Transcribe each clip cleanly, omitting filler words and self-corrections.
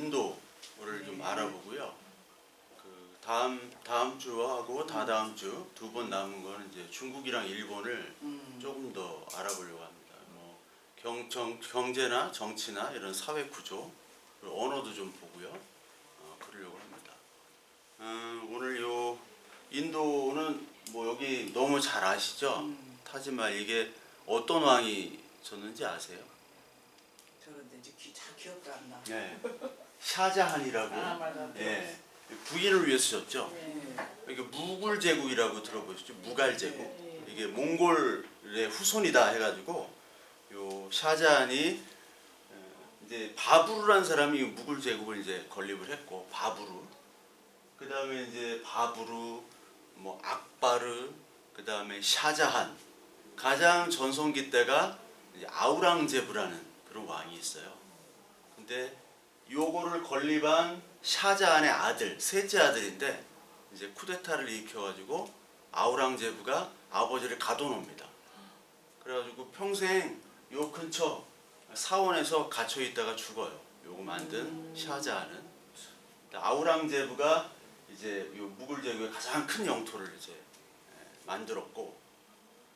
인도를 좀 알아보고요. 그 다음 주하고 다다음 주 두 번 남은 거는 이제 중국이랑 일본을 조금 더 알아보려고 합니다. 뭐 경제나 정치나 이런 사회 구조, 그리고 언어도 좀 보고요. 그러려고 합니다. 오늘 요 인도는 뭐 여기 너무 잘 아시죠? 타지말 이게 어떤 왕이 졌는지 아세요? 저런데 이제 잘 기억도 안 나. 네, 샤자한이라고. 아 맞아. 예, 부인을 위해서 졌죠. 네. 이게 무굴 제국이라고 들어보셨죠? 무갈 제국. 네. 이게 몽골의 후손이다 해가지고 요 샤자한이 이제 바부르라는 사람이 무굴 제국을 이제 건립을 했고 바부르. 그 다음에 이제 바부르, 뭐 악바르, 그 다음에 샤자한. 가장 전성기 때가 이제 아우랑제브라는 그런 왕이 있어요. 근데 요거를 건립한 샤자한의 아들, 셋째 아들인데 이제 쿠데타를 일으켜가지고 아우랑제브가 아버지를 가둬놓습니다. 그래가지고 평생 요 근처 사원에서 갇혀 있다가 죽어요. 요거 만든 샤자한은. 아우랑제브가 이제 요 무굴 제국의 가장 큰 영토를 이제 만들었고,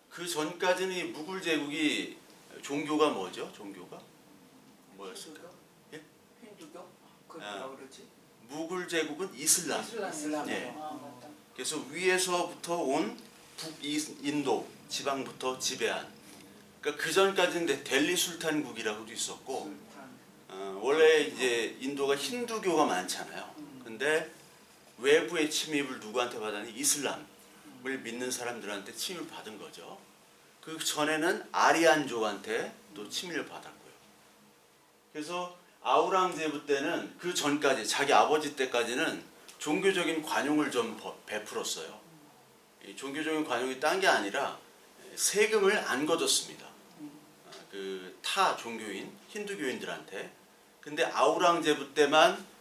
그 전까지는 이 무굴 제국이 종교가 뭐죠? 종교가 뭐였을까? 예? 힌두교? 그 아. 뭐라 그러지? 무굴 제국은 이슬람. 이슬람. 예. 맞다. 그래서 위에서부터 온 북인도 지방부터 지배한. 그러니까 그 전까지는 델리 술탄국이라고도 있었고, 원래 이제 인도가 힌두교가 많잖아요. 근데 외부의 침입을 누구한테 받았니? 이슬람을 믿는 사람들한테 침입을 받은 거죠. 그 전에는 아리안족한테 또 침입을 받았고요. 그래서 아우랑제부 때는 그 전까지 자기 아버지 때까지는 종교적인 관용을 좀 베풀었어요. 이 종교적인 관용이 딴 게 아니라 세금을 안 걷었습니다. 그 타 종교인 힌두교인들한테. 근데 아우랑제부 때만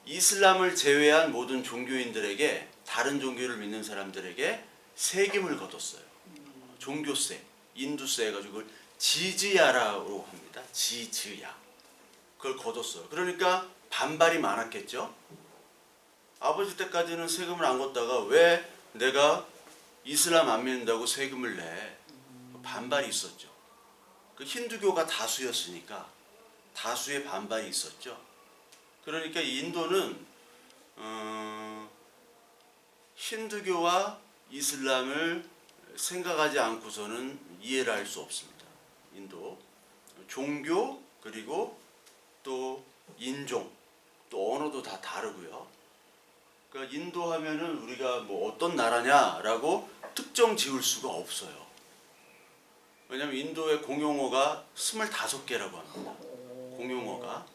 이슬람을 제외한 모든 종교인들에게, 다른 종교를 믿는 사람들에게 세금을 걷었어요. 종교세, 인두세 해가지고 그걸 지즈야라고 합니다. 지즈야. 그걸 걷었어요. 그러니까 반발이 많았겠죠. 아버지 때까지는 세금을 안 걷다가 왜 내가 이슬람 안 믿는다고 세금을 내? 반발이 있었죠. 그 힌두교가 다수였으니까 다수의 반발이 있었죠. 그러니까 인도는 힌두교와 이슬람을 생각하지 않고서는 이해를 할 수 없습니다. 인도 종교, 그리고 또 인종, 또 언어도 다 다르고요. 그러니까 인도 하면은 우리가 뭐 어떤 나라냐라고 특정 지을 수가 없어요. 왜냐하면 인도의 공용어가 25개라고 합니다. 공용어가.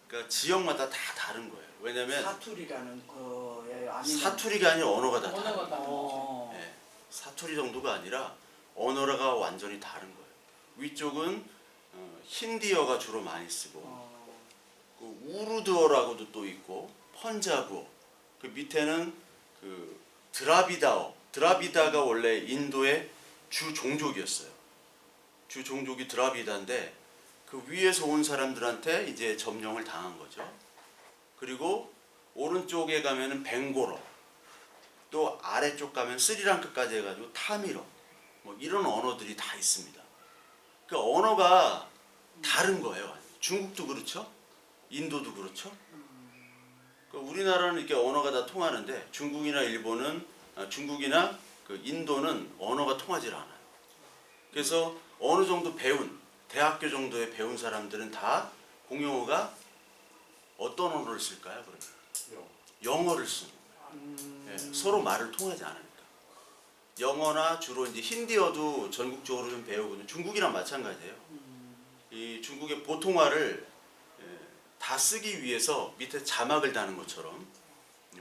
그러니까 지역마다 다 다른 거예요. 왜냐하면 사투리라는 거예요. 아니면 사투리가 아니라 언어가 다 다른 언어가 다 거예요. 네. 사투리 정도가 아니라 언어가 완전히 다른 거예요. 위쪽은 힌디어가 주로 많이 쓰고, 그 우르드어라고도 또 있고, 펀자브어. 그 밑에는 그 드라비다어. 드라비다가 원래 인도의 주 종족이었어요. 주 종족이 드라비다인데 그 위에서 온 사람들한테 이제 점령을 당한 거죠. 그리고 오른쪽에 가면은 벵고로, 또 아래쪽 가면 스리랑카까지 해가지고 타미로, 뭐 이런 언어들이 다 있습니다. 그 언어가 다른 거예요. 중국도 그렇죠. 인도도 그렇죠. 그러니까 우리나라는 이렇게 언어가 다 통하는데 중국이나 일본은 중국이나 그 인도는 언어가 통하지 않아요. 그래서 어느 정도 배운 대학교 정도에 배운 사람들은 다 공용어가 어떤 언어를 쓸까요? 그러면 영어를 쓰는 거예요. 예, 서로 말을 통하지 않으니까. 영어나 주로 이제 힌디어도 전국적으로 좀 배우거든요. 중국이랑 마찬가지예요. 이 중국의 보통화를 다 쓰기 위해서 밑에 자막을 다는 것처럼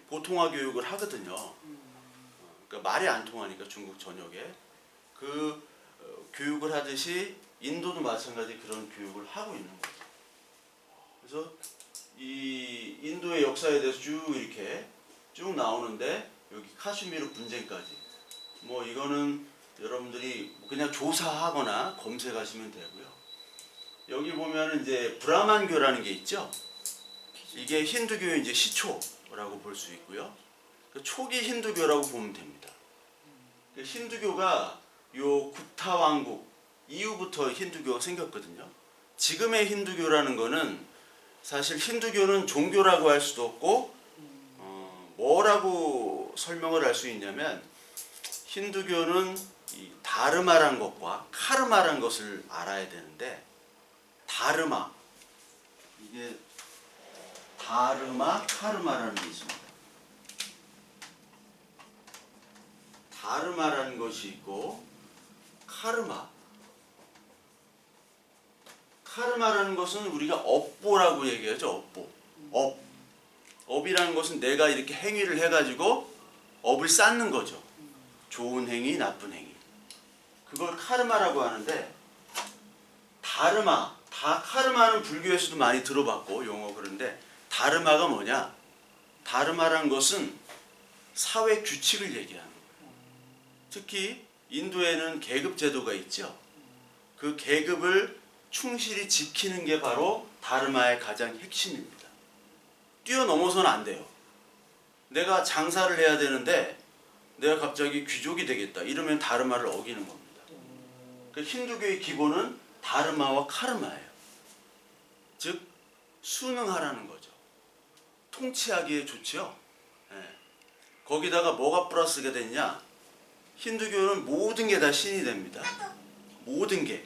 보통화 교육을 하거든요. 그러니까 말이 안 통하니까 중국 전역에 그 교육을 하듯이 인도도 마찬가지 그런 교육을 하고 있는 거죠. 그래서 이 인도의 역사에 대해서 쭉 이렇게 쭉 나오는데 여기 카슈미르 분쟁까지 뭐 이거는 여러분들이 그냥 조사하거나 검색하시면 되고요. 여기 보면 이제 브라만교라는 게 있죠. 이게 힌두교의 이제 시초라고 볼 수 있고요. 초기 힌두교라고 보면 됩니다. 힌두교가 요 굽타 왕국 이후부터 힌두교가 생겼거든요. 지금의 힌두교라는 거는 사실 힌두교는 종교라고 할 수도 없고 뭐라고 설명을 할 수 있냐면 힌두교는 이 다르마란 것과 카르마란 것을 알아야 되는데 다르마 이게 다르마 카르마라는 게 있습니다. 다르마라는 것이 있고 카르마라는 것은 우리가 업보라고 얘기하죠. 업보. 업이라는 것은 내가 이렇게 행위를 해가지고 업을 쌓는 거죠. 좋은 행위, 나쁜 행위. 그걸 카르마라고 하는데 카르마는 불교에서도 많이 들어봤고 용어. 그런데 다르마가 뭐냐? 다르마라는 것은 사회 규칙을 얘기하는 거예요. 특히 인도에는 계급 제도가 있죠. 그 계급을 충실히 지키는 게 바로 다르마의 가장 핵심입니다. 뛰어넘어서는 안 돼요. 내가 장사를 해야 되는데 내가 갑자기 귀족이 되겠다 이러면 다르마를 어기는 겁니다. 그 힌두교의 기본은 다르마와 카르마예요. 즉 순응하라는 거죠. 통치하기에 좋죠. 거기다가 뭐가 플러스가 됐냐? 힌두교는 모든 게 다 신이 됩니다. 모든 게.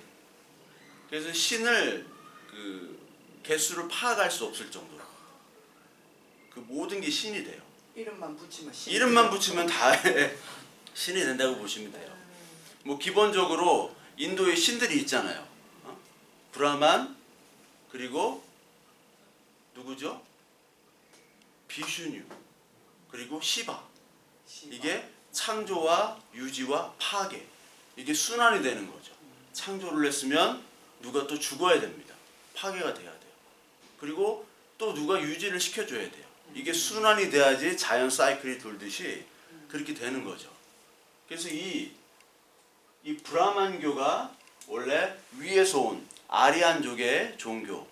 그래서 신을 그 개수를 파악할 수 없을 정도로 그 모든 게 신이 돼요. 이름만 붙이면 이름만 붙이면 다 신이 된다고 보시면 돼요. 뭐 기본적으로 인도에 신들이 있잖아요. 브라만 그리고 누구죠? 비슈뉴 그리고 시바. 이게 창조와 유지와 파괴. 이게 순환이 되는 거죠. 창조를 했으면 누가 또 죽어야 됩니다. 파괴가 돼야 돼요. 그리고 또 누가 유지를 시켜줘야 돼요. 이게 순환이 돼야지 자연 사이클이 돌듯이 그렇게 되는 거죠. 그래서 이 브라만교가 원래 위에서 온 아리안족의 종교를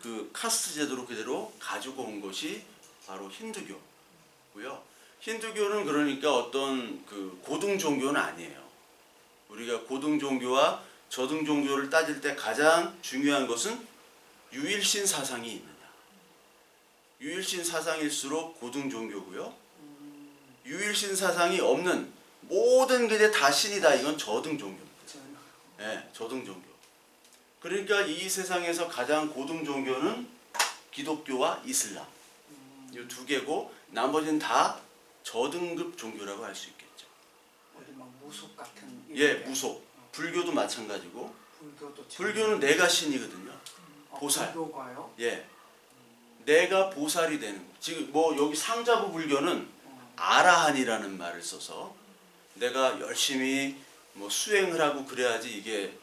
그 카스트 제도로 그대로 가지고 온 것이 바로 힌두교고요. 힌두교는 그러니까 어떤 그 고등 종교는 아니에요. 우리가 고등 종교와 저등 종교를 따질 때 가장 중요한 것은 유일신 사상이 있느냐. 유일신 사상일수록 고등 종교고요. 유일신 사상이 없는 모든 게 다 신이다. 이건 저등 종교입니다. 네, 저등 종교. 그러니까 이 세상에서 가장 고등 종교는 기독교와 이슬람. 이 두 개고 나머지는 다 저등급 종교라고 할 수 있겠죠. 어디 막 무속 같은. 예, 무속. 불교도 마찬가지고. 불교도 불교는 내가 신이거든요. 보살. 불교가요? 예. 내가 보살이 되는 거. 지금 뭐 여기 상자부 불교는 아라한이라는 말을 써서 내가 열심히 뭐 수행을 하고 그래야지 이게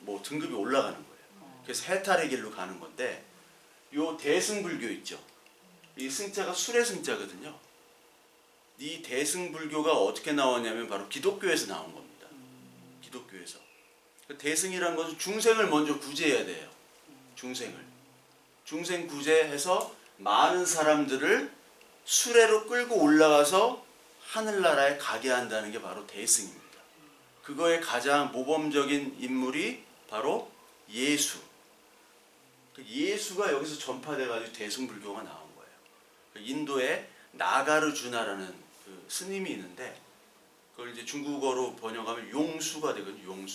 뭐 등급이 올라가는 거예요. 그래서 해탈의 길로 가는 건데 요 대승불교 있죠. 이 승자가 술의 승자거든요. 이 대승불교가 어떻게 나왔냐면 바로 기독교에서 나온 겁니다. 기독교에서. 대승이라는 것은 중생을 먼저 구제해야 돼요. 중생 구제해서 많은 사람들을 수레로 끌고 올라가서 하늘나라에 가게 한다는 게 바로 대승입니다. 그거의 가장 모범적인 인물이 바로 예수. 예수가 여기서 전파돼가지고 대승불교가 나온 거예요. 인도에 나가르주나라는 그 스님이 있는데 그걸 이제 중국어로 번역하면 용수가 되거든요.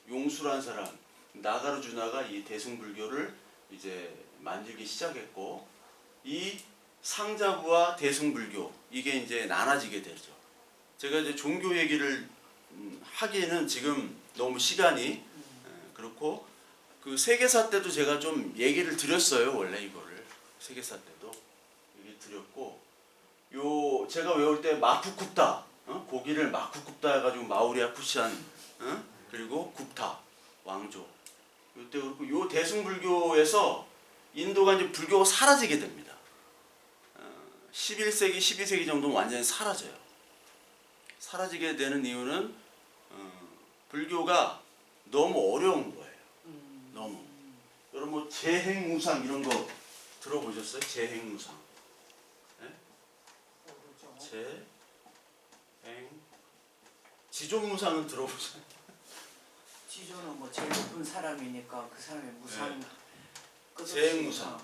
용수란 사람 나가르주나가 이 대승불교를 이제 만들기 시작했고 이 상자부와 대승불교 이게 이제 나눠지게 되죠. 제가 이제 종교 얘기를 하기에는 지금 너무 시간이 그렇고 그 세계사 때도 제가 좀 얘기를 드렸어요. 원래 이거를 세계사 때도 얘기 드렸고 요 제가 외울 때 마쿠쿱타 고기를 마쿠쿱타 해가지고 마우리아 쿠시안 그리고 굽타 왕조 요때 그렇고 요 대승불교에서 인도가 이제 불교가 사라지게 됩니다. 11세기 12세기 정도는 완전히 사라져요. 사라지게 되는 이유는 불교가 너무 어려운 거예요. 너무 여러분 뭐 재행무상 이런 거 들어보셨어요? 재행무상. 예? 모르죠. 지존무상은 들어보셨어요? 지조는 뭐 제일 높은 사람이니까 그 사람의 무상. 네. 끝없이 재행무상.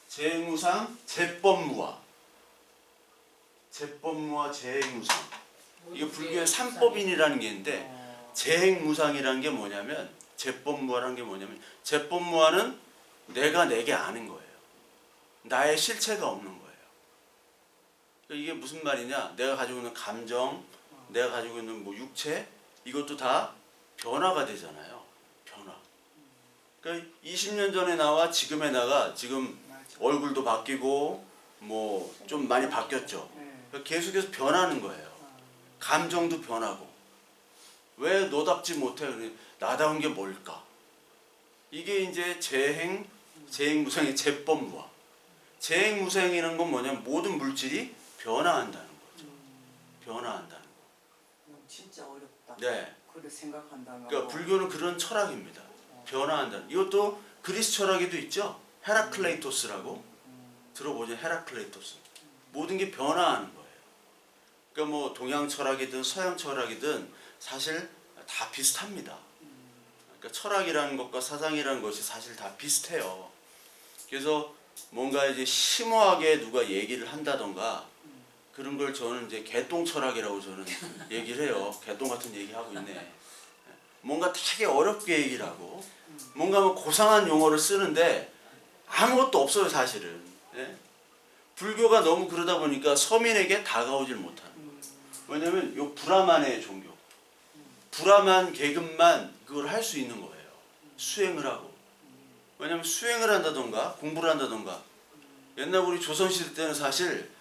재행무상, 재법무화. 재법무화, 재행무상. 이게 불교의 삼법인이라는 게 있는데 재행무상이라는 게 뭐냐면 재법무화라는 게 뭐냐면 재법무화는 내가 내게 아는 거예요. 나의 실체가 없는 거예요. 이게 무슨 말이냐? 내가 가지고 있는 감정, 내가 가지고 있는 뭐 육체 이것도 다 변화가 되잖아요. 변화. 그러니까 20년 전에 나와 지금의 나가 지금 맞아. 얼굴도 바뀌고 뭐 좀 많이 바뀌었죠. 네. 그러니까 계속해서 변하는 거예요. 감정도 변하고. 왜 너답지 못해? 나다운 게 뭘까? 이게 이제 재행무상의 재법무화. 재행무상이라는 건 뭐냐면 모든 물질이 변화한다는 거죠. 변화한다는 거. 진짜 어렵다. 네. 그렇게 생각한다면. 그러니까 불교는 그런 철학입니다. 변화한다는. 이것도 그리스 철학에도 있죠. 헤라클레이토스라고 들어보죠. 헤라클레이토스. 모든 게 변화하는 거예요. 그러니까 뭐 동양 철학이든 서양 철학이든 사실 다 비슷합니다. 그러니까 철학이라는 것과 사상이라는 것이 사실 다 비슷해요. 그래서 뭔가 이제 심오하게 누가 얘기를 한다던가 그런 걸 저는 이제 개똥 철학이라고 저는 얘기를 해요. 개똥 같은 얘기 하고 있네. 뭔가 되게 어렵게 얘기를 하고 뭔가 뭐 고상한 용어를 쓰는데 아무것도 없어요 사실은. 예? 불교가 너무 그러다 보니까 서민에게 다가오질 못하는 거예요. 왜냐면 요 브라만의 종교, 브라만 계급만 그걸 할 수 있는 거예요. 수행을 하고. 왜냐면 수행을 한다던가 공부를 한다던가 옛날 우리 조선시대 때는 사실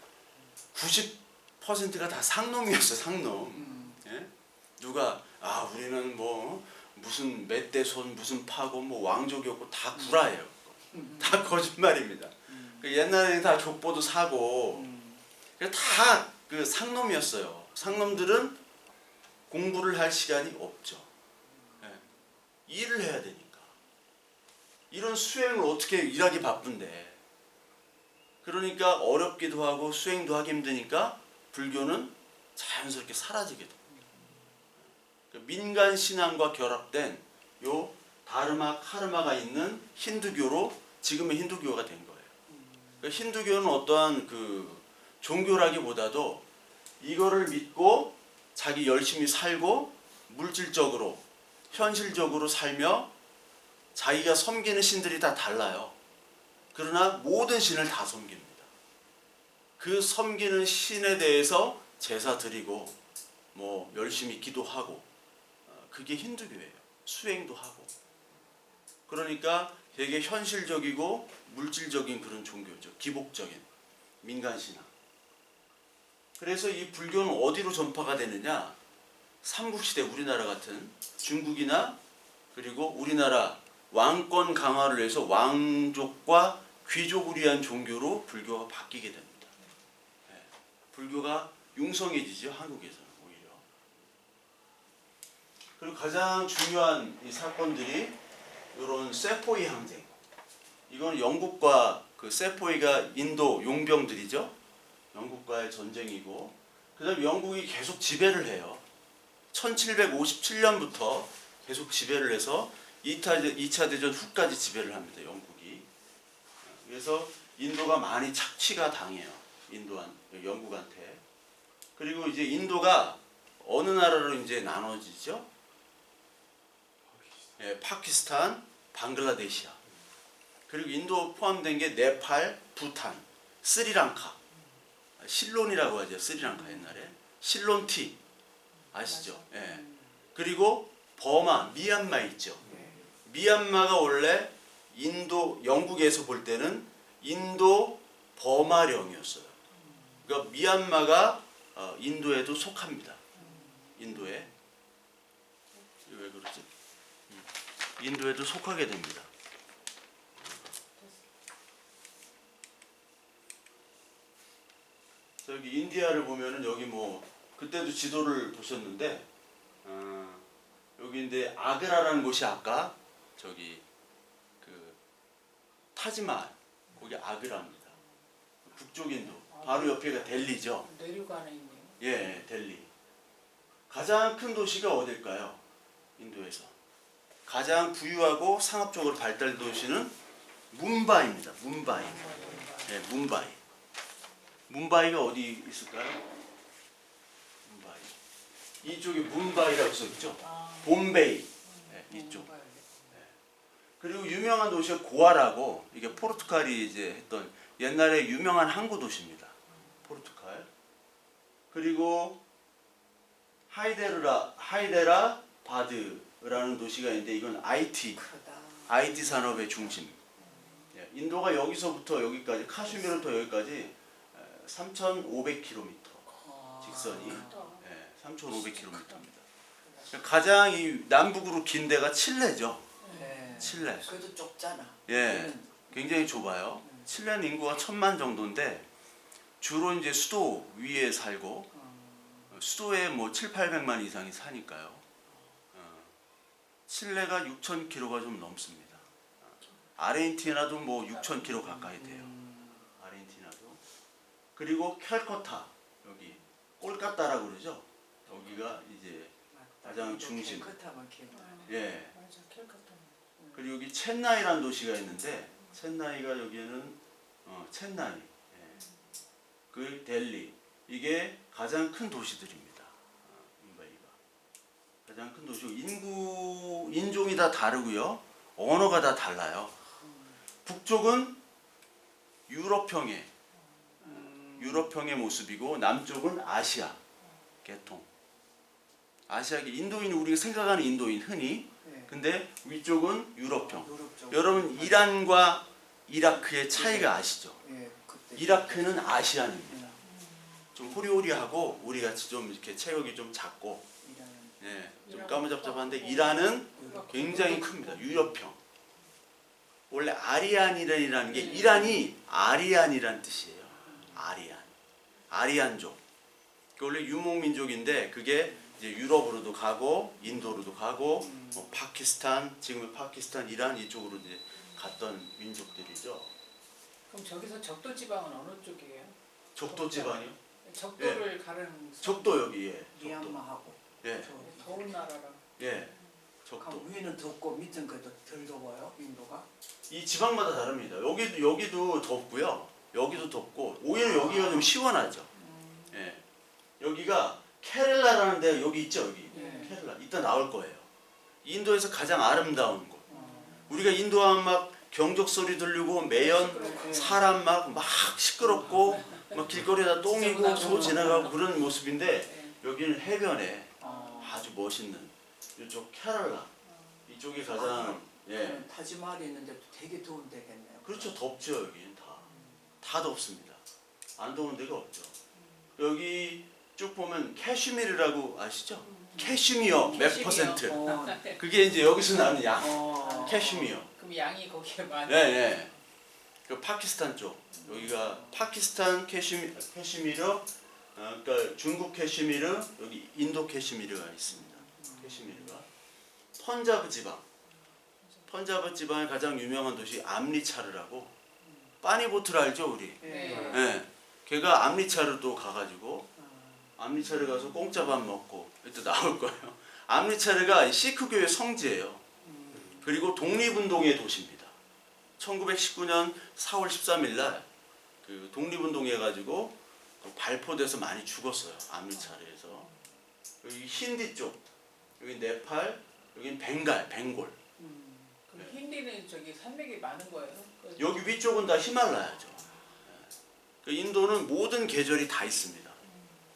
90%가 다 상놈이었어. 상놈. 예? 누가 우리는 뭐 무슨 멧돼손 무슨 파고 뭐 왕족이었고 다 구라예요. 다 거짓말입니다. 그 옛날에는 다 족보도 사고 다 그 상놈이었어요. 상놈들은 공부를 할 시간이 없죠. 예. 일을 해야 되니까. 이런 수행을 어떻게 일하기 바쁜데. 그러니까 어렵기도 하고 수행도 하기 힘드니까 불교는 자연스럽게 사라지게 됩니다. 민간 신앙과 결합된 요 다르마 카르마가 있는 힌두교로 지금의 힌두교가 된 거예요. 그러니까 힌두교는 어떠한 그 종교라기보다도 이거를 믿고 자기 열심히 살고 물질적으로 현실적으로 살며 자기가 섬기는 신들이 다 달라요. 그러나 모든 신을 다 섬깁니다. 그 섬기는 신에 대해서 제사 드리고 뭐 열심히 기도하고 그게 힌두교예요. 수행도 하고. 그러니까 되게 현실적이고 물질적인 그런 종교죠. 기복적인 민간신앙. 그래서 이 불교는 어디로 전파가 되느냐? 삼국시대 우리나라 같은 중국이나 그리고 우리나라 왕권 강화를 위해서 왕족과 귀족을 위한 종교로 불교가 바뀌게 됩니다. 네. 불교가 융성해지죠. 한국에서는 오히려. 그리고 가장 중요한 이 사건들이 이런 세포이 항쟁. 이건 영국과 그 세포이가 인도 용병들이죠. 영국과의 전쟁이고 그 다음에 영국이 계속 지배를 해요. 1757년부터 계속 지배를 해서 2차 대전 후까지 지배를 합니다. 영국이. 그래서 인도가 많이 착취가 당해요. 영국한테. 그리고 이제 인도가 어느 나라로 이제 나눠지죠? 예, 파키스탄, 방글라데시아. 그리고 인도 포함된 게 네팔, 부탄, 스리랑카. 실론이라고 하죠. 스리랑카 옛날에. 실론티 아시죠? 예. 그리고 버마, 미얀마 있죠. 미얀마가 원래 영국에서 볼 때는 인도 버마령이었어요. 그러니까 미얀마가 인도에도 속합니다. 인도에. 왜 그러지? 인도에도 속하게 됩니다. 여기 인디아를 보면은 여기 뭐 그때도 지도를 보셨는데 여기 이제 아그라라는 곳이 아까 저기 그 타지마할 거기 아그라입니다. 북쪽 인도. 바로 옆에가 델리죠. 내륙 안에 있네요. 예, 델리. 가장 큰 도시가 어딜까요? 인도에서. 가장 부유하고 상업적으로 발달된 도시는 뭄바이입니다. 뭄바이. 예, 뭄바이. 뭄바이가 어디 있을까요? 뭄바이. 이쪽에 뭄바이라고 써 있죠. 봄베이. 예, 이쪽. 그리고 유명한 도시가 고아라고, 이게 포르투갈이 이제 했던 옛날에 유명한 항구 도시입니다. 포르투갈. 그리고 하이데라 바드라는 도시가 있는데 이건 IT 산업의 중심. 예, 인도가 여기서부터 여기까지, 카슈미르부터 여기까지 3,500km 직선이. 예, 3,500km입니다. 가장 이 남북으로 긴 데가 칠레죠. 네. 칠레. 그래도 좁잖아. 예, 굉장히 좁아요. 칠레는 인구가 1,000만 정도인데 주로 이제 수도 위에 살고 수도에 뭐 7,800만 이상이 사니까요. 칠레가 6,000km가 좀 넘습니다. 아르헨티나도 뭐 6,000km 가까이 돼요. 아르헨티나도. 그리고 캘커타, 여기 꼴까따라고 그러죠. 여기가 이제 가장 중심. 캘커타만 기억. 예. 맞아, 캘커타. 그리고 여기 첸나이라는 도시가 있는데 첸나이가 여기에는 첸나이, 예. 그 델리, 이게 가장 큰 도시들입니다. 뭄바이가 가장 큰 도시고 인종이 다 다르고요, 언어가 다 달라요. 북쪽은 유럽형의 모습이고 남쪽은 아시아 계통. 아시아계 인도인이 우리가 생각하는 인도인 흔히. 네. 근데 위쪽은 유럽형. 유럽 쪽. 여러분 이란과 이라크의 차이가 아시죠? 예, 그때. 이라크는 아시안입니다. 좀 호리호리하고 우리 같이 좀 이렇게 체격이 좀 작고, 예, 좀 까무잡잡한데 이란은 굉장히 큽니다. 유럽형. 원래 아리안이라는 게 이란이 아리안이라는 뜻이에요. 아리안족. 그 원래 유목민족인데 그게 이제 유럽으로도 가고 인도로도 가고 뭐 파키스탄, 지금의 파키스탄, 이란 이쪽으로 이제 갔던 민족들이죠. 그럼 저기서 적도 지방은 어느 쪽이에요? 적도 지방이요? 적도를 가르는 적도 여기에. 적도. 미얀마하고. 예. 더운 나라라. 예. 그 적도. 위는 덥고 밑은 그래도 덜 더워요, 인도가. 이 지방마다 다릅니다. 여기도 덥고요. 여기도 덥고 오히려 여기가 좀 시원하죠. 예. 여기가 케렐라라는 데가 여기 있죠, 여기. 네. 케렐라. 이따 나올 거예요. 인도에서 가장 아름다운 곳. 우리가 인도 하면 막 경적 소리 들리고 매연 사람 막 시끄럽고 막 길거리에다 똥이고 소 지나가고 그런 모습인데 여기는 해변에 아주 멋있는 이쪽 케렐라. 이쪽이 가장 예. 타지마할이 있는데 되게 더운 데겠네요. 그렇죠. 덥죠. 여기는 다 덥습니다. 안 더운 데가 없죠. 여기 쭉 보면 캐슈미르라고 아시죠? 캐슈미어 몇 퍼센트. 그게 이제 여기서 나는 양. 캐슈미어. 그럼 양이 거기에 많이. 네. 그 파키스탄 쪽. 여기가 파키스탄 캐슈미르, 그러니까 중국 캐슈미르, 여기 인도 캐슈미르가 있습니다. 캐슈미르가. 펀자브 지방의 가장 유명한 도시 암리차르라고. 빠니보트를 알죠, 우리? 네. 네. 걔가 암리차르도 가가지고 암리차르 가서 공짜 밥 먹고 또 나올 거예요. 암리차르가 시크교의 성지예요. 그리고 독립운동의 도시입니다. 1919년 4월 13일 날 그 독립운동해가지고 발포돼서 많이 죽었어요. 암리차르에서. 여기 힌디 쪽, 여기 네팔, 여기 벵골. 그럼 힌디는 저기 산맥이 많은 거예요? 여기 위쪽은 다 히말라야죠. 그 인도는 모든 계절이 다 있습니다.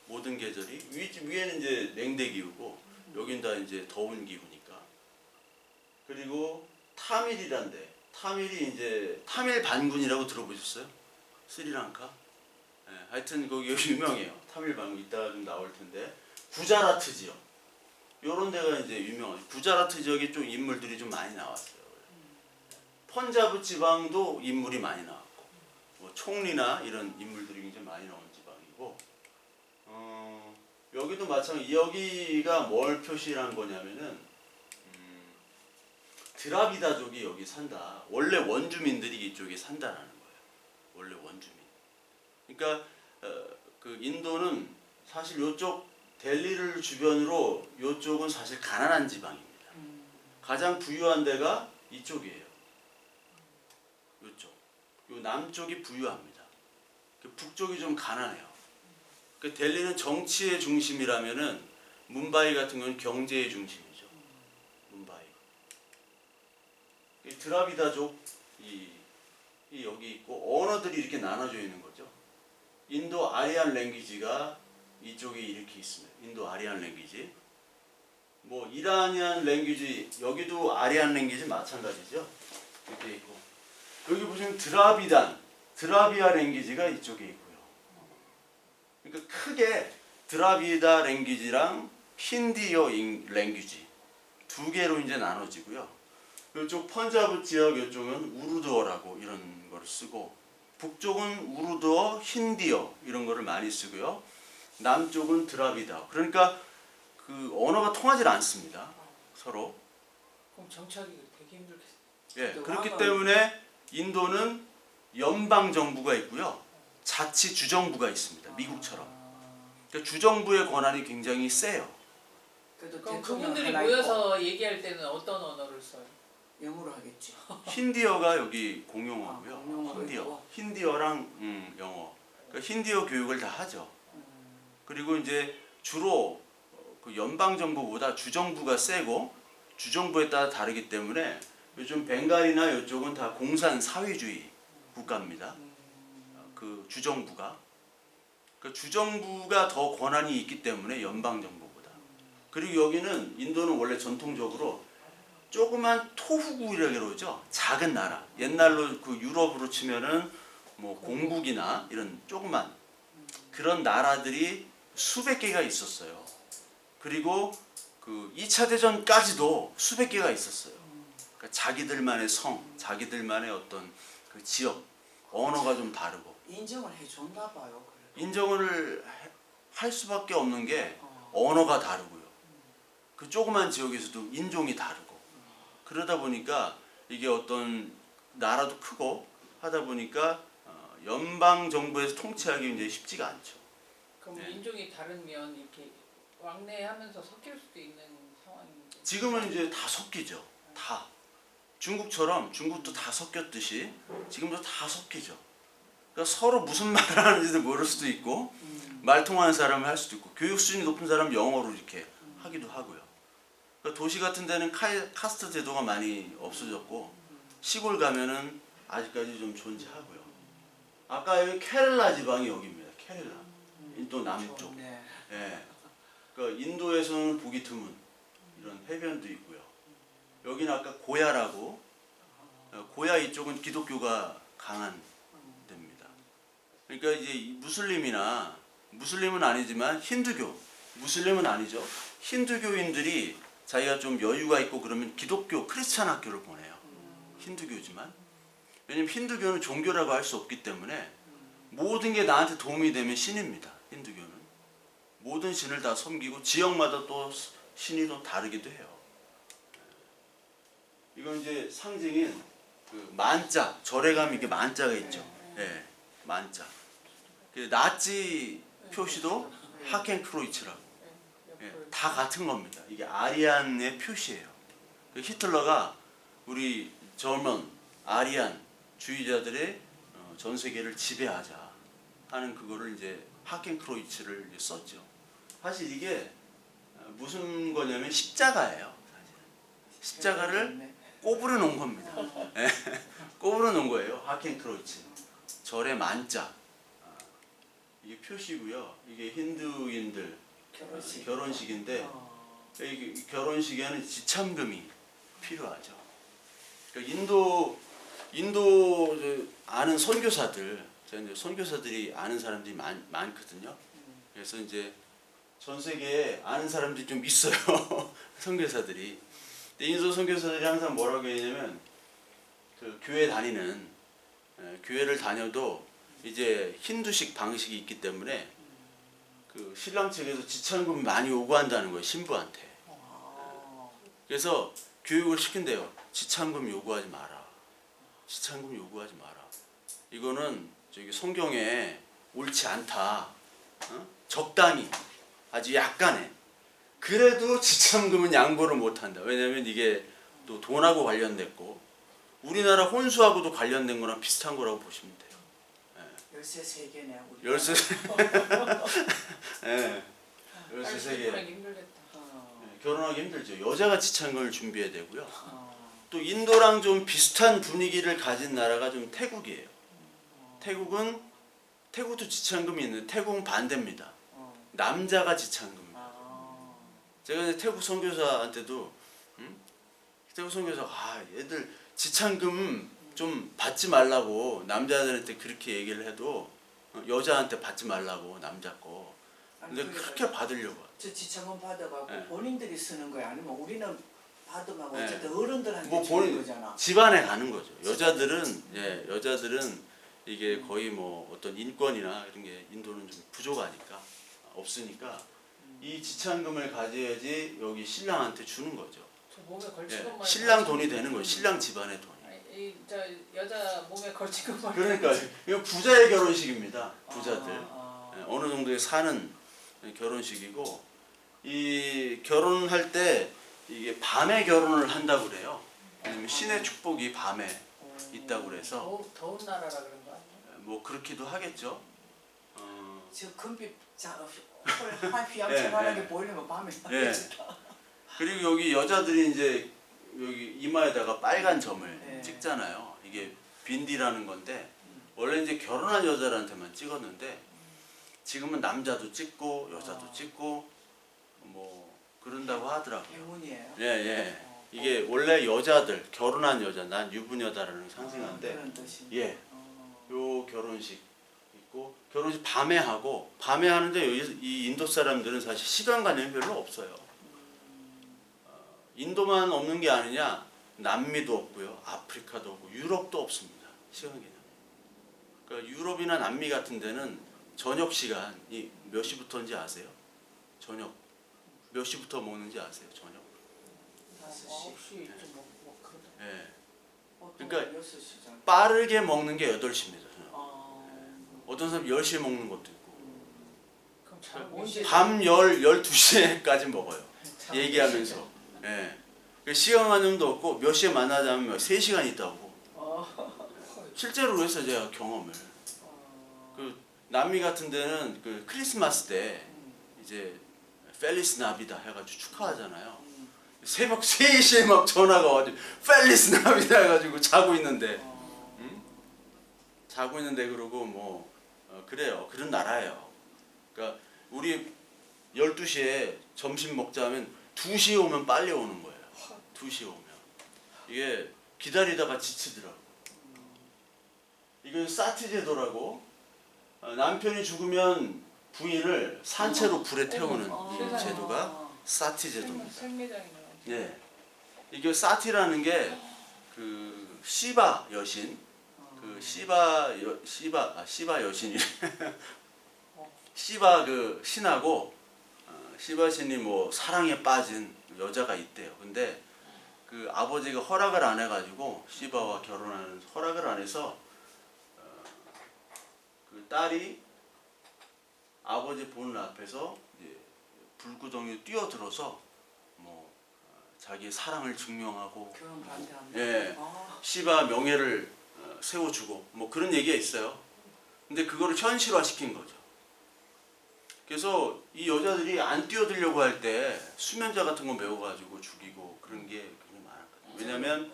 모든 계절이 위에는 이제 냉대 기후고 여긴 다 이제 더운 기후니까. 그리고 타밀이란데 타밀이 이제 타밀 반군이라고 들어보셨어요? 스리랑카? 네, 하여튼 거기 유명해요. 타밀 반군 이따가 좀 나올 텐데 구자라트 지역. 요런 데가 이제 유명하죠. 구자라트 지역에 좀 인물들이 좀 많이 나왔어요. 펀자브 지방도 인물이 많이 나왔고 뭐 총리나 이런 인물들이 굉장히 많이 나온 지방이고 여기도 마찬가지. 여기가 뭘 표시한 거냐면은 드라비다족이 여기 산다. 원래 원주민들이 이쪽에 산다라는 거예요. 원래 원주민. 그러니까 그 인도는 사실 요쪽 델리를 주변으로 요쪽은 사실 가난한 지방입니다. 가장 부유한 데가 이쪽이에요. 요쪽. 요 남쪽이 부유합니다. 그 북쪽이 좀 가난해요. 그 델리는 정치의 중심이라면은 뭄바이 같은 건 경제의 중심이죠. 뭄바이. 이 드라비다족 이 여기 있고 언어들이 이렇게 나눠져 있는 거죠. 인도 아리안 랭귀지가 이쪽에 이렇게 있습니다. 인도 아리안 랭귀지. 뭐 이라니안 랭귀지 여기도 아리안 랭귀지 마찬가지죠. 이렇게 있고 여기 보시면 드라비아 랭귀지가 이쪽에 있고요. 그러니까 크게 드라비다 랭귀지랑 힌디어 랭귀지 두 개로 이제 나눠지고요. 이쪽 펀자브 지역 이쪽은 우르두어라고 이런 걸 쓰고 북쪽은 우르두어, 힌디어 이런 거를 많이 쓰고요. 남쪽은 드라비다. 그러니까 그 언어가 통하지 않습니다. 서로. 그럼 정착이 되게 힘들겠어요. 예, 그렇기 때문에 인도는 연방 정부가 있고요. 자치 주정부가 있습니다. 미국처럼. 그러니까 주정부의 권한이 굉장히 세요. 그래도 그럼 대통령 그분들이 하나 모여서 얘기할 때는 어떤 언어를 써요? 있고 영어로 하겠지. 힌디어가 여기 공용어고요. 아, 공용어로 힌디어. 있고. 힌디어랑 영어. 그러니까 힌디어 교육을 다 하죠. 그리고 이제 주로 그 연방 정부보다 주정부가 세고 주정부에 따라 다르기 때문에 요즘 벵갈이나 이쪽은 다 공산 사회주의 국가입니다. 그 주정부가. 그 주정부가 더 권한이 있기 때문에 연방 정부보다. 그리고 여기는 인도는 원래 전통적으로 조그만 토후국이라고 그러죠. 작은 나라. 옛날로 그 유럽으로 치면은 뭐 공국이나 이런 조그만 그런 나라들이 수백 개가 있었어요. 그리고 그 2차 대전까지도 수백 개가 있었어요. 그러니까 자기들만의 성, 자기들만의 어떤 그 지역, 언어가 좀 다르고 인정을 해줬나 봐요. 그래도. 인정을 할 수밖에 없는 게 언어가 다르고요. 그 조그만 지역에서도 인종이 다르고 그러다 보니까 이게 어떤 나라도 크고 하다 보니까 연방 정부에서 통치하기 이제 쉽지가 않죠. 그럼 네. 인종이 다르면 이렇게 왕래하면서 섞일 수도 있는 상황인데. 지금은 이제 다 섞이죠. 다. 중국처럼 중국도 다 섞였듯이 지금도 다 섞이죠. 그러니까 서로 무슨 말을 하는지도 모를 수도 있고 말 통하는 사람을 할 수도 있고 교육 수준이 높은 사람은 영어로 이렇게 하기도 하고요. 그러니까 도시 같은 데는 카스트 제도가 많이 없어졌고 시골 가면은 아직까지 좀 존재하고요. 아까 여기 케렐라 지방이 여기입니다. 케렐라. 인도 남쪽. 네. 예. 그러니까 인도에서는 보기 드문 이런 해변도 있고요. 여기는 아까 고야라고 고야 이쪽은 기독교가 강한 데입니다. 그러니까 이제 무슬림은 아니지만 힌두교, 무슬림은 아니죠. 힌두교인들이 자기가 좀 여유가 있고 그러면 기독교, 크리스찬 학교를 보내요. 힌두교지만 왜냐면 힌두교는 종교라고 할 수 없기 때문에 모든 게 나한테 도움이 되면 신입니다. 힌두교는 모든 신을 다 섬기고 지역마다 또 신이 또 다르기도 해요. 이건 이제 상징인 그 만자, 절에 가면 이게 만자가 있죠. 예, 만자. 그 나치 표시도 하켄크로이츠라고. 예, 다 같은 겁니다. 이게 아리안의 표시예요. 그 히틀러가 우리 저먼 아리안 주의자들의 전 세계를 지배하자 하는 그거를 이제 하켄크로이츠를 이제 썼죠. 사실 이게 무슨 거냐면 십자가예요. 사실. 십자가를 꼬부려 놓은 겁니다. 예, 꼬부려 놓은 거예요. 하켄크로이츠. 절의 만자. 이게 표시고요. 이게 힌두인들 결혼식인데 이 결혼식에는 지참금이 필요하죠. 그러니까 인도 아는 선교사들, 이제 선교사들이 아는 사람들이 많거든요. 그래서 이제 전 세계에 아는 사람들이 좀 있어요. 선교사들이. 근데 인도 선교사들이 항상 뭐라고 했냐면 그 교회를 다녀도 이제 힌두식 방식이 있기 때문에 그 신랑 측에서 지참금 많이 요구한다는 거예요. 신부한테. 그래서 교육을 시킨대요. 지참금 요구하지 마라. 지참금 요구하지 마라. 이거는 저기 성경에 옳지 않다. 적당히 아주 약간의. 그래도 지참금은 양보를 못한다. 왜냐하면 이게 또 돈하고 관련됐고 우리나라 혼수하고도 관련된 거랑 비슷한 거라고 보시면 돼요. 열쇠 세 개네. 우리. 열쇠 예. 열쇠 세 개. 결혼하기 힘들겠다. 결혼하기 힘들죠. 여자가 지참금을 준비해야 되고요. 또 인도랑 좀 비슷한 분위기를 가진 나라가 좀 태국이에요. 태국도 지참금이 있는데 태국은 반대입니다. 남자가 지참금. 제가 이제 태국 선교사한테도 태국 선교사가 얘들 지참금 좀 받지 말라고 남자들한테 그렇게 얘기를 해도 여자한테 받지 말라고 남자 거. 근데 그렇게 받으려고. 저 지참금 받아갖고 네. 본인들이 쓰는 거야 아니면 우리는 받으면 네. 어쨌든 어른들한테 뭐 주는 본인 거잖아. 집안에 가는 거죠. 여자들은 이게 거의 뭐 어떤 인권이나 이런 게 인도는 좀 부족하니까 없으니까 이 지참금을 가져야지 여기 신랑한테 주는 거죠. 저 몸에 걸친 것만. 신랑 돈이 되는 거예요. 신랑 집안의 돈이. 저 여자 몸에 걸친 것만. 그러니까 이거 부자의 결혼식입니다. 부자들 어느 정도의 사는 결혼식이고 이 결혼할 때 이게 밤에 결혼을 한다고 그래요. 왜냐면 신의 축복이 밤에 있다고 그래서 더운 나라라 그런 거 아니에요? 뭐 그렇기도 하겠죠. 저 금빛 휘황찬란하게 네. 보이려면 밤에 네. 그리고 여기 여자들이 이제 여기 이마에다가 빨간 점을 네. 찍잖아요. 이게 빈디라는 건데 원래 이제 결혼한 여자들한테만 찍었는데 지금은 남자도 찍고 여자도 찍고 뭐 그런다고 하더라고요. 행운이에요. 예. 이게 원래 여자들 결혼한 여자 난 유부녀다라는 상징인데 그런 뜻이. 예. 요 결혼식 있고 결혼식 밤에 하고 밤에 하는데 이 인도 사람들은 사실 시간관념이 별로 없어요. 인도만 없는 게 아니냐 남미도 없고요 아프리카도 없고 유럽도 없습니다. 시간개념. 그러니까 유럽이나 남미 같은 데는 저녁 시간이 몇 시부터인지 아세요? 저녁 몇 시부터 먹는지 아세요? 저녁? 5시. 9시 뭐 그러다. 예. 보통 그러니까 6시잖아. 빠르게 먹는 게 8시입니다. 어떤 사람 10시에 먹는 것도 있고 그럼 잘 언제 밤 12시에까지 먹어요. 얘기하면서. 예. 그 시간관념도 없고 몇 시에 만나자면 3시간 있다고. 실제로 그래서 제가 경험을. 그 남미 같은 데는 그 크리스마스 때 이제 펠리스 나비다 해가지고 축하하잖아요. 새벽 3시에 막 전화가 와가지고 펠리스 나비다 해가지고 자고 있는데 자고 있는데 그러고 뭐 그래요. 그런 나라예요. 그러니까 우리 12시에 점심 먹자면 2시에 오면 빨리 오는 거예요. 2시에 오면. 이게 기다리다가 지치더라고. 이건 사티 제도라고 남편이 죽으면 부인을 산채로 불에 태우는 이 제도가 사티 제도입니다. 생매장이네요. 예. 이게 사티라는 게 그 시바 여신, 그 시바 여신이 시바 그 신하고 시바 신이 뭐 사랑에 빠진 여자가 있대요. 근데 그 아버지가 허락을 안 해가지고 시바와 결혼하는 허락을 안 해서 그 딸이 아버지 보는 앞에서 이제 불구덩이에 뛰어들어서 뭐 자기의 사랑을 증명하고 결혼 반대합니다. 예 시바 명예를 세워주고 뭐 그런 얘기가 있어요. 근데 그거를 현실화시킨 거죠. 그래서 이 여자들이 안 뛰어들려고 할 때 수면제 같은 거 메워가지고 죽이고 그런 게 굉장히 많았거든요. 왜냐하면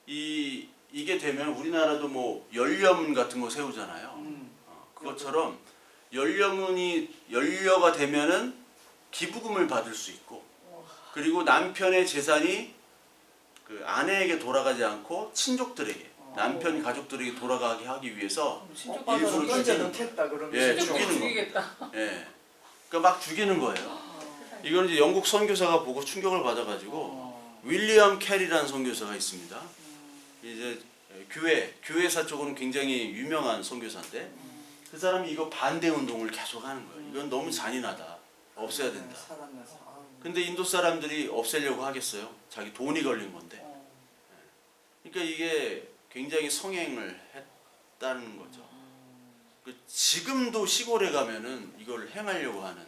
이게 되면 우리나라도 뭐 열려문 같은 거 세우잖아요. 그것처럼 열려가 되면은 기부금을 받을 수 있고 그리고 남편의 재산이 그 아내에게 돌아가지 않고 친족들에게 남편 가족들에게 돌아가게 하기 위해서 오빠는 일부러 던져 죽이는 넣겠다 그러면 예, 진짜 죽이는 거. 죽이겠다. 예. 그러니까 막 죽이는 거예요. 이건 이제 영국 선교사가 보고 충격을 받아가지고 윌리엄 캐리라는 선교사가 있습니다. 이제 교회사 쪽으로는 굉장히 유명한 선교사인데 그 사람이 이거 반대 운동을 계속 하는 거예요. 이건 너무 잔인하다. 없애야 된다. 근데 인도 사람들이 없애려고 하겠어요? 자기 돈이 걸린 건데. 그러니까 이게 굉장히 성행을 했다는 거죠. 지금도 시골에 가면은 이걸 행하려고 하는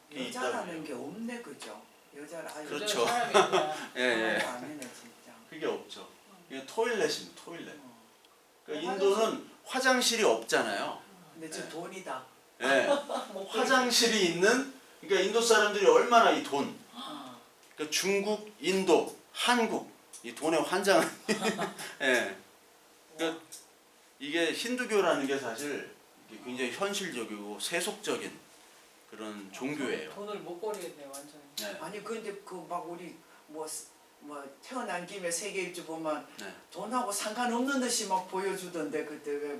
게 여자라는 있다고요. 게 없네, 그죠? 여자라 아유, 그렇죠. 사람이 있냐. 예, 예. 아니네 진짜. 그게 없죠. 이게 토일렛입니다. 토일렛. 어. 그러니까 인도는 화장실이 없잖아요. 근데 저 네. 돈이다. 예. 화장실이 있는 그러니까 인도 사람들이 얼마나 이 돈. 어. 그러니까 중국, 인도, 한국 이 돈의 환장은 예. 그러니까 이게 힌두교라는 게 사실 이게 굉장히 현실적이고 세속적인 그런 종교예요. 돈을 못 버리겠네 완전히. 네. 아니 근데 그 막 우리 뭐 태어난 김에 세계 일주 보면 네. 돈하고 상관없는 듯이 막 보여주던데 그때 왜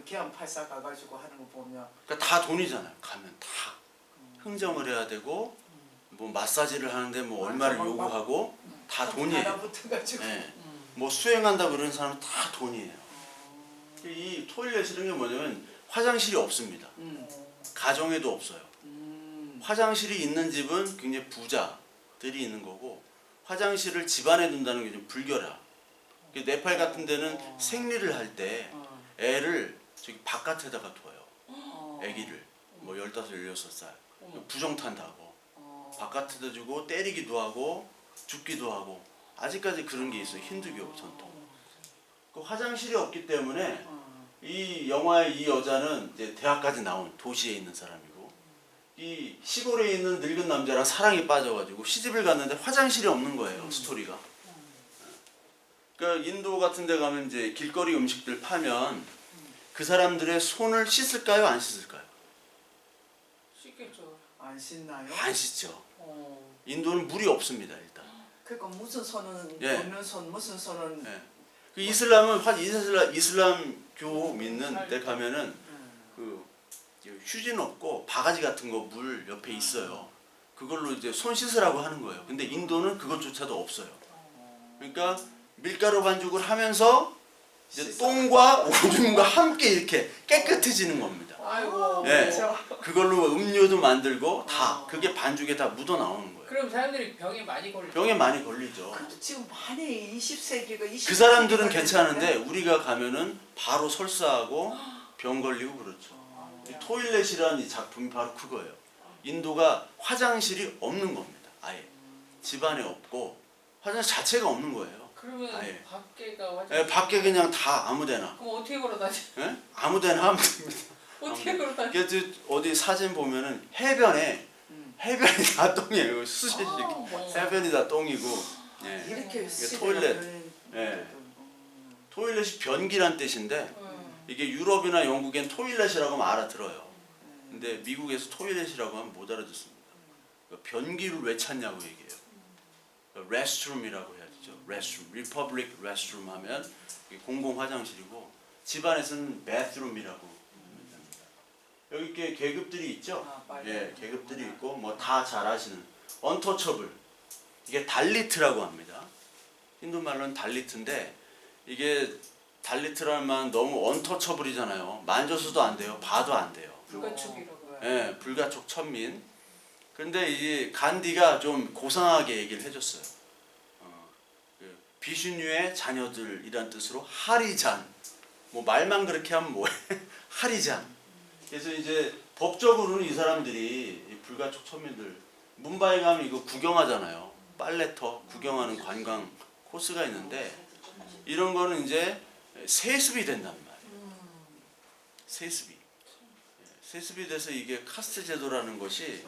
계엄팔사 가가지고 하는 거 보면 그러니까 다 돈이잖아요. 가면 다 흥정을 해야 되고 뭐 마사지를 하는데 뭐 얼마를 막- 요구하고 다 돈이에요. 달라붙어가지고. 네. 뭐 수행한다 그러는 사람은 다 돈이에요. 이 토일렛 이런 게 뭐냐면 화장실이 없습니다. 가정에도 없어요. 화장실이 있는 집은 굉장히 부자들이 있는 거고 화장실을 집안에 둔다는 게 좀 불결하. 네팔 같은 데는 생리를 할 때 애를 저기 바깥에다가 둬요. 애기를 뭐 15, 16살 부정탄다고 바깥에다 주고 때리기도 하고 죽기도 하고 아직까지 그런 게 있어요. 힌두교 전통. 그 화장실이 없기 때문에 이 영화의 이 여자는 이제 대학까지 나온 도시에 있는 사람이고 이 시골에 있는 늙은 남자랑 사랑에 빠져가지고 시집을 갔는데 화장실이 없는 거예요. 스토리가. 그러니까 인도 같은 데 가면 이제 길거리 음식들 파면 그 사람들의 손을 씻을까요? 안 씻을까요? 씻겠죠. 안 씻나요? 안 씻죠. 어. 인도는 물이 없습니다. 일단. 그러니까 무슨 손은 예. 없는 손, 무슨 손은 예. 그 이슬람은 이슬람교 믿는 데 가면은 그 휴지는 없고 바가지 같은 거 물 옆에 있어요. 그걸로 이제 손 씻으라고 하는 거예요. 근데 인도는 그것조차도 없어요. 그러니까 밀가루 반죽을 하면서 이제 씻어. 똥과 오줌과 함께 이렇게 깨끗해지는 겁니다. 아이고. 예. 그렇죠. 그걸로 음료도 만들고 다 그게 반죽에 다 묻어 나오는 거예요. 그럼 사람들이 병에 많이 걸리죠. 병에 많이 걸리죠. 근데 지금 많이 20세기가 20세기가 그 사람들은 괜찮은데 우리가 가면은 바로 설사하고 병 걸리고 그렇죠. 이 토일렛이라는 이 작품이 바로 그거예요. 인도가 화장실이 없는 겁니다. 아예 집안에 없고 화장실 자체가 없는 거예요. 그러면 아예. 밖에가 화장. 예, 밖에 그냥 다 아무데나 그럼 어떻게 걸어다니? 예? 아무데나 하면 됩니다. 어떻게 걸어다니? 그래서 어디 사진 보면은 해변에 해변이 다 똥이에요. 수시식 해변이 다 똥이고. 예. 이렇게 토일렛. 예. 토일렛이 변기란 뜻인데 이게 유럽이나 영국엔 토일렛이라고 하면 알아들어요. 근데 미국에서 토일렛이라고 하면 못 알아듣습니다. 그러니까 변기를 왜 찾냐고 얘기해요. 레스트룸이라고 해야 되죠. 레스트룸, 리퍼블릭 레스트룸 하면 이게 공공 화장실이고 집안에서는 bathroom이라고 하면 됩니다. 여기 이렇게 계급들이 있죠. 예, 계급들이 있고 뭐 다 잘 아시는 언터처블. 이게 달리트라고 합니다. 힌두 말로는 달리트인데 이게 달리트라는 말은 너무 언터처블이잖아요. 만져서도 안 돼요. 봐도 안 돼요. 불가촉이라고. 예, 불가촉 천민. 그런데 이 간디가 좀 고상하게 얘기를 해줬어요. 그 비슈뉴의 자녀들이란 뜻으로 하리잔. 뭐 말만 그렇게 하면 뭐해? 하리잔. 그래서 이제 법적으로는 이 사람들이 이 불가촉 천민들 문바이 가면 이거 구경하잖아요. 빨래터 구경하는 관광 코스가 있는데 이런 거는 이제 세습이 된단 말이에요. 세습이. 세습이 돼서 이게 카스트 제도라는 것이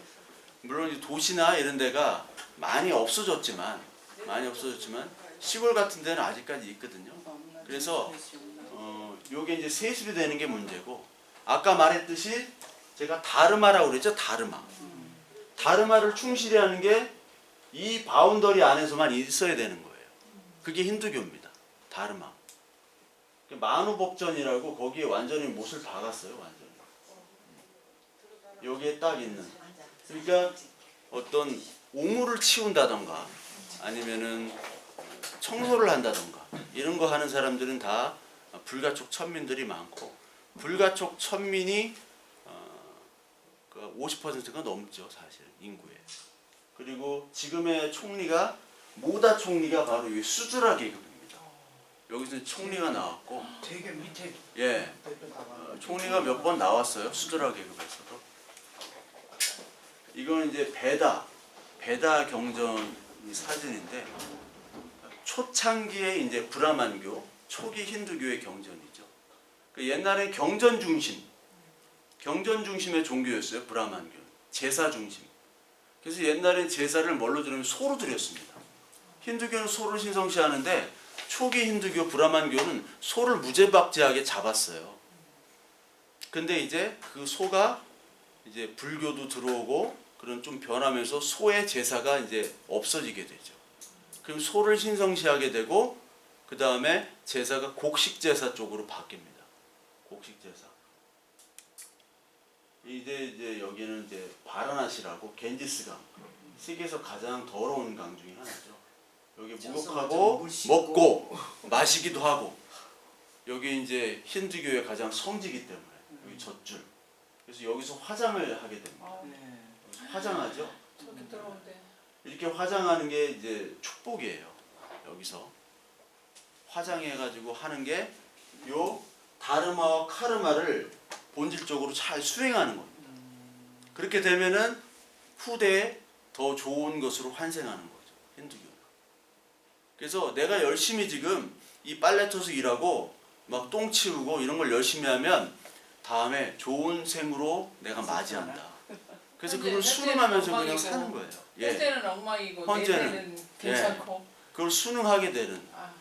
물론 이 도시나 이런 데가 많이 없어졌지만 시골 같은 데는 아직까지 있거든요. 그래서 요게 이제 세습이 되는 게 문제고 아까 말했듯이 제가 다르마라고 그랬죠. 다르마를 충실히 하는 게 이 바운더리 안에서만 있어야 되는 거예요. 그게 힌두교입니다. 다르마. 만우법전이라고 거기에 완전히 못을 박았어요. 완전히. 여기에 딱 있는. 그러니까 어떤 오물을 치운다던가 아니면은 청소를 한다던가 이런 거 하는 사람들은 다 불가촉 천민들이 많고 불가촉 천민이 50%가 넘죠. 사실 인구에. 그리고 지금의 총리가 모다 총리가 바로 이 수드라 계급입니다. 여기서 총리가 나왔고, 되게 밑에 예, 총리가 몇 번 나왔어요. 수드라 계급에서도. 이건 이제 베다 경전 사진인데 초창기에 이제 브라만교, 초기 힌두교의 경전이죠. 그 옛날에 경전 중심의 종교였어요. 브라만교, 제사 중심. 그래서 옛날에 제사를 뭘로 드리면 소로 드렸습니다. 힌두교는 소를 신성시하는데 초기 힌두교 브라만교는 소를 무죄박지하게 잡았어요. 근데 이제 그 소가 이제 불교도 들어오고 그런 좀 변하면서 소의 제사가 이제 없어지게 되죠. 그럼 소를 신성시하게 되고 그 다음에 제사가 곡식 제사 쪽으로 바뀝니다. 곡식 제사. 이제 여기는 이제 바라나시라고 겐지스강, 세계에서 가장 더러운 강 중에 하나죠. 여기 목욕하고 먹고 마시기도 하고, 여기 이제 힌두교의 가장 성지이기 때문에 여기 젖줄. 그래서 여기서 화장을 하게 됩니다. 네. 화장하죠. 저렇게 들어온데. 이렇게 화장하는 게 이제 축복이에요. 여기서 화장해가지고 하는 게 요 다르마와 카르마를 본질적으로 잘 수행하는 겁니다. 그렇게 되면은 후대에 더 좋은 것으로 환생하는 거죠. 힌두교는. 그래서 내가 열심히 지금 이 빨래터서 일하고 막 똥 치우고 이런 걸 열심히 하면 다음에 좋은 생으로 내가 맞이한다. 그래서 그걸 수능하면서 그냥 엉망이고, 사는 거예요. 예. 현재는 엉망이고 현재는, 내년은 괜찮고. 그걸 수능하게 되는 아,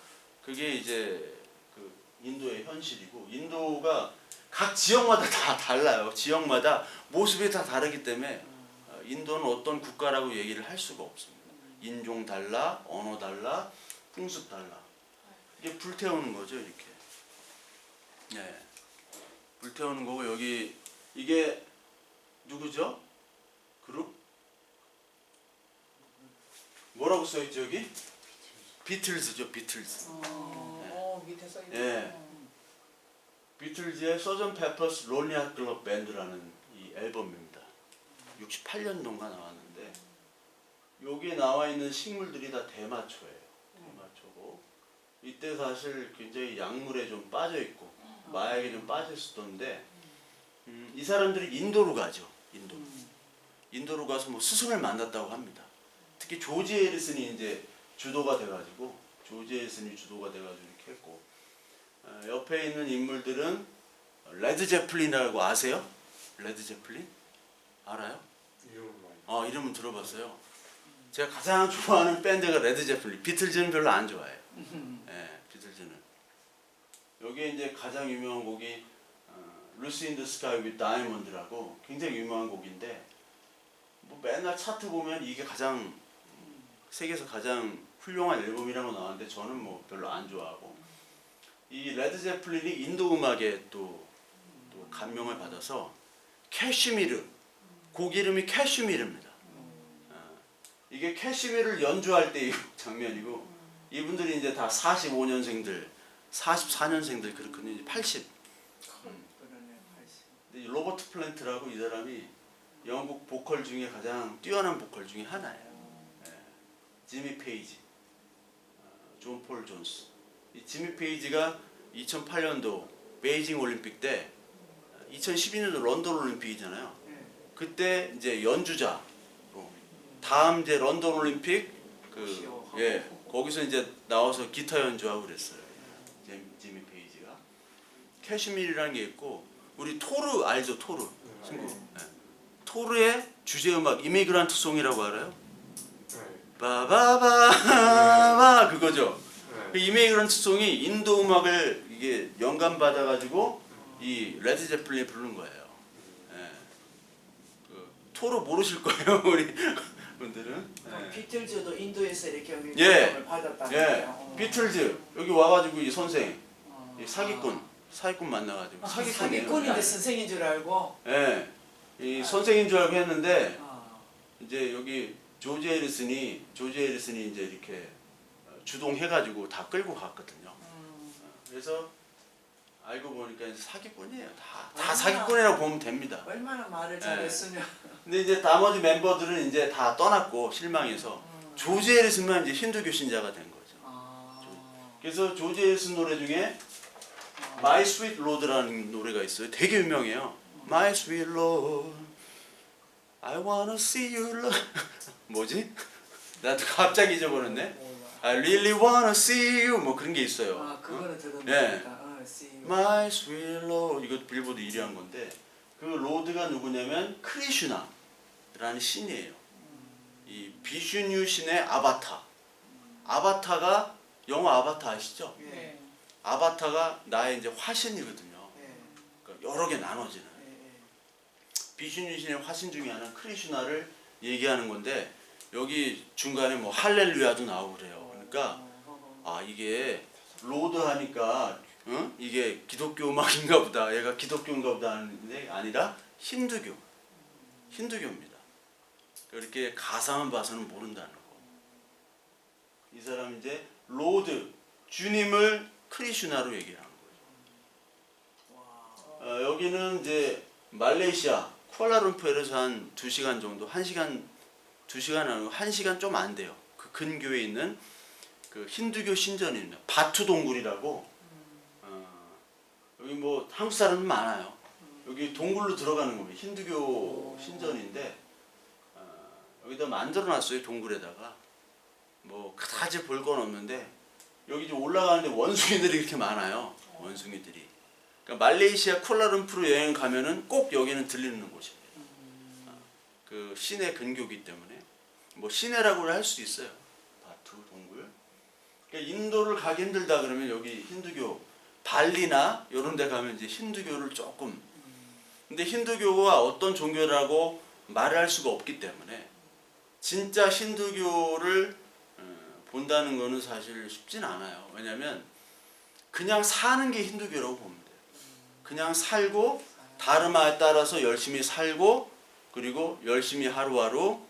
그게 이제 그 인도의 현실이고, 인도가 각 지역마다 다 달라요. 지역마다 모습이 다 다르기 때문에 인도는 어떤 국가라고 얘기를 할 수가 없습니다. 인종 달라, 언어 달라, 풍습 달라. 이게 불태우는 거죠, 이렇게. 네. 불태우는 거고, 여기 이게 누구죠? 그룹? 뭐라고 써있죠 여기? 비틀즈죠, 비틀즈. 밑에 써 있네. 예. 비틀즈의 서전 페퍼스 론리 핫 클럽 밴드라는 이 앨범입니다. 68년도인가 나왔는데 여기에 나와 있는 식물들이 다 대마초예요. 대마초고, 이때 사실 굉장히 약물에 좀 빠져 있고 마약에 좀 빠져 있었던데 이 사람들이 인도로 가죠. 인도로 가서 뭐 스승을 만났다고 합니다. 특히 조지 해리슨이 이제 주도가 돼가지고 이렇게 했고, 옆에 있는 인물들은 레드 제플린이라고 아세요? 레드 제플린? 알아요? 이름은 들어봤어요. 제가 가장 좋아하는 밴드가 레드 제플린. 비틀즈는 별로 안 좋아해요. 예, 비틀즈는. 여기에 이제 가장 유명한 곡이 루시 인 더 스카이 윗 다이아몬드라고 굉장히 유명한 곡인데, 뭐 맨날 차트 보면 이게 가장 세계에서 가장 훌륭한 앨범이라고 나왔는데 저는 뭐 별로 안 좋아하고, 이 레드 제플린이 인도 음악에 또 감명을 받아서 캐시미르, 곡 이름이 캐시미르입니다. 이게 캐시미르를 연주할 때 이 장면이고, 이분들이 이제 다 45년생들, 44년생들 그렇거든요. 80. 근데 로버트 플랜트라고 이 사람이 영국 보컬 중에 가장 뛰어난 보컬 중에 하나예요. 지미 페이지, 존 폴 존스. 이 지미 페이지가 2008년도 베이징 올림픽 때, 2012년도 런던 올림픽이잖아요. 그때 이제 연주자로, 다음 이제 런던 올림픽 거기서 이제 나와서 기타 연주하고 그랬어요. 지미 페이지가. 캐시밀이라는 게 있고, 우리 토르 알죠? 토르 친구. 토르의 주제 음악 이미그란트 송이라고 알아요? 바바바바 그거죠. 그 이미그란트 송이 인도 음악을 이게 영감 받아가지고 이 레드 제플린이 부르는 거예요. 그 토르 모르실 거예요, 우리 분들은. 비틀즈도 인도에서 이렇게 예. 영감을 받았다는 예, 거예요. 비틀즈 여기 와가지고 이 선생, 이 사기꾼 만나가지고 사기꾼인데 선생인 줄 알고. 예, 이 선생인 줄 알고 했는데 이제 여기 조지 해리슨이 이제 이렇게 주동해가지고 다 끌고 갔거든요. 그래서 알고 보니까 이제 사기꾼이에요. 다 사기꾼이라고 보면 됩니다. 얼마나 말을 잘했으면. 근데 이제 나머지 멤버들은 이제 다 떠났고 실망해서 조지 해리슨만 이제 힌두교 신자가 된 거죠. 그래서 조지 해리슨 노래 중에 My Sweet Lord라는 노래가 있어요. 되게 유명해요. My Sweet Lord, I wanna see you love. 뭐지? 나도 갑자기 잊어버렸네. 몰라. I really wanna see you 뭐 그런 게 있어요. 아 그거는 들었는데. 네. see you. My Sweet Lord 이거 빌보드 1위 한 건데 그 로드가 누구냐면 크리슈나라는 신이에요. 이 비슈뉴 신의 아바타. 아바타가 영화 아바타 아시죠? 예. 네. 아바타가 나의 이제 화신이거든요. 예. 그러니까 여러 개 나눠지는. 예. 비슈뉴 신의 화신 중에 하나는 크리슈나를 얘기하는 건데 여기 중간에 뭐 할렐루야도 나오고 그래요. 그러니까 아 이게 로드 하니까 이게 기독교 음악인가 보다. 얘가 기독교인가 보다 하는데 아니라 힌두교입니다. 이렇게 가사만 봐서는 모른다는 거. 이 사람 이제 로드 주님을 크리슈나로 얘기하는 거예요. 여기는 이제 말레이시아 쿠알라룸푸르에서 한 2시간 정도, 2시간 아니고 1시간 좀 안 돼요. 그 근교에 있는 그 힌두교 신전입니다. 바투 동굴이라고. 여기 뭐 한국 사람들 많아요. 여기 동굴로 들어가는 겁니다. 힌두교 신전인데 여기다 만들어놨어요. 동굴에다가 뭐 그다지 볼 건 없는데 여기 좀 올라가는데 원숭이들이 이렇게 많아요. 원숭이들이. 그러니까 말레이시아 쿠알라룸푸르 여행 가면은 꼭 여기는 들리는 곳입니다. 그 시내 근교기 때문에 뭐 시내라고 할 수도 있어요. 바투 동굴. 그러니까 인도를 가기 힘들다 그러면 여기 힌두교 발리나 이런 데 가면 이제 힌두교를 조금 근데 힌두교가 어떤 종교라고 말할 수가 없기 때문에 진짜 힌두교를 본다는 거는 사실 쉽진 않아요. 왜냐하면 그냥 사는 게 힌두교라고 보면 돼요. 그냥 살고 다르마에 따라서 열심히 살고 그리고 열심히 하루하루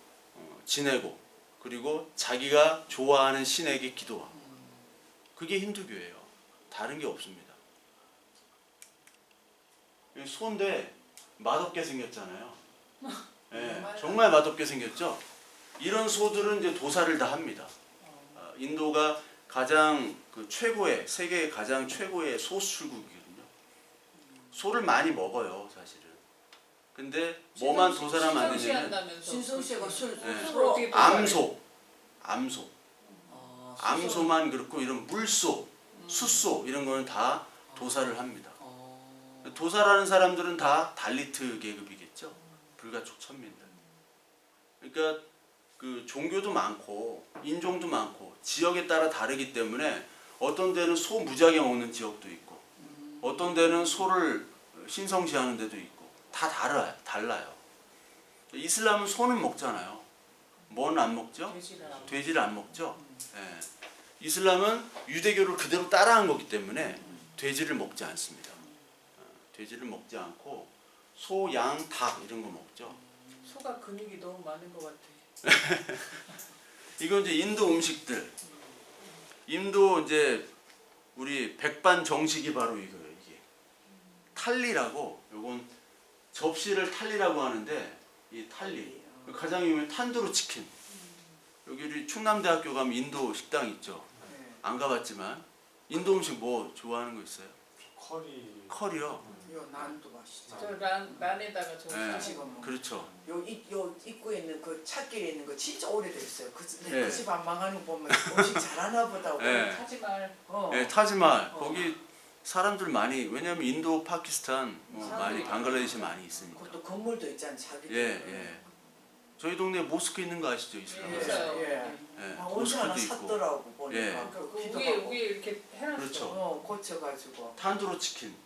지내고 그리고 자기가 좋아하는 신에게 기도하고 그게 힌두교예요. 다른 게 없습니다. 소인데 맛없게 생겼잖아요. 네, 정말 맛없게 생겼죠. 이런 소들은 이제 도살을 다 합니다. 인도가 가장 그 최고의 세계 가장 최고의 소 수출국이거든요. 소를 많이 먹어요, 사실은. 근데 뭐만 도살하면 안 되냐면 신성씨가 술 네. 술을 어떻게 암소, 아, 암소만 그렇고 이런 물소, 숫소 이런 거는 다 도살을 합니다. 도살하는 사람들은 다 달리트 계급이겠죠. 불가촉 천민들. 그러니까 그 종교도 많고 인종도 많고 지역에 따라 다르기 때문에 어떤 데는 소 무지하게 먹는 지역도 있고 어떤 데는 소를 신성시하는 데도 있고 다 달라요. 이슬람은 소는 먹잖아요. 뭐는 안 먹죠? 돼지를 안 먹죠. 예. 이슬람은 유대교를 그대로 따라한 거기 때문에 돼지를 먹지 않습니다. 돼지를 먹지 않고 소, 양, 닭 이런 거 먹죠. 소가 근육이 너무 많은 것 같아. 이건 이제 인도 음식들. 인도 이제 우리 백반 정식이 바로 이거예요. 이게 탈리라고. 요건 접시를 탈리라고 하는데 이 탈리. 가장 유명한 탄두루 치킨. 여기 우리 충남대학교 가면 인도 식당 있죠. 안 가봤지만 인도 음식 뭐 좋아하는 거 있어요? 커리요. 요 난도 맛있죠. 저 란에다가 저거 네. 찍어 먹는 그렇죠. 요 입구에 있는 그 찻길에 있는 거 진짜 오래됐어요. 네. 그 집 안 망하는 거 보면 음식 잘하나 보다. 네. 하지말 네, 타지말 거기 사람들 많이 왜냐면 인도, 파키스탄 뭐 사람들이 많이 방글라데시 많이 있으니까. 그것도 건물도 있잖아. 자기. 예. 저희 동네 모스크 있는 거 아시죠, 이슬람? 예. 예, 있어요. 아, 언제 하나 모스크도 있고. 샀더라고 보니까. 예. 그 그 기도하고. 위에 이렇게 해놨어. 그렇죠. 고쳐가지고. 탄두루 치킨.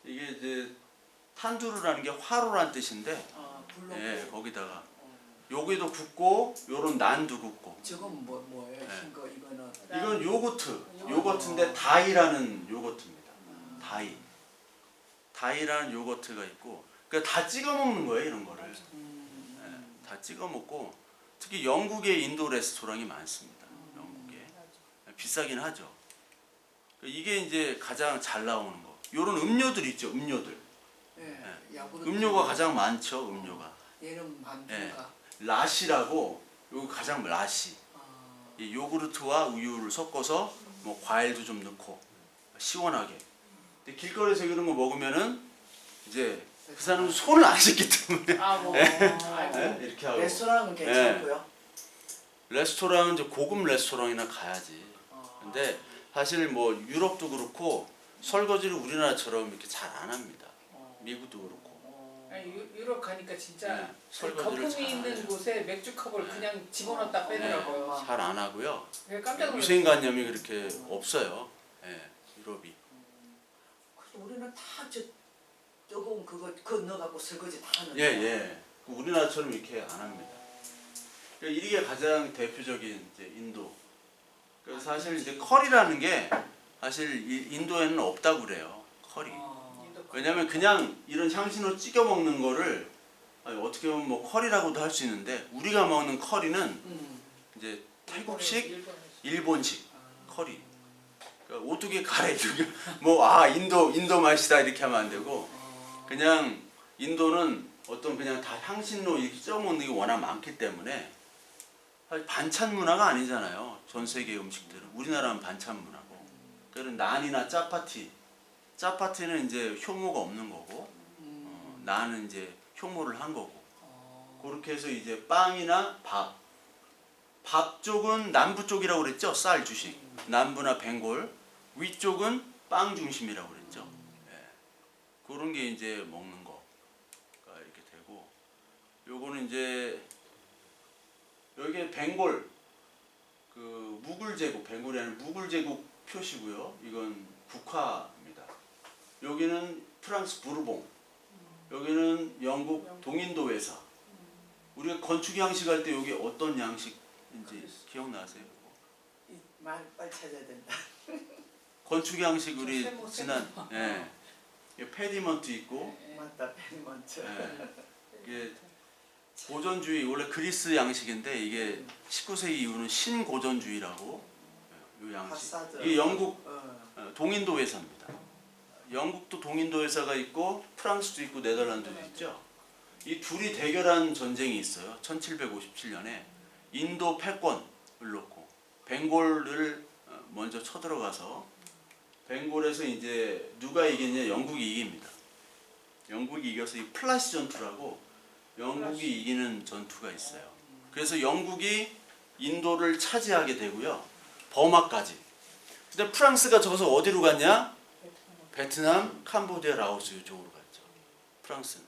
이게 이제 탄두루라는 게 화로란 뜻인데, 불로. 예, 거기다가 여기도 굽고, 요런 난도 굽고. 저건 뭐예요? 네. 흰 거 이거는. 이건 요거트인데 다이라는 요거트입니다. 다이라는 요거트가 있고, 그러니까 다 찍어 먹는 거예요, 이런 거를. 예, 다 찍어 먹고, 특히 영국에 인도 레스토랑이 많습니다. 영국에 비싸긴 하죠. 이게 이제 가장 잘 나오는 거. 요런 음료들 있죠, 음료들. 야구르트. 음료가 가장 많죠, 음료가. 얘는 만두가. 라시라고, 요거 가장 라시. 아, 이 요구르트와 우유를 섞어서 뭐 과일도 좀 넣고 시원하게. 근데 길거리에서 이런 거 먹으면은 이제 그 사람은 손을 안 씻기 때문에 아뭐 아이고. 예? 이렇게 하고. 레스토랑은 괜찮고요. 레스토랑은 이제 고급 레스토랑이나 가야지. 어. 근데 사실 뭐 유럽도 그렇고 설거지를 우리나라처럼 이렇게 잘 안 합니다. 미국도 그렇고. 아니, 유럽 가니까 진짜 네, 그 설거지를 거품이 잘 안 있는 해요. 곳에 맥주컵을 네. 그냥 집어넣었다 빼더라고요. 잘 안 하고요. 그래서 깜짝 놀랐어요. 위생관념이 그렇게 없어요. 예, 유럽이. 그래서 우리는 다 뜨거운 그거 넣어갖고 설거지 다 하는데. 예. 우리나라처럼 이렇게 안 합니다. 그러니까 이게 가장 대표적인 이제 인도. 그래서 사실 이제 커리라는 게 사실 인도에는 없다고 그래요. 커리. 왜냐면 그냥 이런 향신료 찍어 먹는 거를 아니, 어떻게 보면 뭐 커리라고도 할 수 있는데 우리가 먹는 커리는 이제 태국식, 일본식 커리. 그러니까 오뚜기 카레 뭐 인도 맛이다 이렇게 하면 안 되고 그냥 인도는 어떤 그냥 다 향신료 이렇게 찍어 먹는 게 워낙 많기 때문에 사실 반찬 문화가 아니잖아요. 전 세계 음식들은 우리나라는 반찬 문화고. 그런 난이나 짜파티는 이제 효모가 없는 거고, 난은 이제 효모를 한 거고. 그렇게 해서 이제 빵이나 밥 쪽은 남부 쪽이라고 그랬죠. 쌀 주식. 남부나 벵골. 위쪽은 빵 중심이라고 그랬죠. 예. 그런 게 이제 먹는 거가 이렇게 되고, 요거는 이제 여기에 벵골 그 무굴 제국, 벵골이 아니라 무굴 제국 표시고요. 이건 국화입니다. 여기는 프랑스 부르봉, 여기는 영국 동인도 회사. 우리가 건축 양식 할 때 여기 어떤 양식인지 기억나세요? 말 빨리 찾아야 된다. 건축 양식 우리 세모. 지난 페디먼트 있고 맞다, 페리먼트. 이게 고전주의 원래 그리스 양식인데 이게 19세기 이후는 신고전주의라고 이 양식. 파사드. 이게 영국 동인도 회사입니다. 영국도 동인도 회사가 있고 프랑스도 있고 네덜란드도 있죠. 이 둘이 대결한 전쟁이 있어요. 1757년에 인도 패권을 놓고 벵골을 먼저 쳐들어가서 벵골에서 이제 누가 이겼냐? 영국이 이깁니다. 영국이 이겨서 이 플라시 전투라고 영국이 이기는 전투가 있어요. 그래서 영국이 인도를 차지하게 되고요. 버마까지. 근데 프랑스가 저기서 어디로 갔냐? 베트남, 캄보디아, 라오스 이쪽으로 갔죠. 프랑스는.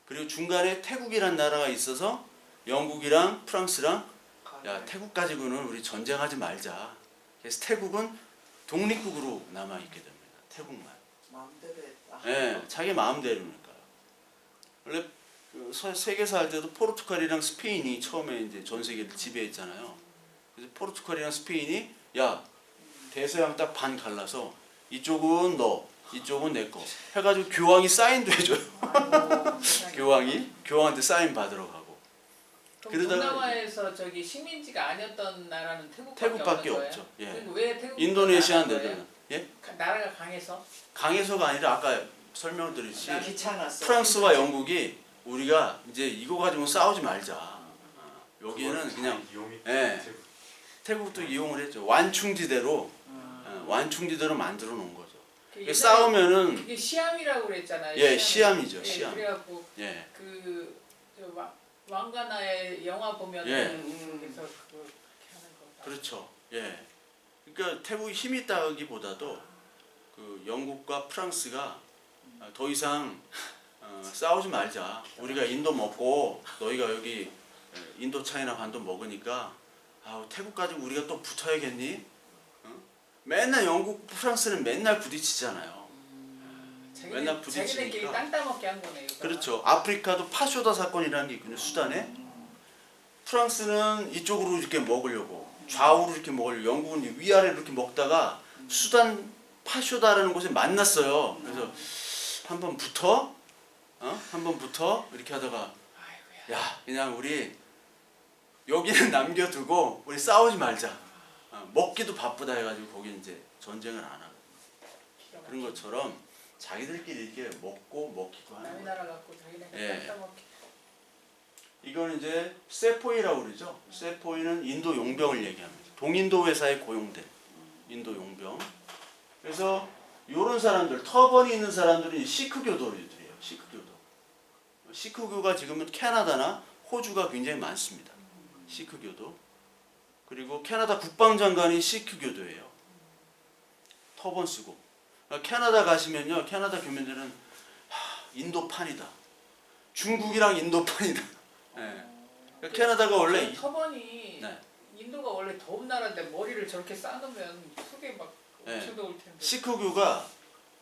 그리고 중간에 태국이란 나라가 있어서 영국이랑 프랑스랑 야 태국 가지고는 우리 전쟁하지 말자. 그래서 태국은 독립국으로 남아 있게 됩니다. 태국만. 마음대로 했다. 예, 자기 마음대로니까요. 원래 그 세계사 할 때도 포르투갈이랑 스페인이 처음에 이제 전 세계를 지배했잖아요. 그래서 포르투갈이랑 스페인이 야 대서양 딱 반 갈라서 이쪽은 너, 이쪽은 내 거 해가지고 교황이 사인도 해줘요. 교황한테 사인 받으러 가고. 그럼 동남아에서 저기 식민지가 아니었던 나라는 태국밖에 없는 없죠. 예. 거예요? 왜 태국? 인도네시아 네덜란드. 예? 나라가 강해서? 강해서가 아니라 아까 설명드렸듯이 귀찮았어. 프랑스와 영국이 우리가 이제 이거 가지고 싸우지 말자. 여기는 그냥 예. 태국도 이용을 했죠. 완충지대로 완충지대로 만들어 놓은 거죠. 싸우면은 그게 시암이라고 그랬잖아요. 예, 시암이죠. 예, 시암. 그래갖고 예. 그 왕가나의 영화 보면 예. 그래서 그렇게 하는 거. 그렇죠. 예. 그러니까 태국이 힘이 있다기보다도 그 영국과 프랑스가 더 이상 싸우지 말자. 우리가 인도 먹고 너희가 여기 인도 차이나 반도 먹으니까 태국 가지고 우리가 또 붙어야겠니? 맨날 영국, 프랑스는 맨날 부딪히잖아요. 맨날 자기네끼리 부딪히니까. 땅 따먹게 한 거네요. 그렇죠. 아프리카도 파쇼다 사건이라는 게 있거든요. 수단에. 프랑스는 이쪽으로 이렇게 먹으려고 좌우로 이렇게 먹으려고 영국은 위아래로 이렇게 먹다가 수단 파쇼다라는 곳에 만났어요. 그래서 한번 붙어? 한번 붙어? 이렇게 하다가 야 그냥 우리 여기는 남겨두고 우리 싸우지 말자. 먹기도 바쁘다 해가지고 거기 이제 전쟁을 안 하고 그런 것처럼 자기들끼리 이렇게 먹기도 하는 남의 거예요. 나라 갖고 자기네 예. 땅 따먹게. 이거는 이제 세포이라고 그러죠. 세포이는 인도 용병을 얘기합니다. 동인도 회사에 고용된 인도 용병. 그래서 이런 사람들, 터번이 있는 사람들은 시크교도들이에요. 시크교도. 시크교가 지금은 캐나다나 호주가 굉장히 많습니다. 시크교도. 그리고 캐나다 국방장관이 시크교도예요. 터번 쓰고. 캐나다 가시면요, 캐나다 교민들은 인도판이다. 중국이랑 인도판이다. 네. 캐나다가 원래 터번이 네. 인도가 원래 더운 나라인데 머리를 저렇게 쌓으면 속에 막 엄청 네. 더울 텐데. 시크교가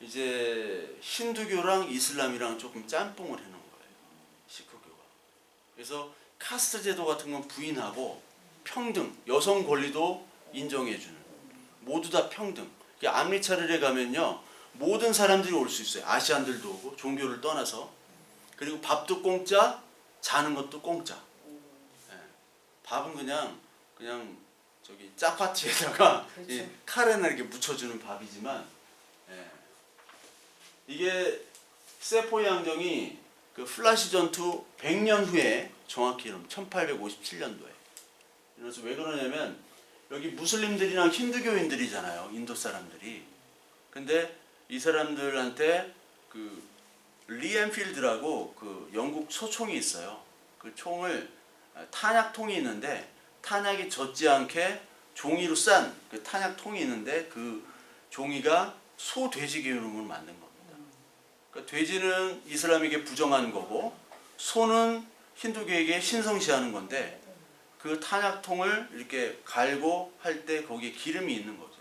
이제 힌두교랑 이슬람이랑 조금 짬뽕을 해놓은 거예요. 시크교가. 그래서 카스트 제도 같은 건 부인하고 평등, 여성 권리도 인정해주는, 모두 다 평등. 암리차르에 가면요, 모든 사람들이 올 수 있어요. 아시안들도 오고, 종교를 떠나서. 그리고 밥도 공짜, 자는 것도 공짜. 예. 밥은 그냥 저기 짜파티에다가 그렇죠. 이 카레나 이렇게 묻혀주는 밥이지만, 예. 이게 세포이 항쟁이 그 플라시 전투 100년 후에, 정확히 1857년도에. 그래서 왜 그러냐면 여기 무슬림들이랑 힌두교인들이잖아요, 인도 사람들이. 근데 이 사람들한테 그 리엔필드라고 그 영국 소총이 있어요. 그 총을, 탄약통이 있는데 탄약이 젖지 않게 종이로 싼 그 탄약통이 있는데 그 종이가 소 돼지 기름으로 만든 겁니다. 그러니까 돼지는 이슬람에게 부정한 거고 소는 힌두교에게 신성시하는 건데, 그 탄약통을 이렇게 갈고 할 때 거기에 기름이 있는 거죠.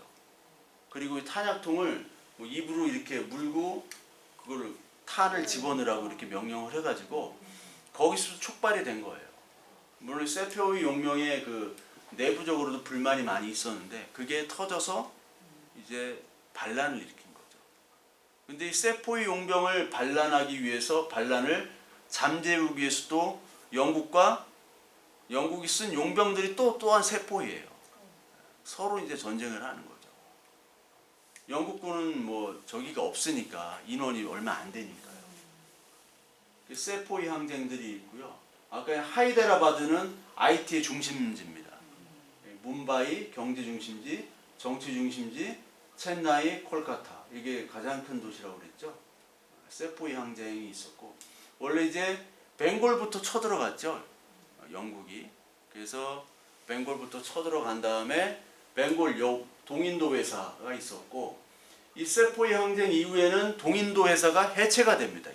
그리고 이 탄약통을 뭐 입으로 이렇게 물고 그거를 탄을 집어넣으라고 이렇게 명령을 해가지고 거기서 촉발이 된 거예요. 물론 세포이 용명에 그 내부적으로도 불만이 많이 있었는데 그게 터져서 이제 반란을 일으킨 거죠. 근데 이 세포이 용병을 반란하기 위해서, 반란을 잠재우기 위해서 또 영국이 쓴 용병들이 또한 세포이예요. 서로 이제 전쟁을 하는 거죠. 영국군은 뭐 저기가 없으니까, 인원이 얼마 안 되니까요. 세포이 항쟁들이 있고요. 아까 하이데라바드는 IT의 중심지입니다. 뭄바이 경제 중심지, 정치 중심지, 첸나이, 콜카타, 이게 가장 큰 도시라고 그랬죠. 세포이 항쟁이 있었고, 원래 이제 벵골부터 쳐들어갔죠, 영국이. 그래서 벵골부터 쳐들어간 다음에 벵골 동인도 회사가 있었고, 이 세포이 항쟁 이후에는 동인도 회사가 해체가 됩니다.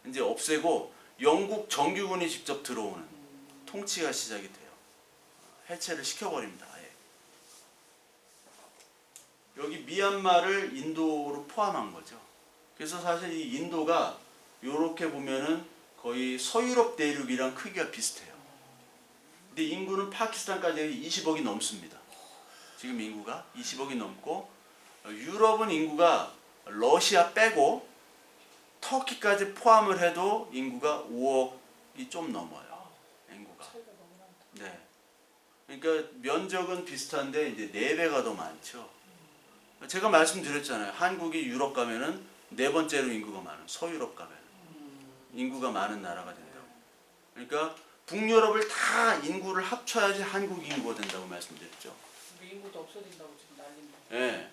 이제 없애고 영국 정규군이 직접 들어오는 통치가 시작이 돼요. 해체를 시켜버립니다. 아예. 여기 미얀마를 인도로 포함한 거죠. 그래서 사실 이 인도가 이렇게 보면은 거의 서유럽 대륙이랑 크기가 비슷해요. 근데 인구는 파키스탄까지 20억이 넘습니다. 지금 인구가 20억이 넘고, 유럽은 인구가 러시아 빼고 터키까지 포함을 해도 인구가 5억이 좀 넘어요. 인구가. 네. 그러니까 면적은 비슷한데 이제 4배가 더 많죠. 제가 말씀드렸잖아요. 한국이 유럽 가면은 4번째로 인구가 많은, 서유럽 가면 인구가 많은 나라가 된다고. 그러니까 북유럽을 다 인구를 합쳐야지 한국 인구가 된다고 말씀드렸죠. 우리 인구도 없어진다고 지금 난리인데. 예.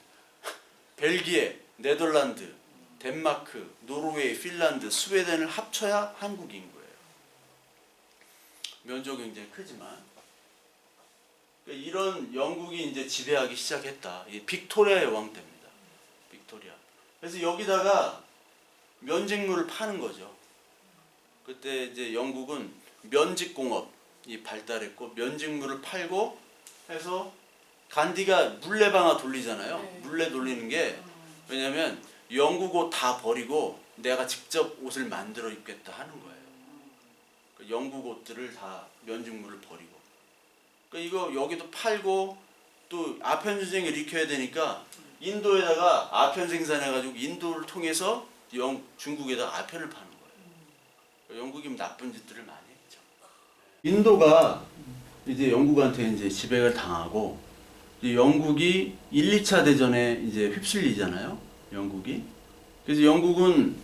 벨기에, 네덜란드, 덴마크, 노르웨이, 핀란드, 스웨덴을 합쳐야 한국 인구예요. 면적이 굉장히 크지만, 그러니까 이런 영국이 이제 지배하기 시작했다. 이 빅토리아의 왕 때입니다. 빅토리아. 그래서 여기다가 면직물을 파는 거죠. 그때 이제 영국은 면직공업이 발달했고 면직물을 팔고 해서, 간디가 물레방아 돌리잖아요. 네. 물레 돌리는 게, 왜냐면 영국 옷 다 버리고 내가 직접 옷을 만들어 입겠다 하는 거예요. 영국 옷들을 다 면직물을 버리고. 그러니까 이거 여기도 팔고, 또 아편 전쟁을 일으켜야 되니까 인도에다가 아편 생산해가지고 인도를 통해서 중국에다 아편을 파는 거예요. 그러니까 영국이 나쁜 짓들을 많이 했죠. 인도가 이제 영국한테 이제 지배를 당하고, 이제 영국이 1, 2차 대전에 이제 휩쓸리잖아요. 영국이. 그래서 영국은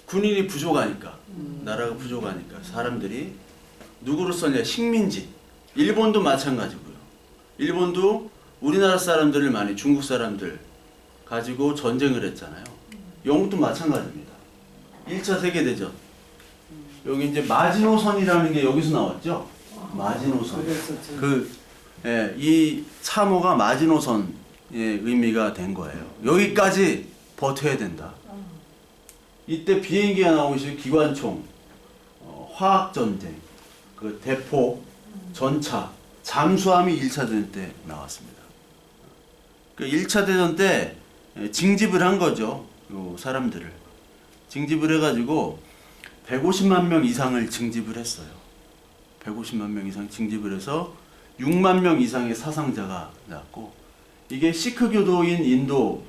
군인이 부족하니까, 나라가 부족하니까 사람들이 누구로 썼냐? 식민지. 일본도 마찬가지고요. 일본도 우리나라 사람들을 많이 중국 사람들 가지고 전쟁을 했잖아요. 영국도 마찬가지입니다. 1차 세계대전. 여기 이제 마지노선이라는 게 여기서 나왔죠. 마지노선. 이 참호가 마지노선의 의미가 된 거예요. 여기까지 버텨야 된다. 이때 비행기가 나오고 있어요. 기관총, 화학전쟁, 그 대포, 전차, 잠수함이 1차 대전 때 나왔습니다. 그 1차 대전 때 징집을 한 거죠. 요 사람들을. 징집을 해가지고 150만 명 이상을 징집을 했어요. 150만 명 이상 징집을 해서 6만 명 이상의 사상자가 났고, 이게 시크 교도인 인도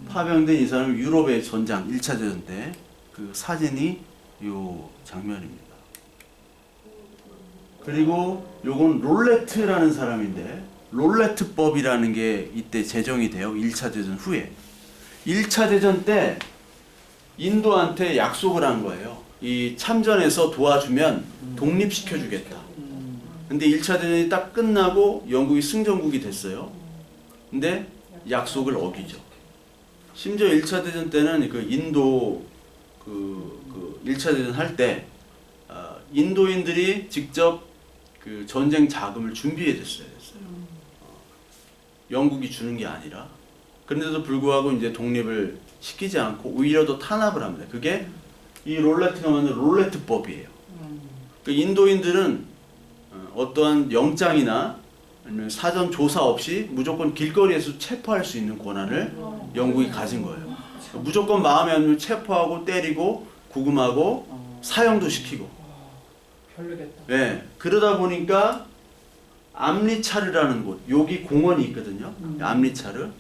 파병된 이 사람은 유럽의 전장 1차 대전 때 그 사진이 요 장면입니다. 그리고 요건 롤레트라는 사람인데, 롤레트법이라는 게 이때 제정이 돼요. 1차 대전 후에. 1차 대전 때 인도한테 약속을 한 거예요. 이 참전에서 도와주면 독립시켜주겠다. 근데 1차 대전이 딱 끝나고 영국이 승전국이 됐어요. 근데 약속을 어기죠. 심지어 1차 대전 때는 그 인도 그 1차 대전 할 때 인도인들이 직접 그 전쟁 자금을 준비해 줬어요. 영국이 주는 게 아니라. 그런데도 불구하고 이제 독립을 시키지 않고 오히려 더 탄압을 합니다. 그게 이 롤레트가 만든 롤레트법이에요. 그 인도인들은 어떠한 영장이나 아니면 사전 조사 없이 무조건 길거리에서 체포할 수 있는 권한을 영국이 가진 거예요. 무조건 마음에 안 들면 체포하고 때리고 구금하고 사형도 시키고. 별로겠다. 네, 그러다 보니까 암리차르라는 곳, 여기 공원이 있거든요. 암리차르.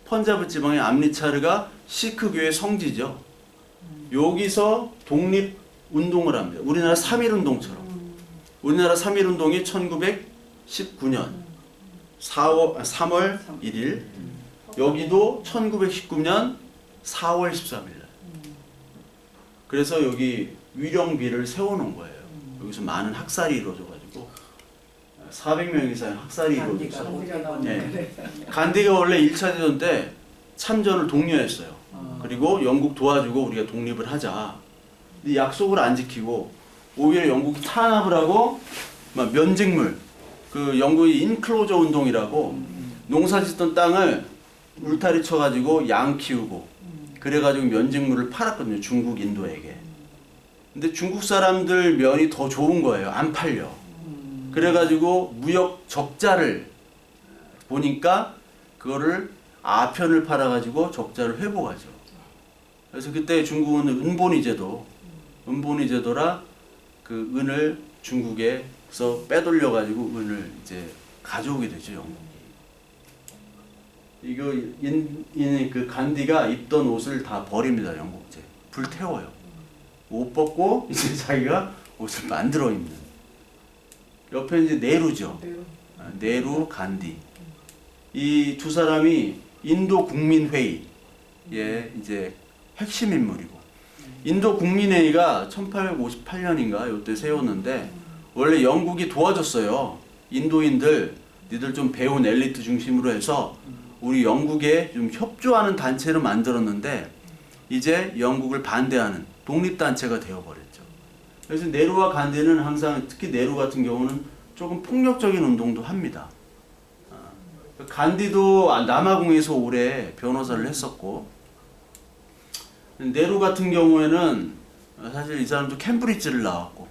펀자브 지방의 암리차르가 시크교의 성지죠. 여기서 독립 운동을 합니다. 우리나라 3.1운동처럼. 우리나라 3.1운동이 1919년 3월 1일, 여기도 1919년 4월 13일. 그래서 여기 위령비를 세워놓은 거예요. 여기서 많은 학살이 이루어져가지고 400명 이상의 학살이 이루어졌어요. 네. 간디가 원래 1차 대전 때 참전을 독려했어요. 그리고 영국 도와주고 우리가 독립을 하자. 근데 약속을 안 지키고 오히려 영국이 탄압을 하고 막 면직물, 그 영국이 인클로저 운동이라고 농사 짓던 땅을 울타리 쳐가지고 양 키우고 그래가지고 면직물을 팔았거든요. 중국, 인도에게. 근데 중국 사람들 면이 더 좋은 거예요. 안 팔려. 그래가지고 무역 적자를 보니까 그거를 아편을 팔아가지고 적자를 회복하죠. 그래서 그때 중국은 은본위 제도라 그 은을 중국에서 빼돌려가지고 은을 이제 가져오게 되죠. 영국이. 이거 그 간디가 입던 옷을 다 버립니다. 영국제. 불태워요. 옷 벗고 이제 자기가 옷을 만들어 입는. 옆에 이제 네루죠. 네루, 간디. 이 두 사람이 인도 국민회의의 이제 핵심 인물이고, 인도 국민회의가 1858년인가 요때 세웠는데 원래 영국이 도와줬어요. 인도인들 니들 좀 배운 엘리트 중심으로 해서 우리 영국에 좀 협조하는 단체를 만들었는데 이제 영국을 반대하는 독립단체가 되어버렸죠. 그래서 네루와 간디는 항상, 특히 네루 같은 경우는 조금 폭력적인 운동도 합니다. 간디도 남아공에서 오래 변호사를 했었고, 네루 같은 경우에는 사실 이 사람도 캠브리지를 나왔고,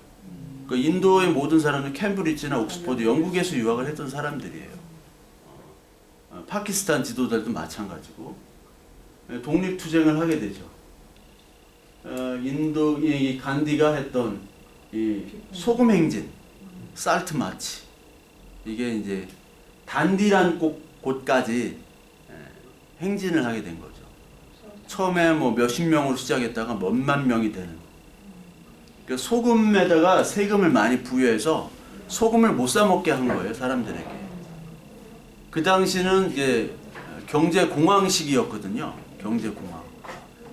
그 인도의 모든 사람들 캠브리지나 옥스퍼드, 영국에서 유학을 했던 사람들이에요. 파키스탄 지도자들도 마찬가지고 독립투쟁을 하게 되죠. 인도 이 간디가 했던 이 소금 행진, 살트 마치, 이게 이제 단디란 곳까지 행진을 하게 된 거죠. 처음에 뭐 몇십 명으로 시작했다가 몇만 명이 되는. 그러니까 소금에다가 세금을 많이 부여해서 소금을 못 사 먹게 한 거예요, 사람들에게. 그 당시는 이제 경제공황 시기였거든요.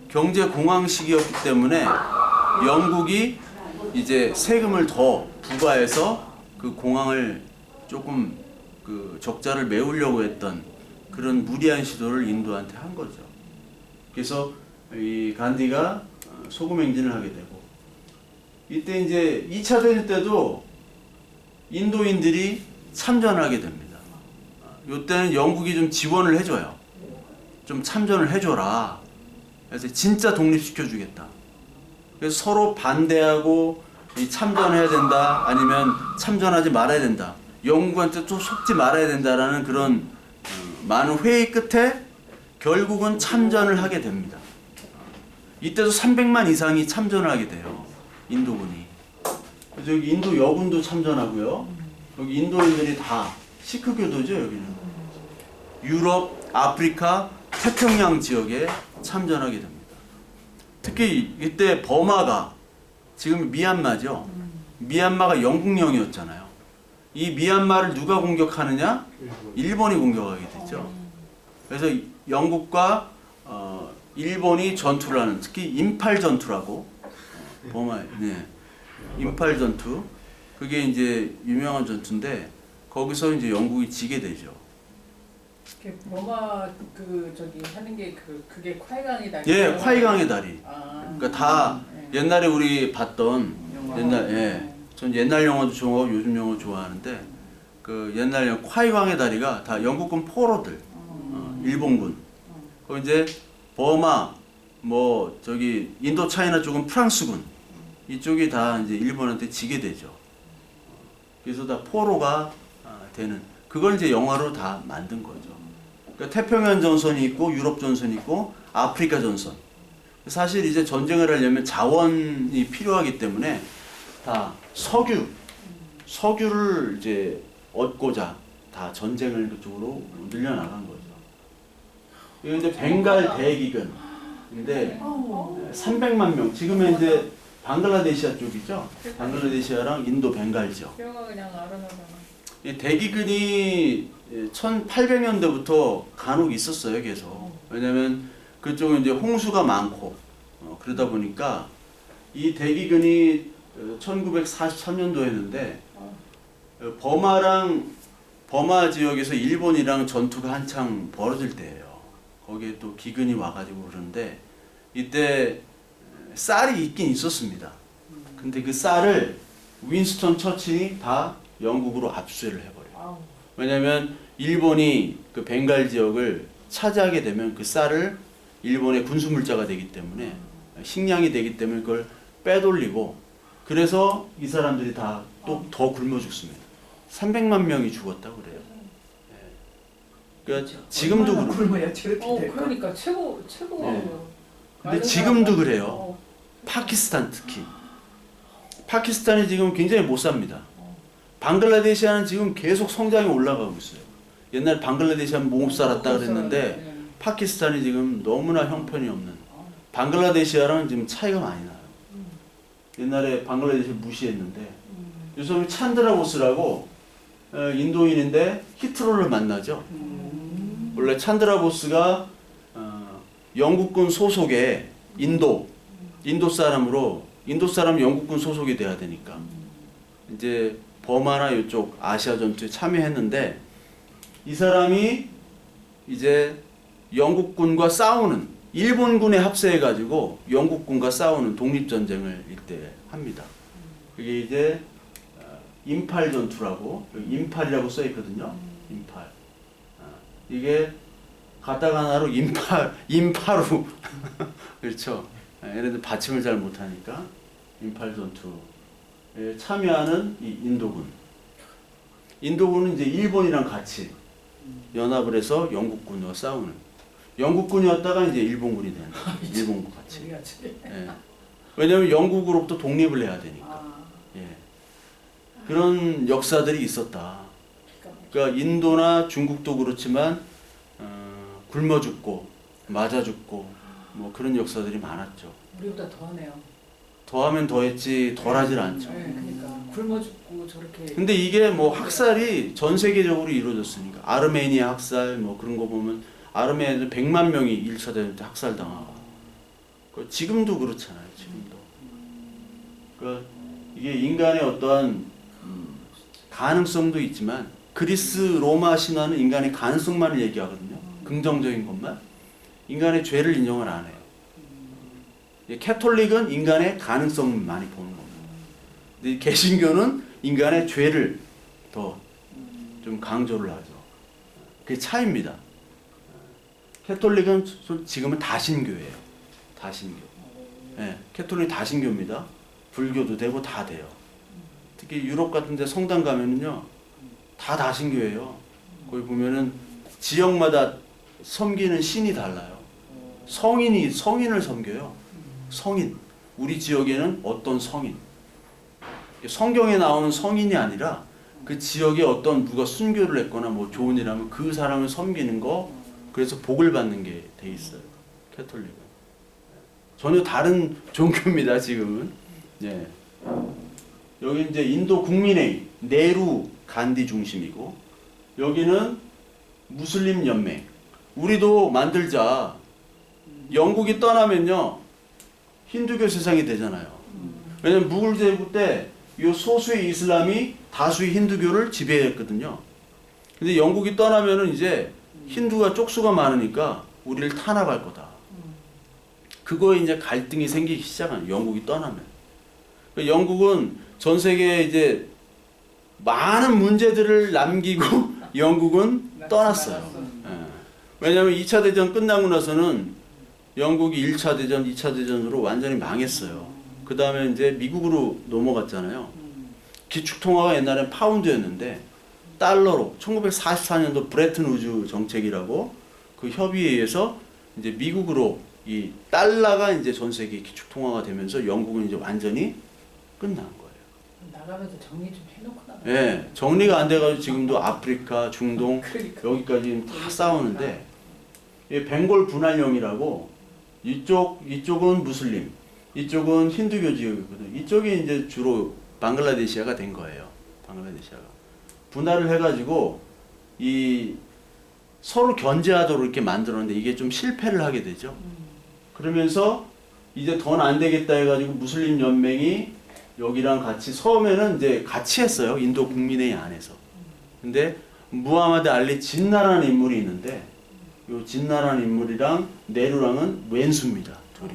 경제공황 시기였기 때문에 영국이 이제 세금을 더 부과해서 그 공황을 조금 그 적자를 메우려고 했던 그런 무리한 시도를 인도한테 한 거죠. 그래서 이 간디가 소금 행진을 하게 되고, 이때 이제 2차 대전 때도 인도인들이 참전하게 됩니다. 이때는 영국이 좀 지원을 해줘요. 좀 참전을 해줘라. 그래서 진짜 독립시켜주겠다. 그래서 서로 반대하고 이 참전해야 된다, 아니면 참전하지 말아야 된다, 영국한테 또 속지 말아야 된다라는 그런 많은 회의 끝에 결국은 참전을 하게 됩니다. 이때도 300만 이상이 참전을 하게 돼요. 인도군이. 그래서 여기 인도 여군도 참전하고요. 여기 인도인들이 다 시크교도죠. 여기는 유럽, 아프리카, 태평양 지역에 참전하게 됩니다. 특히 이때 버마가 지금 미얀마죠. 미얀마가 영국령이었잖아요. 이 미얀마를 누가 공격하느냐? 일본이 공격하게 됐죠. 그래서 영국과 일본이 전투를 하는, 특히 임팔 전투라고, 버마, 네, 임팔 전투, 그게 이제 유명한 전투인데 거기서 이제 영국이 지게 되죠. 버마 저기 하는 게 그게 콰이강의 다리. 예, 콰이강의 다리. 그러니까 다 네. 옛날에 우리 봤던 옛날, 예, 전 옛날 영화도 좋아하고 요즘 영화 좋아하는데 그 옛날 영화 콰이강의 다리가 다 영국군 포로들, 일본군. 그 이제 버마, 뭐 저기 인도 차이나 쪽은 프랑스군, 이쪽이 다 이제 일본한테 지게 되죠. 그래서 다 포로가 되는, 그걸 이제 영화로 다 만든 거죠. 그러니까 태평양 전선이 있고 유럽 전선이 있고 아프리카 전선. 사실 이제 전쟁을 하려면 자원이 필요하기 때문에 다 석유를 이제 얻고자 다 전쟁을 그쪽으로 늘려나간 거죠. 이게 이제 벵갈 대기근인데 300만 명. 지금은 이제 방글라데시아 쪽이죠. 방글라데시아랑 인도 벵갈 지역. 영화 그냥 알아나잖아. 이 대기근이 1800년대부터 간혹 있었어요, 계속. 왜냐면 그쪽은 이제 홍수가 많고, 그러다 보니까 이 대기근이 1943년도였는데 버마 지역에서 일본이랑 전투가 한창 벌어질 때예요. 거기에 또 기근이 와가지고 그러는데 이때 쌀이 있긴 있었습니다. 근데 그 쌀을 윈스턴 처칠이 다 영국으로 압수를 해버려요. 왜냐면 일본이 그 벵갈 지역을 차지하게 되면 그 쌀을 일본의 군수물자가 되기 때문에, 식량이 되기 때문에 그걸 빼돌리고, 그래서 이 사람들이 다 또 더 굶어 죽습니다. 300만 명이 죽었다고 그래요. 그러니까 지금도 얼마나 굶어야 저렇게 될까? 그러니까 최고. 네. 근데 지금도 그래요. 파키스탄 특히. 파키스탄이 지금 굉장히 못 삽니다. 방글라데시아는 지금 계속 성장이 올라가고 있어요. 옛날 방글라데시아는 못 살았다 그랬는데 파키스탄이 지금 너무나 형편이 없는. 방글라데시아랑 지금 차이가 많이 나요. 옛날에 방글라데시 무시했는데 요즘 찬드라 보스라고 인도인인데 히트러를 만나죠. 원래 찬드라 보스가 영국군 소속의 인도 사람으로, 인도 사람 영국군 소속이 돼야 되니까 이제 버마나 이쪽 아시아 전투에 참여했는데, 이 사람이 이제 영국군과 싸우는, 일본군에 합세해가지고 영국군과 싸우는 독립전쟁을 이때 합니다. 그게 이제 임팔 전투라고, 임팔이라고 써있거든요. 임팔. 이게 가타카나로 임파루. 그렇죠. 얘네들 받침을 잘 못하니까 임팔 전투에 참여하는 이 인도군. 인도군은 이제 일본이랑 같이 연합을 해서 영국군과 싸우는. 영국군이었다가 이제 일본군이 되는 거예요. 일본군 같이. 예. 왜냐하면 영국으로부터 독립을 해야 되니까. 예. 그런 역사들이 있었다. 그러니까 인도나 중국도 그렇지만 굶어 죽고 맞아 죽고 뭐 그런 역사들이 많았죠. 우리보다 더하네요. 더하면 더했지 덜하질 않죠. 네, 그러니까 굶어 죽고 저렇게. 근데 이게 뭐 학살이 전 세계적으로 이루어졌으니까, 아르메니아 학살 뭐 그런 거 보면 아르메니아에서 100만 명이 1차 대전 때 학살당하고, 지금도 그렇잖아요. 지금도. 그러니까 이게 인간의 어떠한 가능성도 있지만, 그리스 로마 신화는 인간의 가능성만을 얘기하거든요. 긍정적인 것만. 인간의 죄를 인정을 안 해요. 캐톨릭은 인간의 가능성을 많이 보는 겁니다. 근데 개신교는 인간의 죄를 더 좀 강조를 하죠. 그게 차이입니다. 캐톨릭은 지금은 다신교예요. 다신교. 네, 캐톨릭 다신교입니다. 불교도 되고 다 돼요. 특히 유럽 같은 데 성당 가면은요, 다 다신교예요. 거기 보면은 지역마다 섬기는 신이 달라요. 성인을 섬겨요. 성인. 우리 지역에는 어떤 성인. 성경에 나오는 성인이 아니라 그 지역에 어떤 누가 순교를 했거나 뭐 좋은 일 하면 그 사람을 섬기는 거, 그래서 복을 받는 게 돼 있어요. 캐톨릭은. 전혀 다른 종교입니다, 지금은. 예. 여기 이제 인도 국민회의, 네루 간디 중심이고, 여기는 무슬림 연맹. 우리도 만들자. 영국이 떠나면요, 힌두교 세상이 되잖아요. 왜냐면 무굴 제국 때 이 소수의 이슬람이 다수의 힌두교를 지배했거든요. 근데 영국이 떠나면은 이제 힌두가 쪽수가 많으니까 우리를 탄압할 거다. 그거에 이제 갈등이 생기기 시작한 영국이 떠나면. 영국은 전 세계에 이제 많은 문제들을 남기고 영국은 떠났어요. 예. 왜냐하면 2차 대전 끝나고 나서는 영국이 1차 대전, 2차 대전으로 완전히 망했어요. 그 다음에 이제 미국으로 넘어갔잖아요. 기축통화가 옛날엔 파운드였는데 달러로 1944년도 브레튼 우즈 정책이라고 그 협의에 의해서 이제 미국으로 이 달러가 이제 전 세계 기축통화가 되면서 영국은 이제 완전히 끝난 거예요. 나가면서 정리 좀 해놓고 나가. 예, 정리가 안 돼가지고 지금도 아프리카, 중동 그러니까. 여기까지 다 싸우는데 이 벵골 분할령이라고 이쪽은 무슬림, 이쪽은 힌두교 지역이거든. 이쪽이 이제 주로 방글라데시아가 된 거예요. 방글라데시아가 분할을 해가지고 이 서로 견제하도록 이렇게 만들었는데 이게 좀 실패를 하게 되죠. 그러면서 이제 더 안 되겠다 해가지고 무슬림 연맹이 여기랑 같이 처음에는 이제 같이 했어요. 인도 국민회의 안에서. 근데 무하마드 알리 진나라는 인물이 있는데 이 진나라는 인물이랑 네루랑은 왼수입니다. 둘이.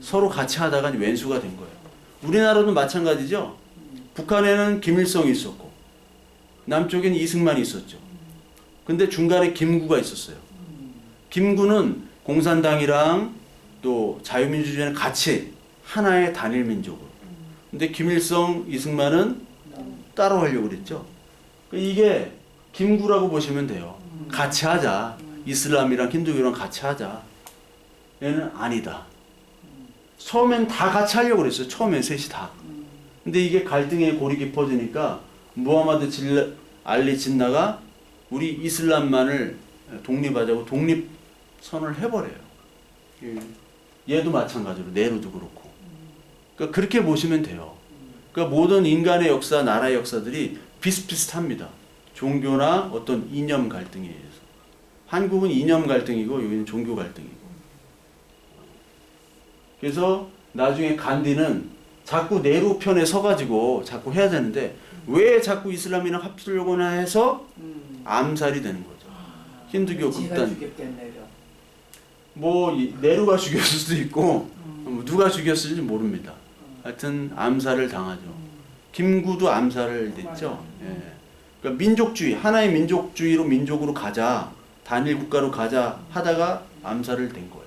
서로 같이 하다가 왼수가 된 거예요. 우리나라도 마찬가지죠. 북한에는 김일성이 있었고 남쪽엔 이승만이 있었죠. 근데 중간에 김구가 있었어요. 김구는 공산당이랑 또 자유민주주의는 같이 하나의 단일 민족으로. 근데 김일성, 이승만은 따로 하려고 그랬죠. 이게 김구라고 보시면 돼요. 같이 하자. 이슬람이랑 힌두교랑 같이 하자. 얘는 아니다. 처음엔 다 같이 하려고 그랬어요. 처음엔 셋이 다. 근데 이게 갈등의 골이 깊어지니까 무하마드 알리 진나가 우리 이슬람만을 독립하자고 독립선언을 해버려요. 얘도 마찬가지로 네루도 그렇고. 그러니까 그렇게 보시면 돼요. 그러니까 모든 인간의 역사, 나라의 역사들이 비슷비슷합니다. 종교나 어떤 이념 갈등에 의해서. 한국은 이념 갈등이고 여기는 종교 갈등이고. 그래서 나중에 간디는 자꾸 네루 편에 서가지고 자꾸 해야 되는데 왜 자꾸 이슬람이랑 합치려고 하나 해서 암살이 되는 거죠. 힌두교 극단. 뭐 네루가 죽였을 수도 있고 누가 죽였을지 모릅니다. 하여튼 암살을 당하죠. 김구도 암살을 됐죠. 예. 그러니까 민족주의, 하나의 민족주의로 민족으로 가자, 단일 국가로 가자 하다가 암살을 된 거예요.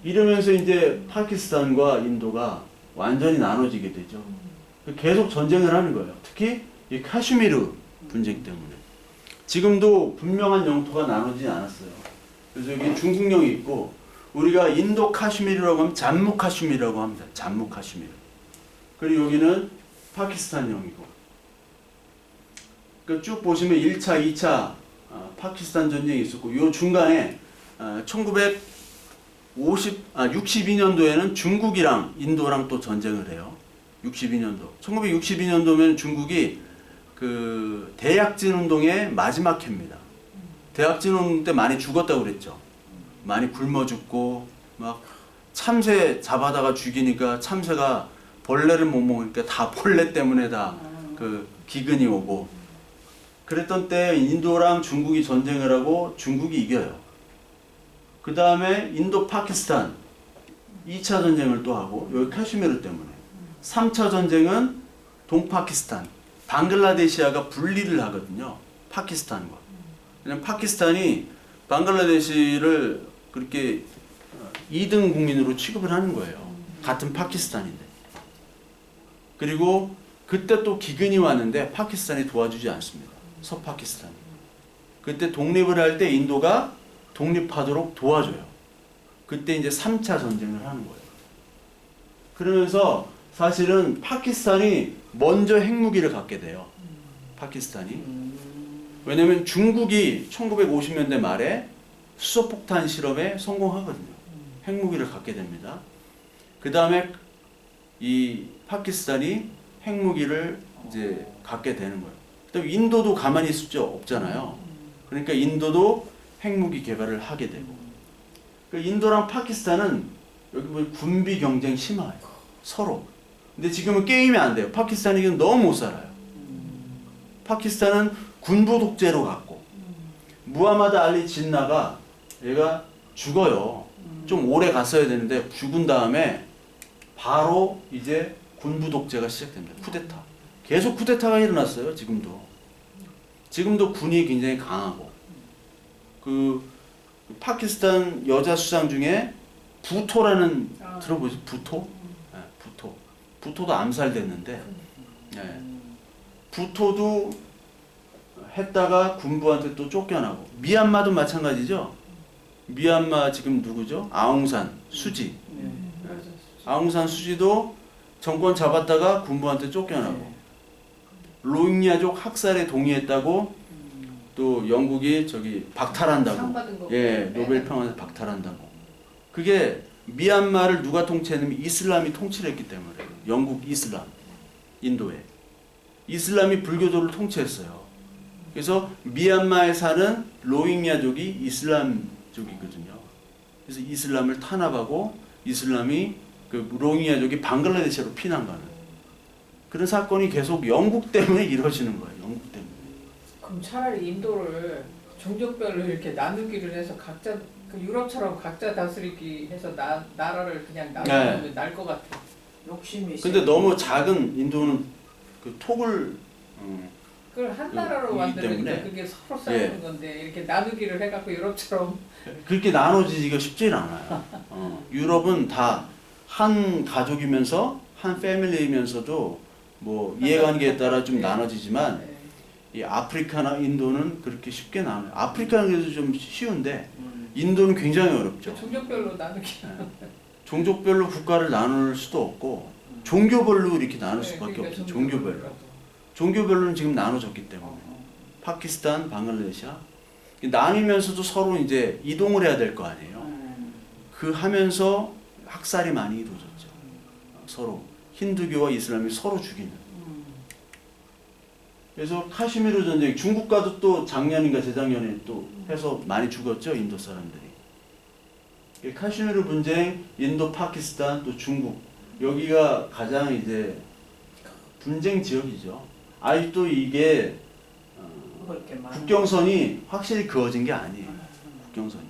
이러면서 이제 파키스탄과 인도가 완전히 나눠지게 되죠. 계속 전쟁을 하는 거예요. 특히 이 카슈미르 분쟁 때문에. 지금도 분명한 영토가 나눠지지 않았어요. 그래서 여기 중국령이 있고 우리가 인도 카슈미르라고 하면 잠무 카슈미르라고 합니다. 잠무 카슈미르. 그리고 여기는 파키스탄령이고. 그러니까 쭉 보시면 1차, 2차 파키스탄 전쟁이 있었고 요 중간에 62년도에는 중국이랑 인도랑 또 전쟁을 해요. 62년도. 1962년도면 중국이 그 대약진 운동의 마지막 해입니다. 대약진 운동 때 많이 죽었다고 그랬죠. 많이 굶어 죽고 막 참새 잡아다가 죽이니까 참새가 벌레를 못 먹으니까 다 벌레 때문에 다 그 기근이 오고 그랬던 때 인도랑 중국이 전쟁을 하고 중국이 이겨요. 그 다음에 인도 파키스탄 2차 전쟁을 또 하고 여기 카슈미르 때문에 3차 전쟁은 동파키스탄 방글라데시아가 분리를 하거든요. 파키스탄과. 왜냐면 파키스탄이 방글라데시를 그렇게 2등 국민으로 취급을 하는 거예요. 같은 파키스탄인데. 그리고 그때 또 기근이 왔는데 파키스탄이 도와주지 않습니다. 서파키스탄이. 그때 독립을 할 때 인도가 독립하도록 도와줘요. 그때 이제 3차 전쟁을 하는 거예요. 그러면서 사실은 파키스탄이 먼저 핵무기를 갖게 돼요. 파키스탄이. 왜냐면 중국이 1950년대 말에 수소폭탄 실험에 성공하거든요. 핵무기를 갖게 됩니다. 그 다음에 이 파키스탄이 핵무기를 이제 갖게 되는 거예요. 그다음에 인도도 가만히 있을 수 없잖아요. 그러니까 인도도 핵무기 개발을 하게 되고. 그러니까 인도랑 파키스탄은 여기 보면 군비 경쟁 심해요. 서로. 근데 지금은 게임이 안 돼요. 파키스탄이 지금 너무 못 살아요. 파키스탄은 군부 독재로 갔고 무하마드 알리 진나가 얘가 죽어요. 좀 오래 갔어야 되는데 죽은 다음에 바로 이제 군부 독재가 시작됩니다. 쿠데타. 계속 쿠데타가 일어났어요. 지금도 군이 굉장히 강하고 그 파키스탄 여자 수장 중에 부토라는 들어보세요. 부토? 네, 부토. 부토도 암살됐는데 네. 부토도 했다가 군부한테 또 쫓겨나고 미얀마도 마찬가지죠. 미얀마 지금 누구죠? 아웅산 수지. 아웅산 수지도 정권 잡았다가 군부한테 쫓겨나고 로힝야족 학살에 동의했다고 또 영국이 저기 박탈한다고. 예, 노벨 평화상 박탈한다고. 그게 미얀마를 누가 통치했냐면 이슬람이 통치를 했기 때문에 영국 이슬람 인도에 이슬람이 불교도를 통치했어요. 그래서 미얀마에 사는 로힝야족이 이슬람족이거든요. 그래서 이슬람을 탄압하고 이슬람이 그 로힝야족이 방글라데시로 피난가는 그런 사건이 계속 영국 때문에 이루어지는 거예요. 영국 때문에. 그럼 차라리 인도를 종족별로 이렇게 나누기를 해서 각자 그 유럽처럼 각자 다스리기 해서 나라를 그냥 나누면 날 것 같아. 욕심이. 근데 너무 작은 인도는 그 톡을 그걸 한 나라로 만드는데 때문에. 그게 서로 싸우는 건데 이렇게 나누기를 해갖고 유럽처럼 그렇게 나눠지기가 쉽지는 않아요. 유럽은 다 한 가족이면서 한 패밀리이면서도 뭐 이해관계에 따라 좀 나눠지지만 이 아프리카나 인도는 그렇게 쉽게 나눠요. 아프리카는 그래도 좀 쉬운데 인도는 굉장히 어렵죠. 종족별로 나누기. 종족별로 국가를 나눌 수도 없고 종교별로 이렇게 나눌 수밖에 없죠. 종교별로. 종교별로는 지금 나눠졌기 때문에 파키스탄, 방글라데시아 나뉘면서도 서로 이제 이동을 해야 될 거 아니에요. 그 하면서 학살이 많이 이루어졌죠. 서로 힌두교와 이슬람이 서로 죽이는. 그래서 카슈미르 전쟁 중국과도 또 작년인가 재작년에 또 해서 많이 죽었죠. 인도 사람들이. 카슈미르 분쟁, 인도, 파키스탄, 또 중국 여기가 가장 이제 분쟁 지역이죠. 아직도 이게 국경선이 확실히 그어진 게 아니에요. 국경선이.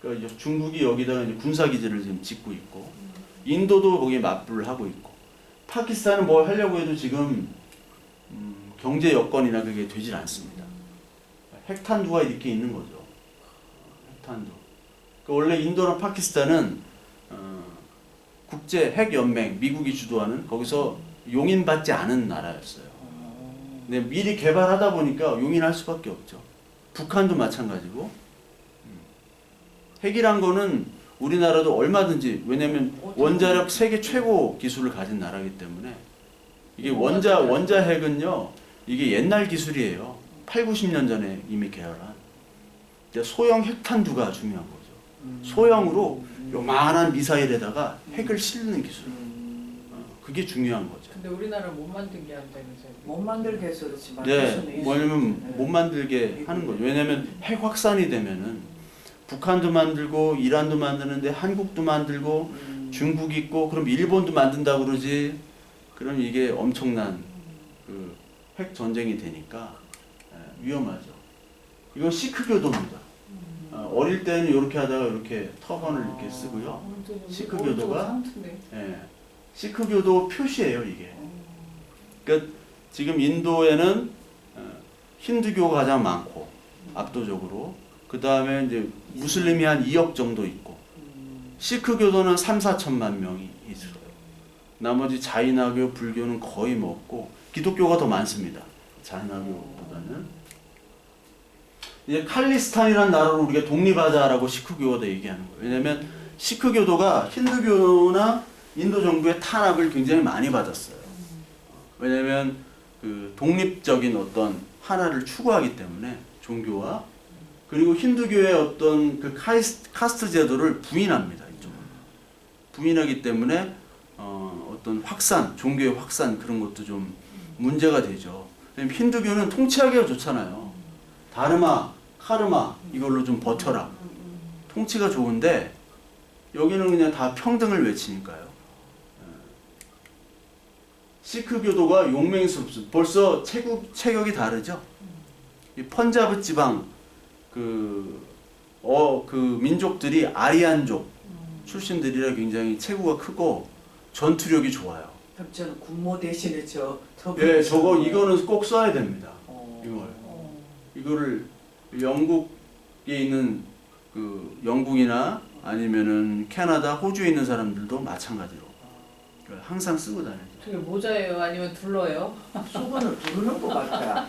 그러니까 중국이 여기다가 이제 군사기지를 지금 짓고 있고, 인도도 거기에 맞불을 하고 있고, 파키스탄은 뭘 하려고 해도 지금 경제 여건이나 그게 되질 않습니다. 핵탄두가 이렇게 있는 거죠. 핵탄두. 그러니까 원래 인도나 파키스탄은 국제 핵연맹, 미국이 주도하는 거기서 용인받지 않은 나라였어요. 근데 미리 개발하다 보니까 용인할 수밖에 없죠. 북한도 마찬가지고. 핵이란 거는 우리나라도 얼마든지, 왜냐면 원자력 세계 최고 기술을 가진 나라이기 때문에 이게 원자 핵은요, 이게 옛날 기술이에요. 8, 90년 전에 이미 개발한. 소형 핵탄두가 중요한 거죠. 소형으로 요만한 미사일에다가 핵을 실는 기술. 그게 중요한 거죠. 근데 우리나라는 못 만든 게 안 되면서. 못 만들게 해서 그렇지만. 네, 뭐냐면 못 만들게 하는 거죠. 왜냐면 핵 확산이 되면은 북한도 만들고 이란도 만드는데 한국도 만들고 중국 있고 그럼 일본도 만든다고 그러지. 그럼 이게 엄청난 그 핵 전쟁이 되니까 위험하죠. 이건 시크교도입니다. 어릴 때는 이렇게 하다가 이렇게 터번을 이렇게 쓰고요. 시크교도가 시크교도 표시예요, 이게. 그러니까 지금 인도에는 힌두교가 가장 많고 압도적으로 그 다음에 이제 무슬림이 한 2억 정도 있고 시크교도는 3, 4천만 명이 있어요. 나머지 자이나교, 불교는 거의 뭐 없고 기독교가 더 많습니다. 자이나교보다는. 이제 칼리스탄이라는 나라를 우리가 독립하자라고 시크교도가 얘기하는 거예요. 왜냐하면 시크교도가 힌두교나 인도 정부의 탄압을 굉장히 많이 받았어요. 왜냐하면 그 독립적인 어떤 하나를 추구하기 때문에 종교와 그리고 힌두교의 어떤 그 카스트 제도를 부인합니다. 이쪽은 부인하기 때문에 어떤 확산, 종교의 확산 그런 것도 좀 문제가 되죠. 왜냐면 힌두교는 통치하기가 좋잖아요. 다르마, 카르마 이걸로 좀 버텨라. 통치가 좋은데 여기는 그냥 다 평등을 외치니까요. 시크교도가 용맹스럽습니다. 벌써 체격이 다르죠. 이 펀자브 지방 그 민족들이 아리안족 출신들이라 굉장히 체구가 크고 전투력이 좋아요. 그럼 저는 군모 대신에 예, 이거는 꼭 써야 됩니다. 이거를 영국에 있는 그 영국이나 아니면은 캐나다, 호주에 있는 사람들도 마찬가지로 항상 쓰고 다니죠. 저게 모자예요? 아니면 둘러예요? 수건을 두르는 것 같아.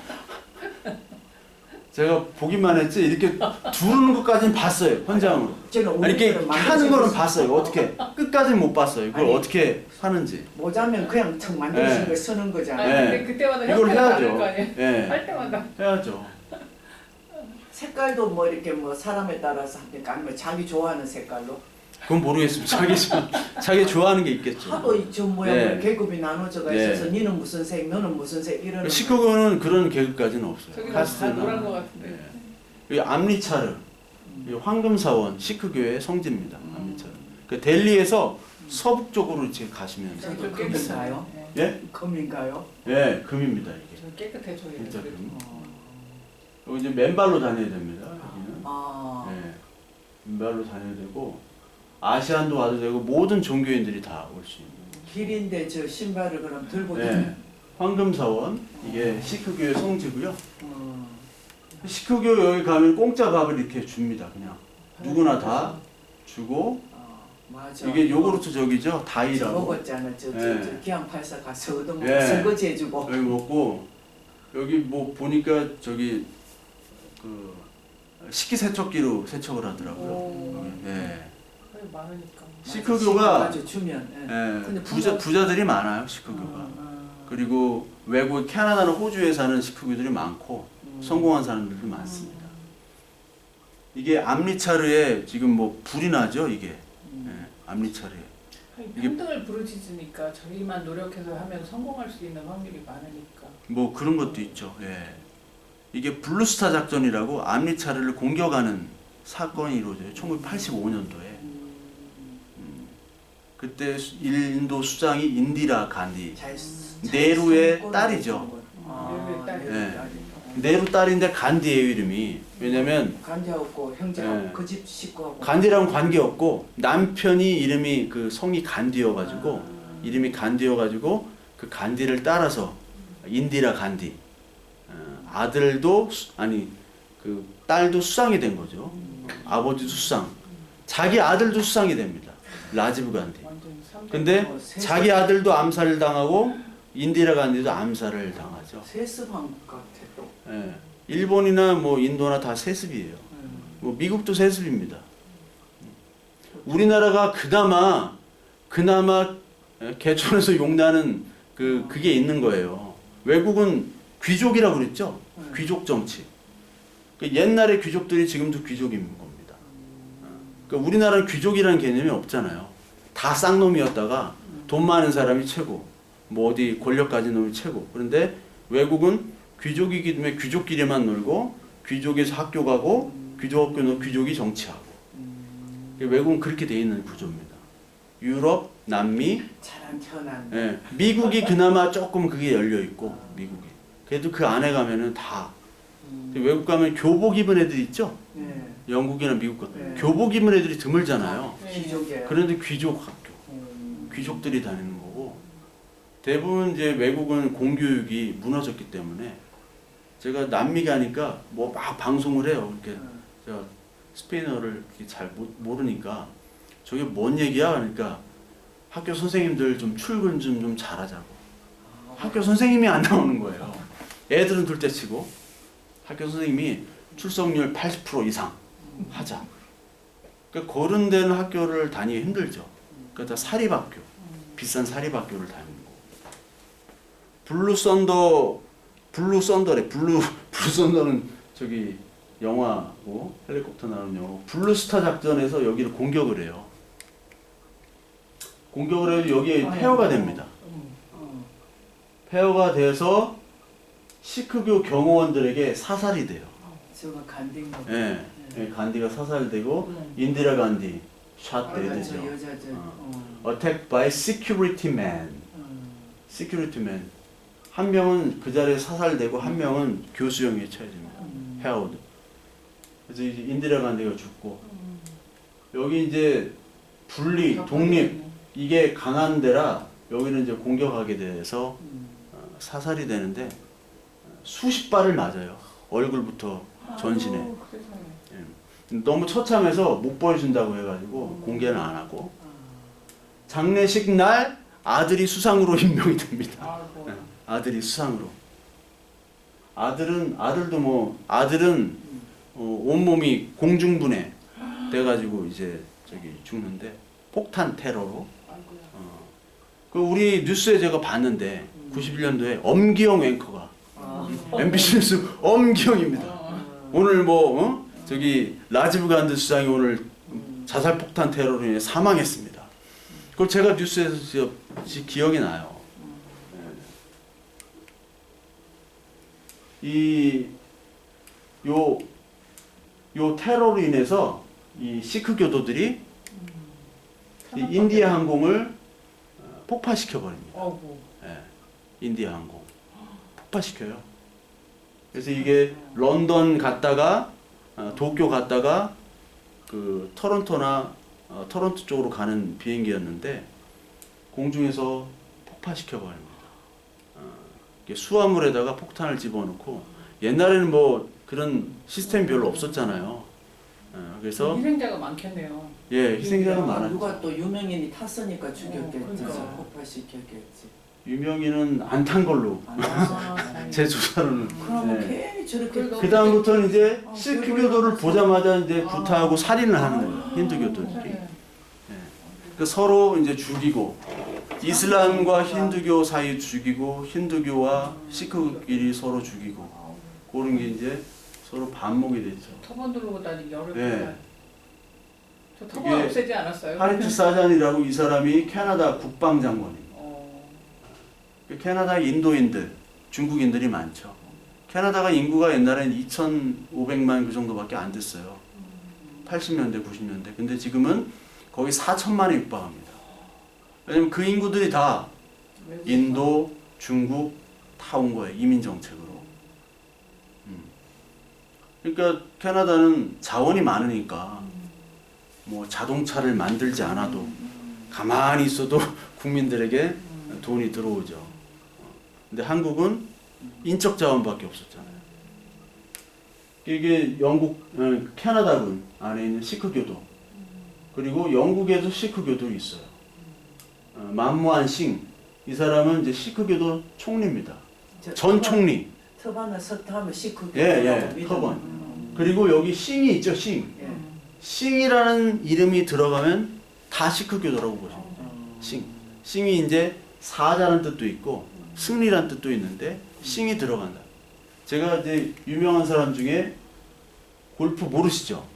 제가 보기만 했지 이렇게 두르는 것까지는 봤어요. 현장으로. 아니, 이렇게 하는 거는 봤어요. 어떻게 끝까지는 못 봤어요. 이걸 어떻게 하는지. 모자면 그냥 청 만드신 거 쓰는 거잖아요. 아니 근데 그때마다 이걸 형태가 다를 해야죠. 거 아니에요? 예. 할 때마다. 해야죠. 색깔도 뭐 이렇게 뭐 사람에 따라서 합니까? 아니면 자기 좋아하는 색깔로? 그건 모르겠습니다. 자기 좋아하는 게 있겠죠. 하도 저 모양 네. 계급이 나눠져가 네. 있어서 니는 무슨 색, 너는 무슨 색 이러는. 시크교는 그런 계급까지는 없어요. 저기 다 노란 거 같은데. 이 암리차르, 이 황금사원 시크교의 성지입니다. 암리차르. 그 델리에서 서북쪽으로 이렇게 가시면 저도 금인가요? 예? 금인가요? 예, 금입니다 이게. 저 깨끗해 저기. 진짜 금. 여기 이제 맨발로 다녀야 됩니다. 여기는. 예, 맨발로 다녀야 되고 아시안도 와도 되고 모든 종교인들이 다 올 수 있는. 길인데 저 신발을 그럼 들고 예, 황금사원 이게 시크교의 성지고요. 시크교 여기 가면 공짜 밥을 이렇게 줍니다. 그냥 누구나 다 주고 맞아. 이게 요구르트 저기죠 저 다이라고 먹었잖아. 저 기안팔사 가서 얻어먹고 예. 설거지 해주고. 여기 먹고 여기 뭐 보니까 저기 그 식기세척기로 세척을 하더라고요. 예. 거의 많으니까. 시크교가 아주 주면. 예, 부자들이 많아요 시크교가. 그리고 외국 캐나다나 호주에 사는 시크교들이 많고 성공한 사람들도 많습니다. 이게 암리차르에 지금 뭐 불이 나죠 이게. 예, 암리차르에. 평등을 부르짖으니까 자기만 노력해서 하면 성공할 수 있는 확률이 많으니까. 뭐 그런 것도 있죠. 예. 이게 블루스타 작전이라고 암리차르를 공격하는 사건이 이루어져요. 1985년도에. 그때 인도 수장이 인디라 간디. 네루의 딸이죠. 네루 딸인데 간디예요 이름이. 왜냐면 간디하고 형제하고 그 집 식구하고. 간디랑 관계없고 남편이 이름이 그 성이 간디여가지고 이름이 간디여가지고 그 간디를 따라서 인디라 간디. 아들도 그 딸도 수상이 된 거죠. 아버지도 수상. 자기 아들도 수상이 됩니다. 라지브 간디. 근데 자기 아들도 암살을 당하고 인디라 간디도 암살을 당하죠. 세습한 것 같아. 예. 일본이나 뭐 인도나 다 세습이에요. 뭐 미국도 세습입니다. 우리나라가 그나마 개천에서 용나는 그게 있는 거예요. 외국은 귀족이라고 그랬죠. 귀족 정치. 옛날에 귀족들이 지금도 귀족인 겁니다. 그러니까 우리나라는 귀족이라는 개념이 없잖아요. 다 쌍놈이었다가 돈 많은 사람이 최고, 뭐 어디 권력 가진 놈이 최고. 그런데 외국은 귀족이기 때문에 귀족끼리만 놀고 귀족에서 학교 가고 귀족 학교는 귀족이 정치하고. 외국은 그렇게 돼 있는 구조입니다. 유럽, 남미, 잘안 태어난. 미국이 그나마 조금 그게 열려 있고 미국이. 그래도 그 안에 가면은 다 외국 가면 교복 입은 애들 있죠? 네. 영국이나 미국 가 네. 교복 입은 애들이 드물잖아요. 귀족이에요. 그런데 귀족 학교, 귀족들이 다니는 거고 대부분 이제 외국은 공교육이 무너졌기 때문에 제가 남미 가니까 뭐 막 방송을 해요. 이렇게 제가 스페인어를 잘 모르니까 저게 뭔 얘기야? 그러니까 학교 선생님들 좀 출근 좀 잘하자고. 학교 선생님이 안 나오는 거예요. 애들은 둘째치고 학교 선생님이 출석률 80% 이상 하자. 그러니까 그런 데는 학교를 다니기 힘들죠. 그러니까 다 사립학교, 비싼 사립학교를 다니는 거고. 블루썬더는 저기 영화고 헬리콥터 나오는 영화. 블루스타 작전에서 여기를 공격을 해요. 공격을 해서 여기에 폐허가 됩니다. 폐허가 돼서 시크교 경호원들에게 사살이 돼요. 저거 간디인가 보다. 예, 예, 간디가 사살되고 인디라 간디 샷 저 데드죠. 여자죠. Attacked by security man. security man. 한 명은 그 자리에 사살되고 한 명은 교수형에 처해집니다. 헤어드. 그래서 이제 인디라 간디가 죽고 여기 이제 분리, 독립 이게 강한 데라 여기는 이제 공격하게 돼서 사살이 되는데 수십 발을 맞아요. 얼굴부터 전신에. 예. 너무 처참해서 못 보여준다고 해가지고 공개는 안 하고 장례식 날 아들이 수상으로 임명이 됩니다. 예. 아들이 수상으로. 아들은 온몸이 공중분해 돼가지고 이제 저기 죽는데 폭탄 테러로. 그 우리 뉴스에 제가 봤는데 91년도에 엄기영 앵커가 MBC 뉴스 엄기영입니다. 오늘 저기 라지브 간디 수장이 오늘 자살 폭탄 테러로 인해 사망했습니다. 그걸 제가 뉴스에서 기억이 나요. 요 테러로 인해서 이 시크 교도들이 이 인디아 항공을 폭파시켜 버립니다. 예, 인디아 항공 폭파시켜요. 그래서 이게 런던 갔다가 도쿄 갔다가 그 토론토 쪽으로 가는 비행기였는데 공중에서 폭파시켜 버립니다. 수화물에다가 폭탄을 집어넣고 옛날에는 뭐 그런 시스템이 별로 없었잖아요. 그래서 희생자가 많겠네요. 예, 희생자가 많았죠. 누가 또 유명인이 탔으니까 죽였겠지. 그러니까. 폭파시켰겠지. 유명인은 안 탄 걸로 제 조사로는. 그러면 예. 괜히 저렇게 그 다음부터는 이제 아, 시크 그걸 교도를 하면서- 보자마자 이제 구타하고 살인을 하는 거예요. 힌두 교도들이. 그 서로 이제 죽이고 이슬람과 힌두교 사이 죽이고 힌두교와 시크끼리 서로 죽이고 그런 게 이제 서로 반목이 됐죠. 터번 두르고 다니기 어렵다. 예. 저 터번 이게 없애지 않았어요? 하리트 사잔이라고 이 사람이 캐나다 국방장관입니다. 캐나다 인도인들, 중국인들이 많죠. 캐나다가 인구가 옛날엔 2,500만 그 정도밖에 안 됐어요. 80년대, 90년대. 근데 지금은 거의 4천만에 육박합니다. 왜냐면 그 인구들이 다 인도, 중국 다 온 거예요. 이민 정책으로. 그러니까 캐나다는 자원이 많으니까 뭐 자동차를 만들지 않아도 가만히 있어도 국민들에게 돈이 들어오죠. 근데 한국은 인적 자원밖에 없었잖아요. 이게 캐나다군 안에 있는 시크교도 그리고 영국에도 시크교도 있어요. 만무안 싱, 이 사람은 이제 시크교도 총리입니다. 전 총리. 터반을 섰다면 시크. 터번. 그리고 여기 싱이 있죠, 싱. 싱이라는 이름이 들어가면 다 시크교도라고 보시면 돼요. 싱이 이제 사자라는 뜻도 있고 승리라는 뜻도 있는데 싱이 들어간다. 제가 이제 유명한 사람 중에 골프 모르시죠?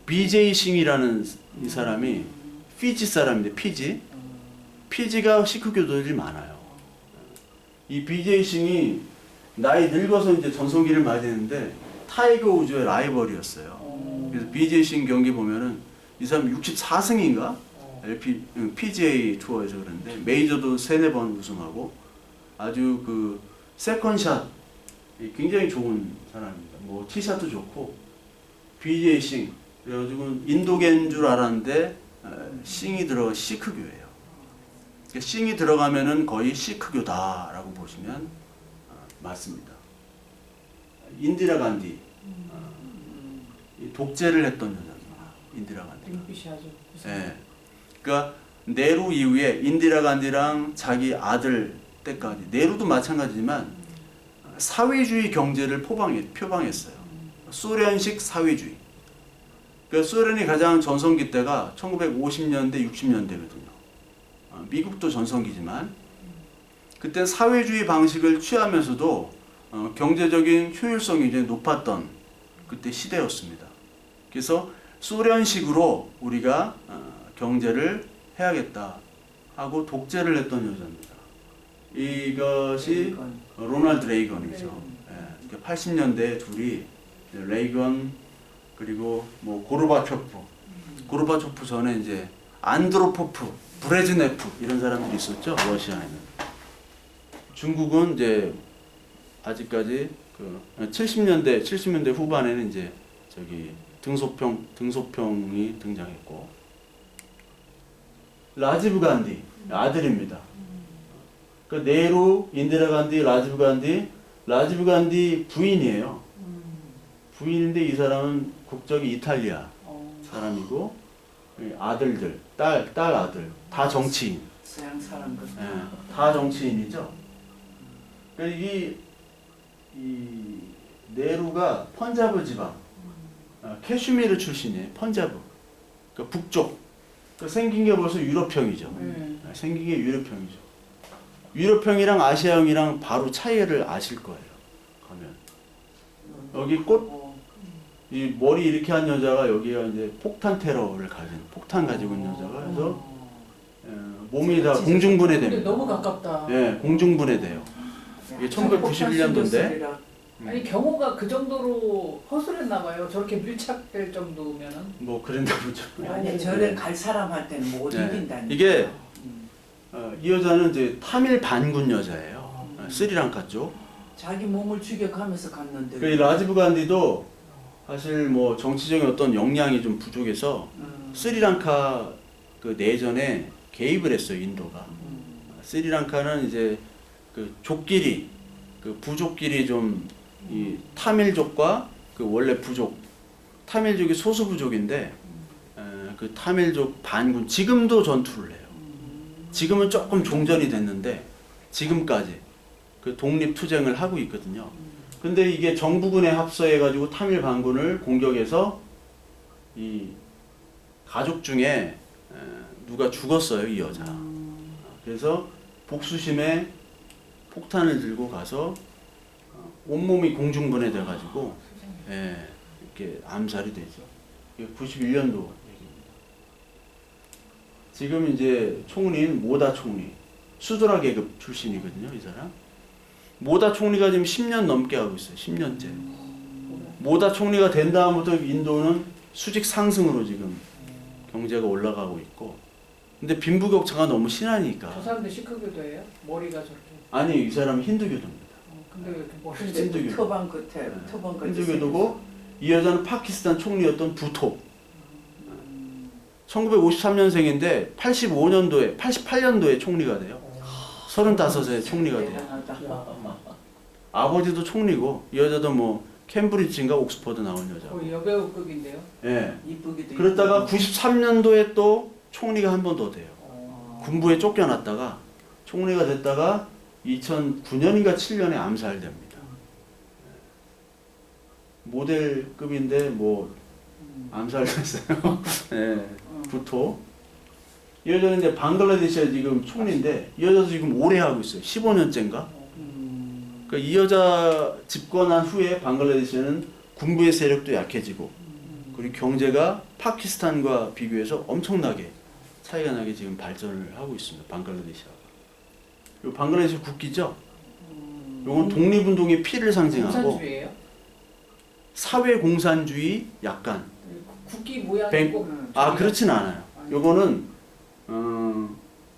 BJ 싱이라는 이 사람이 피지 사람인데 피지가 시크교도들이 많아요. 이 BJ 싱이 나이 늙어서 이제 전성기를 맞이했는데 타이거 우즈의 라이벌이었어요. 그래서 BJ 싱 경기 보면은 이 사람 64승인가? PGA 투어에서 그런데 메이저도 3-4번 우승하고 아주 그 세컨샷 굉장히 좋은 사람입니다. 뭐 티샷도 좋고 BJ 싱 그래가지고 인도계인 줄 알았는데 싱이 들어 시크교예요. 그러니까 싱이 들어가면은 거의 시크교다라고 보시면 맞습니다. 인디라 간디 이 독재를 했던 여자입니다. 인디라 간디. 눈빛이 아주 예. 그러니까 네루 이후에 인디라 간디랑 자기 아들 때까지 네루도 마찬가지지만 사회주의 경제를 표방했어요. 소련식 사회주의. 그러니까 소련이 가장 전성기 때가 1950년대, 60년대거든요. 미국도 전성기지만 그때 사회주의 방식을 취하면서도 경제적인 효율성이 굉장히 높았던 그때 시대였습니다. 그래서 소련식으로 우리가 경제를 해야겠다 하고 독재를 했던 여자입니다. 이것이 로널드 레이건이죠. 예, 80년대 둘이 레이건 그리고 뭐 고르바초프 전에 이제 안드로포프, 브레즈네프 이런 사람들이 있었죠. 러시아에는. 중국은 이제 아직까지 그 70년대 후반에는 이제 저기 등소평이 등장했고 라지브 간디 아들입니다. 그 네루, 인디라 간디, 라지브 간디 부인이에요. 부인인데 이 사람은 국적이 이탈리아 사람이고 아들들, 딸 아들 다 정치인. 서양 사람 같은. 예, 다 정치인이죠. 그러니까 이 네루가 펀자브 지방, 캐슈미르 출신이에요. 펀자브, 그러니까 북쪽. 그러니까 생긴 게 벌써 유럽형이죠. 생긴 게 유럽형이죠. 유럽형이랑 아시아형이랑 바로 차이를 아실 거예요. 가면 여기 이 머리 이렇게 한 여자가 여기가 이제 폭탄 테러를 가진 폭탄 가지고 있는 여자가 그래서 몸이 다 공중분해됩니다. 근데 너무 가깝다. 예, 공중분해돼요. 이게 1991년도인데 아니 경호가 그 정도로 허술했나 봐요. 저렇게 밀착될 정도면은. 뭐 그랬나 보죠. 아니 저래 갈 사람한테는 못 네. 이긴다니까. 이게 이 여자는 이제 타밀 반군 여자예요. 스리랑카 쪽. 자기 몸을 죽여가면서 갔는데. 그 라지브 간디도 사실 뭐 정치적인 어떤 역량이 좀 부족해서 스리랑카 그 내전에 개입을 했어요. 인도가. 스리랑카는 이제 그 족끼리 그 부족끼리 좀 이 타밀족과 그 원래 부족 타밀족이 소수 부족인데 그 타밀족 반군 지금도 전투를 해요. 지금은 조금 종전이 됐는데 지금까지 그 독립 투쟁을 하고 있거든요. 근데 이게 정부군에 합서해 가지고 타밀 반군을 공격해서 이 가족 중에 누가 죽었어요, 이 여자. 그래서 복수심에 폭탄을 들고 가서 온몸이 공중분해 돼 가지고 이렇게 암살이 되죠. 이게 91년도 얘기입니다. 지금 이제 총리는 모다 총리, 수드라 계급 출신이거든요, 이 사람. 모다 총리가 지금 10년 넘게 하고 있어요. 10년째. 모다 총리가 된 다음부터 인도는 수직 상승으로 지금 경제가 올라가고 있고. 근데 빈부격차가 너무 심하니까. 저 사람들 시크교도예요? 머리가 저렇게. 아니, 이 사람은 힌두교도입니다. 근데 왜 이렇게 머리를 힌두교. 터반 끝에 터반 끝에. 힌두교도고 이 여자는 파키스탄 총리였던 부토. 1953년생인데 88년도에 총리가 돼요. 35세 총리가 돼요. 대단하다. 아버지도 총리고 이 여자도 뭐 캠브리지인가 옥스퍼드 나온 여자. 거의 여배우급인데요. 예. 이쁘기도. 그러다가 이쁘고. 93년도에 또 총리가 한 번 더 돼요. 어. 군부에 쫓겨났다가 총리가 됐다가 2009년인가 7년에 암살됩니다. 모델급인데 뭐 암살됐어요. 예. 부토. 이 여자는 이제 방글라데시에 지금 총리인데 이 여자도 지금 오래 하고 있어요. 15년째인가? 그러니까 이 여자 집권한 후에 방글라데시는 군부의 세력도 약해지고 그리고 경제가 파키스탄과 비교해서 엄청나게 차이가 나게 지금 발전을 하고 있습니다. 방글라데시가. 이 방글라데시 국기죠. 이건 독립운동의 피를 상징하고 공산주의예요? 사회공산주의 약간. 국기 모양이 뱅- 꼭. 그렇진 않아요. 요거는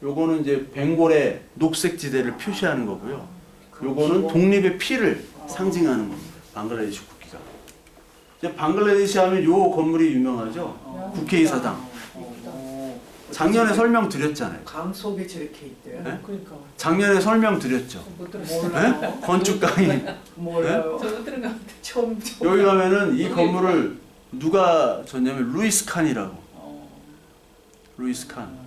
요거는 이제 벵골의 녹색 지대를 표시하는 거고요. 요거는 독립의 피를 상징하는 겁니다. 방글라데시 국기가. 이제 방글라데시 하면 요 건물이 유명하죠. 국회의사당. 작년에 설명드렸잖아요. 강 속에 저렇게 있대요. 네? 그러니까 작년에 설명드렸죠. 못 들었어요. 몰라요. 건축 강의. 몰라요. 저못 들은 것 같아. 처음 여기 가면은 이 건물을 누가 졌냐면 루이스 칸이라고. 루이스 칸.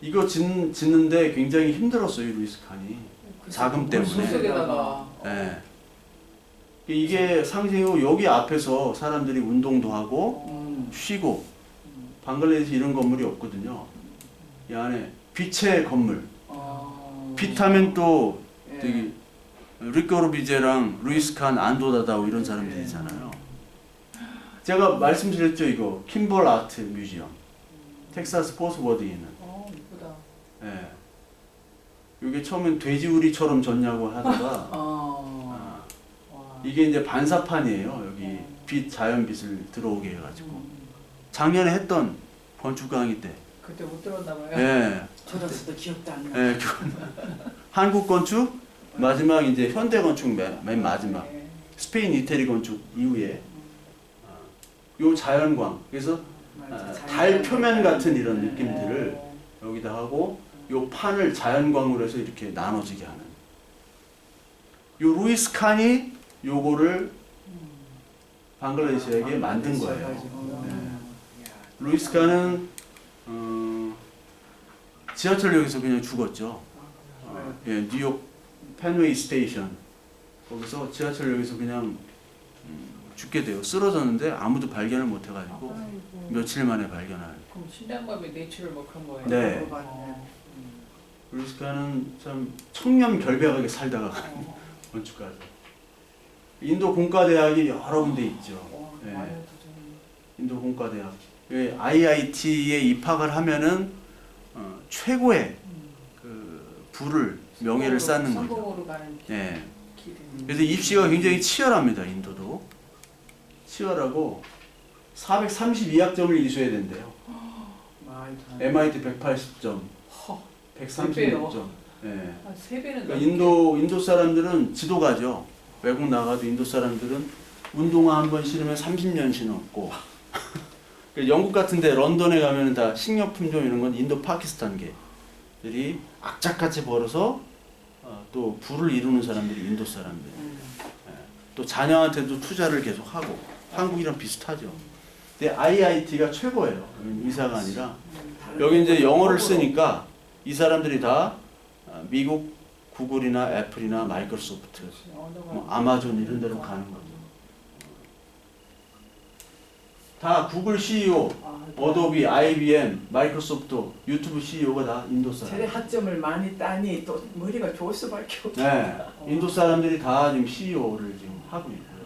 이거 짓는데 굉장히 힘들었어요, 이 루이스 칸이. 자금 때문에. 물속에다가 예. 이게 상징이고 여기 앞에서 사람들이 운동도 하고 쉬고 방글라데시 이런 건물이 없거든요. 이 안에 빛의 건물. 빛하면 또 되게 리코르비제랑 루이스 칸, 안도다다오 이런 사람들이잖아요. 제가 말씀드렸죠, 이거 킴볼 아트 뮤지엄. 텍사스 포스워드에 있는. 이쁘다. 예. 이게 처음엔 돼지우리처럼 졌냐고 하다가 와. 이게 이제 반사판이에요. 여기 빛, 자연빛을 들어오게 해가지고 작년에 했던 건축 강의 때. 그때 못 들었나 봐요. 예. 들었어도 기억도 안 나. 예. 한국 건축 마지막 이제 현대 건축 맨 마지막 네. 스페인 이태리 건축 이후에 요 자연광 그래서 달 표면 같은 이런 느낌들을 여기다 하고 요 판을 자연광으로 해서 이렇게 나눠지게 하는 요 루이스 칸이 요거를 방글라데시에게 만든 거예요. 루이스 칸은 지하철역에서 그냥 죽었죠. 예, 뉴욕 펜웨이 스테이션 거기서 지하철역에서 그냥 죽게 돼요. 쓰러졌는데 아무도 발견을 못 해가지고 며칠 만에 발견할. 그럼 신당밥의 내추럴 뭐 그런 거예요? 네. 루이스 칸은 참 청렴결백하게 살다가 건축가죠. 인도 공과대학이 여러 군데 있죠. 예. 인도 공과대학. IIT에 입학을 하면은 최고의 그 부를 명예를 쌓는 거죠. 성공으로 가는 예. 길은. 그래서 입시가 굉장히 치열합니다. 인도도 치열하고 432학점을 이수해야 된대요. MIT 180점, 136점. 예. 3배는 그러니까 인도 사람들은 지도가죠. 외국 나가도 인도 사람들은 운동화 한 번 신으면 30년 신었고 영국 같은데 런던에 가면 다 식료품종 이런 건 인도 파키스탄계들이 악착같이 벌어서 또 부를 이루는 사람들이 인도 사람들. 또 자녀한테도 투자를 계속 하고 한국이랑 비슷하죠. 근데 IIT가 최고예요. 의사가 아니라 여기 이제 영어를 쓰니까 이 사람들이 다 미국 구글이나 애플이나 마이크로소프트, 뭐 아마존 이런 데로 가는 거죠. 다 구글 CEO, 어도비, IBM, 마이크로소프트, 유튜브 CEO가 다 인도 사람. 저래 학점을 많이 따니 또 머리가 좋을 수밖에 없어. 네, 인도 사람들이 다 지금 CEO를 지금 하고 있고요.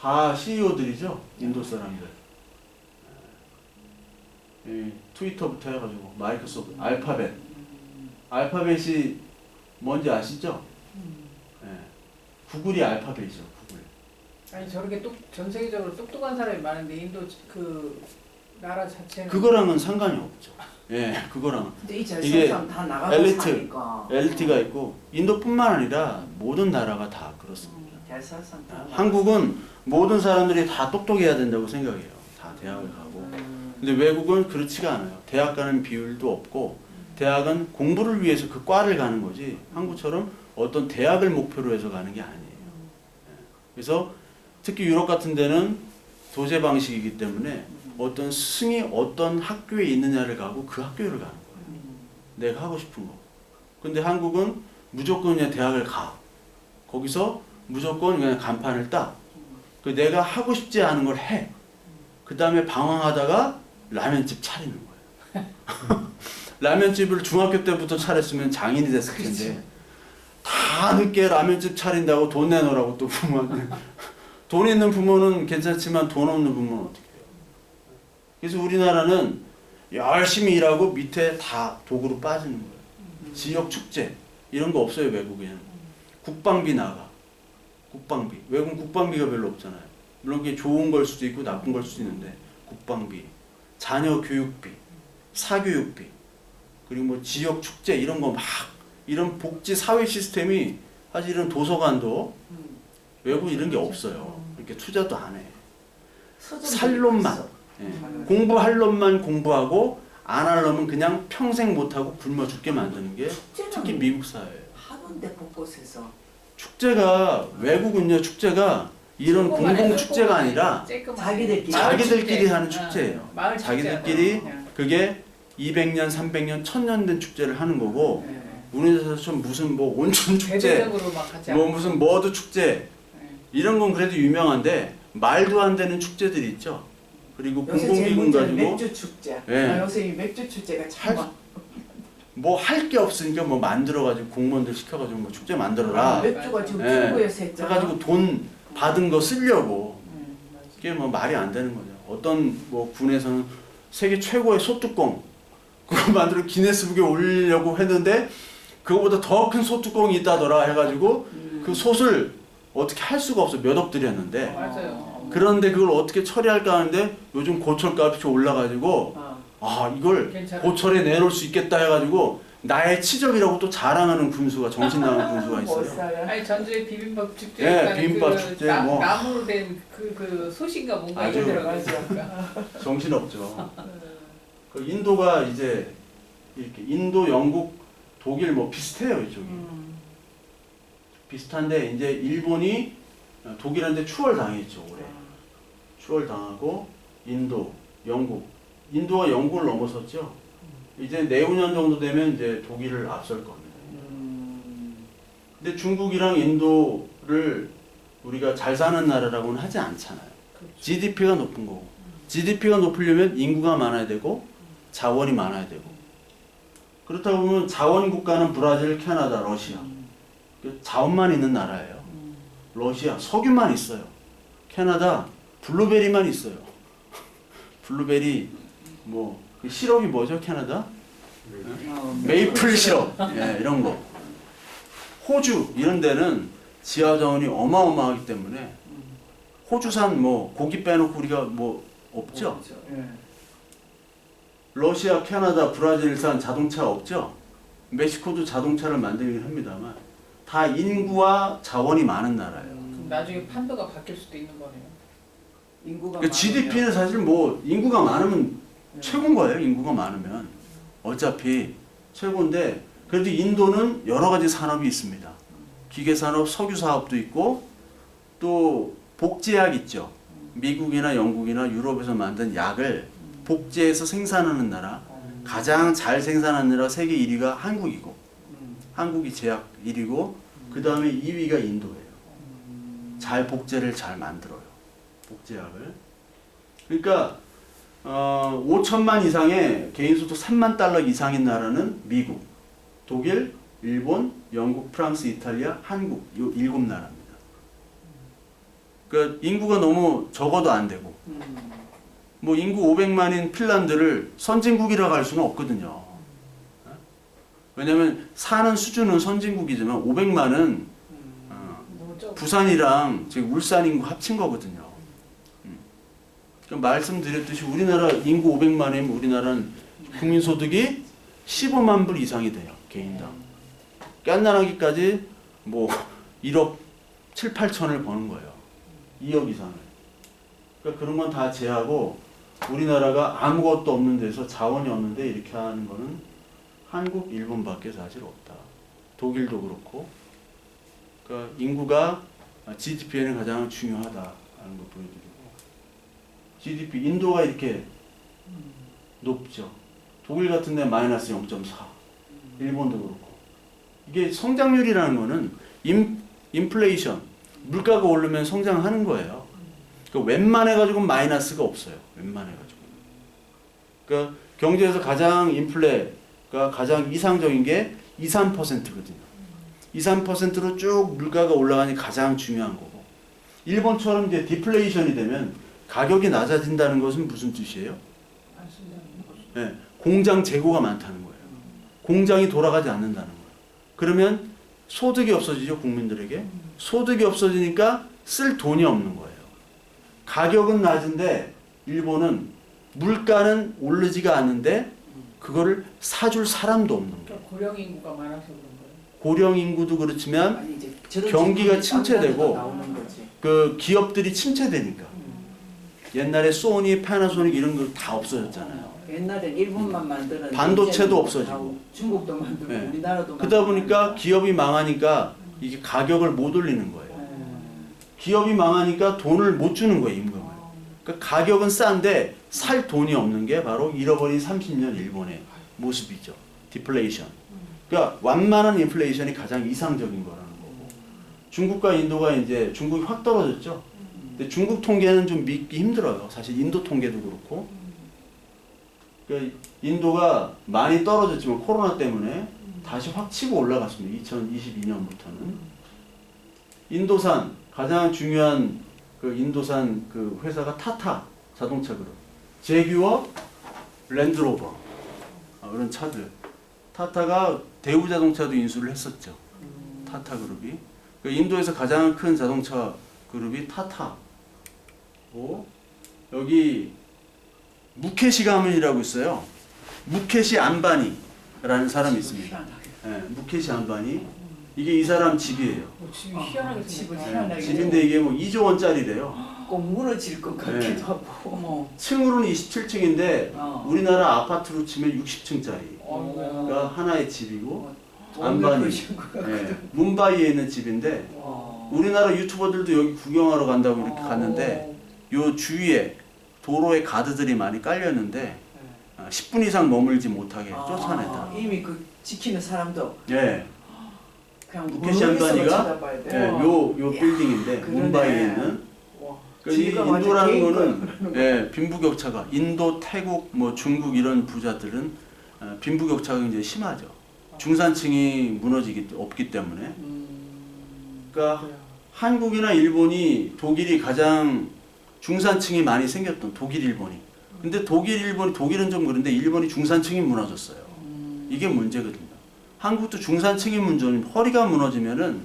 다 CEO들이죠, 인도 사람들. 트위터부터 해가지고 마이크로소프트, 알파벳. 알파벳이 뭔지 아시죠? 네. 구글이 알파벳이죠, 구글. 아니 저렇게 전 세계적으로 똑똑한 사람이 많은데 인도 그 나라 자체는 그거랑은 상관이 없죠. 예, 그거랑 근데 이 이게 사람 다 나가고 엘리트, 사니까. 엘리트가 있고 인도뿐만 아니라 모든 나라가 다 그렇습니다. 대사상 다. 한국은 모든 사람들이 다 똑똑해야 된다고 생각해요. 다 대학을 가고. 근데 외국은 그렇지가 않아요. 대학 가는 비율도 없고 대학은 공부를 위해서 그 과를 가는 거지 한국처럼 어떤 대학을 목표로 해서 가는 게 아니에요. 그래서 특히 유럽 같은 데는 도제 방식이기 때문에 어떤 스승이 어떤 학교에 있느냐를 가고 그 학교를 가는 거예요. 내가 하고 싶은 거. 근데 한국은 무조건 그냥 대학을 가. 거기서 무조건 그냥 간판을 따. 그 내가 하고 싶지 않은 걸 해. 그 다음에 방황하다가 라면집 차리는 거예요. 라면집을 중학교 때부터 차렸으면 장인이 됐을 텐데 다 늦게 라면집 차린다고 돈 내놓으라고 또 부모한테 돈 있는 부모는 괜찮지만 돈 없는 부모는 어떻게 해요? 그래서 우리나라는 열심히 일하고 밑에 다 도구로 빠지는 거예요. 지역 축제 이런 거 없어요. 외국에는 국방비 나가. 국방비. 외국은 국방비가 별로 없잖아요. 물론 그게 좋은 걸 수도 있고 나쁜 걸 수도 있는데 국방비, 자녀 교육비, 사교육비, 그리고 뭐 지역 축제 이런 거 막 이런 복지 사회 시스템이 사실은 도서관도 외국 이런 게 없어요. 이렇게 투자도 안 해. 살 놈만. 예. 공부할 놈만 공부하고 안 할 놈은 그냥 평생 못하고 굶어 죽게 만드는 게 특히 미국 사회예요. 하는데 곳곳에서 축제가 외국은요 축제가 이런 공공 축제가 아니라 자기들끼리 하는 축제예요. 자기들끼리 그게 200년, 300년, 1000년 된 축제를 하는 거고 우리나라에서 좀 무슨 뭐 온천 축제, 뭐 무슨 머드 축제 이런 건 그래도 유명한데 말도 안 되는 축제들이 있죠. 그리고 공공기금 가지고 맥주 축제. 예. 요새 이 맥주 축제가 참 뭐 할 게 없으니까 뭐 만들어가지고 공무원들 시켜가지고 뭐 축제 만들어라. 맥주가 지금 예. 중국에서 했잖아. 해가지고 돈 받은 거 쓰려고 이게 뭐 말이 안 되는 거죠. 어떤 뭐 군에서는 세계 최고의 소뚜껑 그거 만들어 기네스북에 올리려고 했는데 그거보다 더 큰 소뚜껑이 있다더라 해가지고 그 솥을 어떻게 할 수가 없어 몇 억 들였는데 맞아요. 그런데 그걸 어떻게 처리할까 하는데 요즘 고철값이 올라가지고 아 이걸 괜찮아. 고철에 내놓을 수 있겠다 해가지고 나의 치적이라고 또 자랑하는 군수가 정신 나간 군수가 있어요. 아니 전주에 비빔밥 축제 예, 비빔밥 축제 뭐 나무로 된 그 소신가 뭔가 아주 이런 들어가니까 정신 없죠. 그 인도가 이제 이렇게 인도, 영국, 독일 뭐 비슷해요 이쪽이. 비슷한데 이제 일본이 독일한테 추월 당했죠 올해. 추월 당하고 인도, 영국, 인도가 영국을 넘어섰죠. 이제 내후년 정도 되면 이제 독일을 앞설 겁니다. 근데 중국이랑 인도를 우리가 잘 사는 나라라고는 하지 않잖아요. 그렇죠. GDP가 높은 거고. GDP가 높으려면 인구가 많아야 되고 자원이 많아야 되고. 그렇다 보면 자원 국가는 브라질, 캐나다, 러시아. 자원만 있는 나라예요. 러시아 석유만 있어요. 캐나다 블루베리만 있어요. 블루베리 뭐 그 시럽이 뭐죠 캐나다? 메이플 시럽 이런 거. 호주 이런 데는 지하 자원이 어마어마하기 때문에 호주산 뭐 고기 빼놓고 우리가 뭐 없죠. 러시아, 캐나다, 브라질산 자동차 없죠. 멕시코도 자동차를 만들긴 합니다만 다 인구와 자원이 많은 나라예요. 그럼 나중에 판도가 바뀔 수도 있는 거네요. 인구가 그러니까 GDP는 사실 뭐 인구가 많으면 최고인 거예요. 인구가 많으면 어차피 최고인데 그래도 인도는 여러 가지 산업이 있습니다. 기계 산업, 석유 사업도 있고 또 복제약 있죠. 미국이나 영국이나 유럽에서 만든 약을 복제해서 생산하는 나라 가장 잘 생산하는 나라 세계 1위가 한국이고 한국이 제약 1위고 그 다음에 2위가 인도예요. 잘 복제를 잘 만들어요. 복제약을. 그러니까 5천만 이상의 개인소득 3만 달러 이상인 나라는 미국, 독일, 일본, 영국, 프랑스, 이탈리아, 한국 이 7나라입니다. 그러니까 인구가 너무 적어도 안 되고 뭐 인구 500만인 핀란드를 선진국이라고 할 수는 없거든요. 왜냐하면 사는 수준은 선진국이지만 500만은 부산이랑 지금 울산 인구 합친 거거든요. 그러니까 말씀드렸듯이 우리나라 인구 500만이면 우리나라는 국민소득이 15만 불 이상이 돼요. 개인당. 깐난하기까지 뭐 1억 7, 8천을 버는 거예요. 2억 이상을. 그러니까 그런 건 다 제하고 우리나라가 아무것도 없는 데서 자원이 없는데 이렇게 하는 거는 한국, 일본밖에 사실 없다. 독일도 그렇고. 그러니까 인구가 GDP에는 가장 중요하다는 걸 보여드리고 GDP 인도가 이렇게 높죠. 독일 같은 데 마이너스 0.4. 일본도 그렇고. 이게 성장률이라는 거는 인플레이션 물가가 오르면 성장하는 거예요. 그러니까 웬만해가지고 마이너스가 없어요. 웬만해가지고. 그러니까 경제에서 가장 인플레가 가장 이상적인 게 2, 3%거든요. 2, 3%로 쭉 물가가 올라가니 가장 중요한 거고. 일본처럼 이제 디플레이션이 되면 가격이 낮아진다는 것은 무슨 뜻이에요? 네, 공장 재고가 많다는 거예요. 공장이 돌아가지 않는다는 거예요. 그러면 소득이 없어지죠, 국민들에게. 소득이 없어지니까 쓸 돈이 없는 거예요. 가격은 낮은데 일본은 물가는 오르지가 않는데 그거를 사줄 사람도 없는 거예요. 고령 인구가 많아서 그런 거예요. 고령 인구도 그렇지만 아니, 이제 저런 경기가 질문이 침체되고 나오는 거지. 그 기업들이 침체되니까 옛날에 소니, 파나소닉 이런 거 다 없어졌잖아요. 옛날엔 일본만 만드는 반도체도 없어지고. 중국도 만들고 네. 우리나라도 그러다 보니까 만들고. 기업이 망하니까 이게 가격을 못 올리는 거예요. 기업이 망하니까 돈을 못 주는 거예요, 임금을. 그러니까 가격은 싼데 살 돈이 없는 게 바로 잃어버린 30년 일본의 모습이죠. 디플레이션. 그러니까 완만한 인플레이션이 가장 이상적인 거라는 거고. 중국과 인도가 이제 중국이 확 떨어졌죠. 근데 중국 통계는 좀 믿기 힘들어요. 사실 인도 통계도 그렇고. 그러니까 인도가 많이 떨어졌지만 코로나 때문에 다시 확 치고 올라갔습니다. 2022년부터는. 인도산 가장 중요한 그 인도산 그 회사가 타타 자동차 그룹, 제규어, 랜드로버 이런 차들. 타타가 대우 자동차도 인수를 했었죠. 타타 그룹이. 그 인도에서 가장 큰 자동차 그룹이 타타고 여기 무케시 가문이라고 있어요. 무케시 안바니라는 사람이 있습니다. 네, 무케시 안바니. 이게 이 사람 집이에요. 집이 희한하게 집을 생겼다. 희한하게. 집인데 이게 뭐 2조 원짜리래요. 꼭 무너질 것 같기도 네. 하고. 어머. 층으로는 27층인데 어. 우리나라 아파트로 치면 60층짜리. 어이구야. 가 하나의 집이고 돈을 안바니. 버신 것 같거든. 네, 뭄바이에 있는 집인데 우리나라 유튜버들도 여기 구경하러 간다고 이렇게 갔는데 요 주위에 도로에 가드들이 많이 깔렸는데 10분 이상 머물지 못하게 쫓아내다. 이미 그 지키는 사람도 예. 그냥 무케시 멀리서 안바니가 쳐다봐야 돼. 요 빌딩인데 그러네. 뭉바이에 있는 와. 그러니까 이 지가 완전 인도라는 개인 거는 거야, 예, 빈부격차가 인도, 태국, 뭐 중국 이런 부자들은 빈부격차가 굉장히 심하죠. 중산층이 무너지기 없기 때문에. 그러니까 한국이나 일본이 독일이 가장 중산층이 많이 생겼던 독일, 일본이. 근데 독일, 일본이 독일은 좀 그런데 일본이 중산층이 무너졌어요. 이게 문제거든요. 한국도 중산층이 문제는 허리가 무너지면은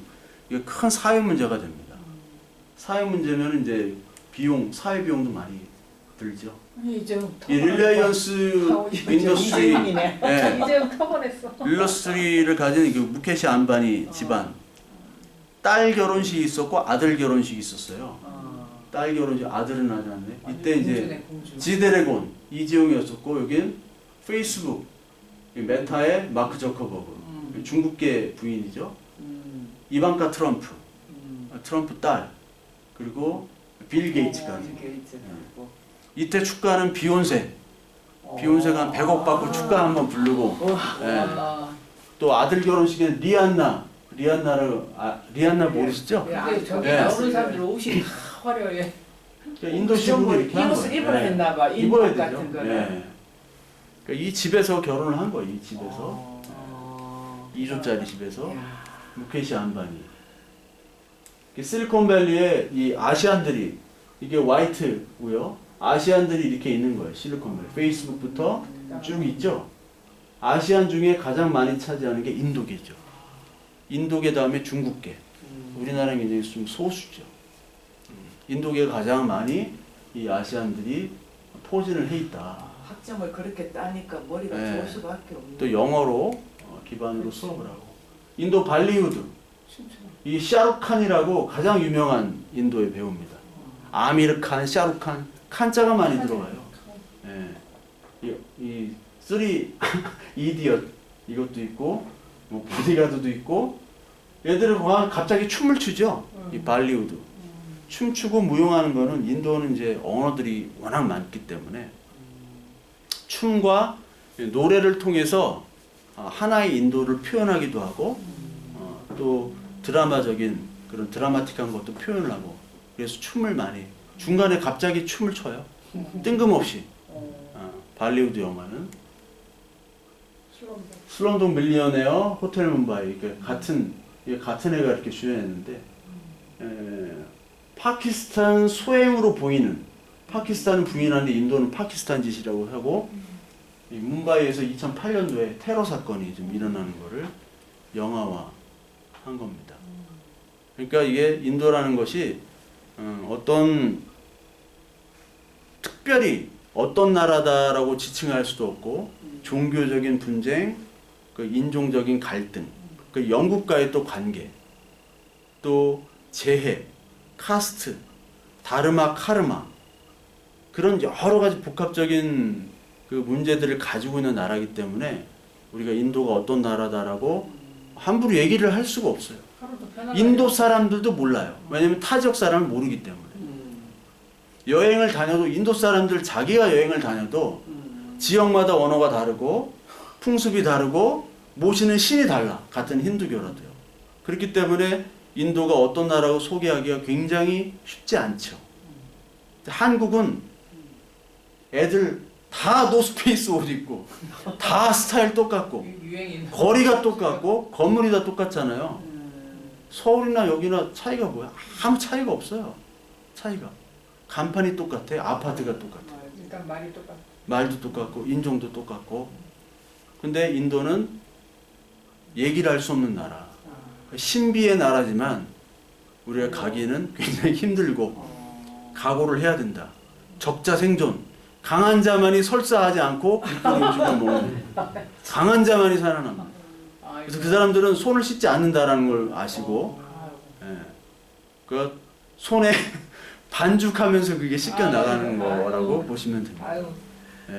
이게 큰 사회 문제가 됩니다. 사회 문제면 이제 비용, 사회 비용도 많이 들죠. 이제 이 릴라이언스 인더스트리, 이재용이네. 예, 이제 터버렸어. 인더스트리를 가진 그 무케시 안바니 집안 딸 결혼식이 있었고 아들 결혼식이 있었어요. 딸 결혼식, 아들은 아직 안 돼. 이때 이제 공주네, 공주. 지드래곤 이재용이었었고 여긴 페이스북 메타의 마크 저커버그 중국계 부인이죠. 이방카 트럼프, 트럼프 딸 그리고 빌 게이츠까지. 이때 축가는 비욘세. 비욘세가 한 100억 받고 축가 한번 부르고 예. 와. 또 아들 결혼식에 리안나 모르시죠? 근데 저기 예. 나오는 사람들 옷이 다 화려해. 그러니까 인도 신부도 이렇게 한 옷을 거예요. 입어야 예. 했나 봐. 입어야 인도 같은 되죠. 거는. 예. 그러니까 이 집에서 결혼을 한 거예요. 이 집에서 2조짜리 집에서 야. 무케시 안바니. 실리콘밸리에 이 아시안들이 이게 화이트고요. 아시안들이 이렇게 있는 거예요. 실리콘밸리. 페이스북부터 쭉 있죠. 아시안 중에 가장 많이 차지하는 게 인도계죠. 인도계 다음에 중국계. 우리나라는 굉장히 좀 소수죠. 인도계가 가장 많이 이 아시안들이 포진을 해 있다. 학점을 그렇게 따니까 머리가 네. 좋을 수밖에 없네. 또 영어로 기반으로 수업을 하고. 인도 발리우드. 춤추는. 이 샤룩칸이라고 가장 유명한 인도의 배우입니다. 아미르 칸, 샤룩칸, 칸자가 많이 들어가요. 예. 이 쓰리 이디엇 이것도 있고 뭐 보디가드도 있고 얘들은 갑자기 춤을 추죠. 이 발리우드. 춤추고 무용하는 거는 인도는 이제 언어들이 워낙 많기 때문에 춤과 노래를 통해서 하나의 인도를 표현하기도 하고 또 드라마적인 그런 드라마틱한 것도 표현을 하고 그래서 춤을 많이 중간에 갑자기 춤을 춰요. 뜬금없이. 발리우드 영화는 슬럼독 밀리어네어, 호텔 뭄바이 같은 애가 이렇게 주연했는데 파키스탄 소행으로 보이는 파키스탄은 부인하는데 인도는 파키스탄 짓이라고 하고 이 뭄바이에서 2008년도에 테러 사건이 좀 일어나는 거를 영화화 한 겁니다. 그러니까 이게 인도라는 것이 어떤 특별히 어떤 나라다라고 지칭할 수도 없고 종교적인 분쟁, 그 인종적인 갈등 그 영국과의 또 관계, 또 재해, 카스트, 다르마, 카르마 그런 여러 가지 복합적인 그 문제들을 가지고 있는 나라이기 때문에 우리가 인도가 어떤 나라다라고 함부로 얘기를 할 수가 없어요. 하루도 편하게 인도 사람들도 몰라요. 왜냐면 타 지역 사람을 모르기 때문에. 여행을 다녀도 인도 사람들 자기가 여행을 다녀도 지역마다 언어가 다르고 풍습이 다르고 모시는 신이 달라. 같은 힌두교라도요. 그렇기 때문에 인도가 어떤 나라고 소개하기가 굉장히 쉽지 않죠. 한국은 애들 다 노스페이스 옷 입고 다 스타일 똑같고 유행인 거리가 똑같고 건물이 다 똑같잖아요. 서울이나 여기나 차이가 뭐야? 아무 차이가 없어요. 차이가. 간판이 똑같아. 아파트가 똑같아. 일단 말이 똑같아. 말도 똑같고 인종도 똑같고. 근데 인도는 얘기를 할 수 없는 나라. 신비의 나라지만 우리가 가기는 굉장히 힘들고 각오를 해야 된다. 적자 생존. 강한 자만이 설사하지 않고 길거리 음식을 먹는 강한 자만이 살아남는. 그래서 그 사람들은 손을 씻지 않는다라는 걸 아시고 예. 그 손에 반죽하면서 그게 씻겨 나가는 거라고 보시면 됩니다. 아유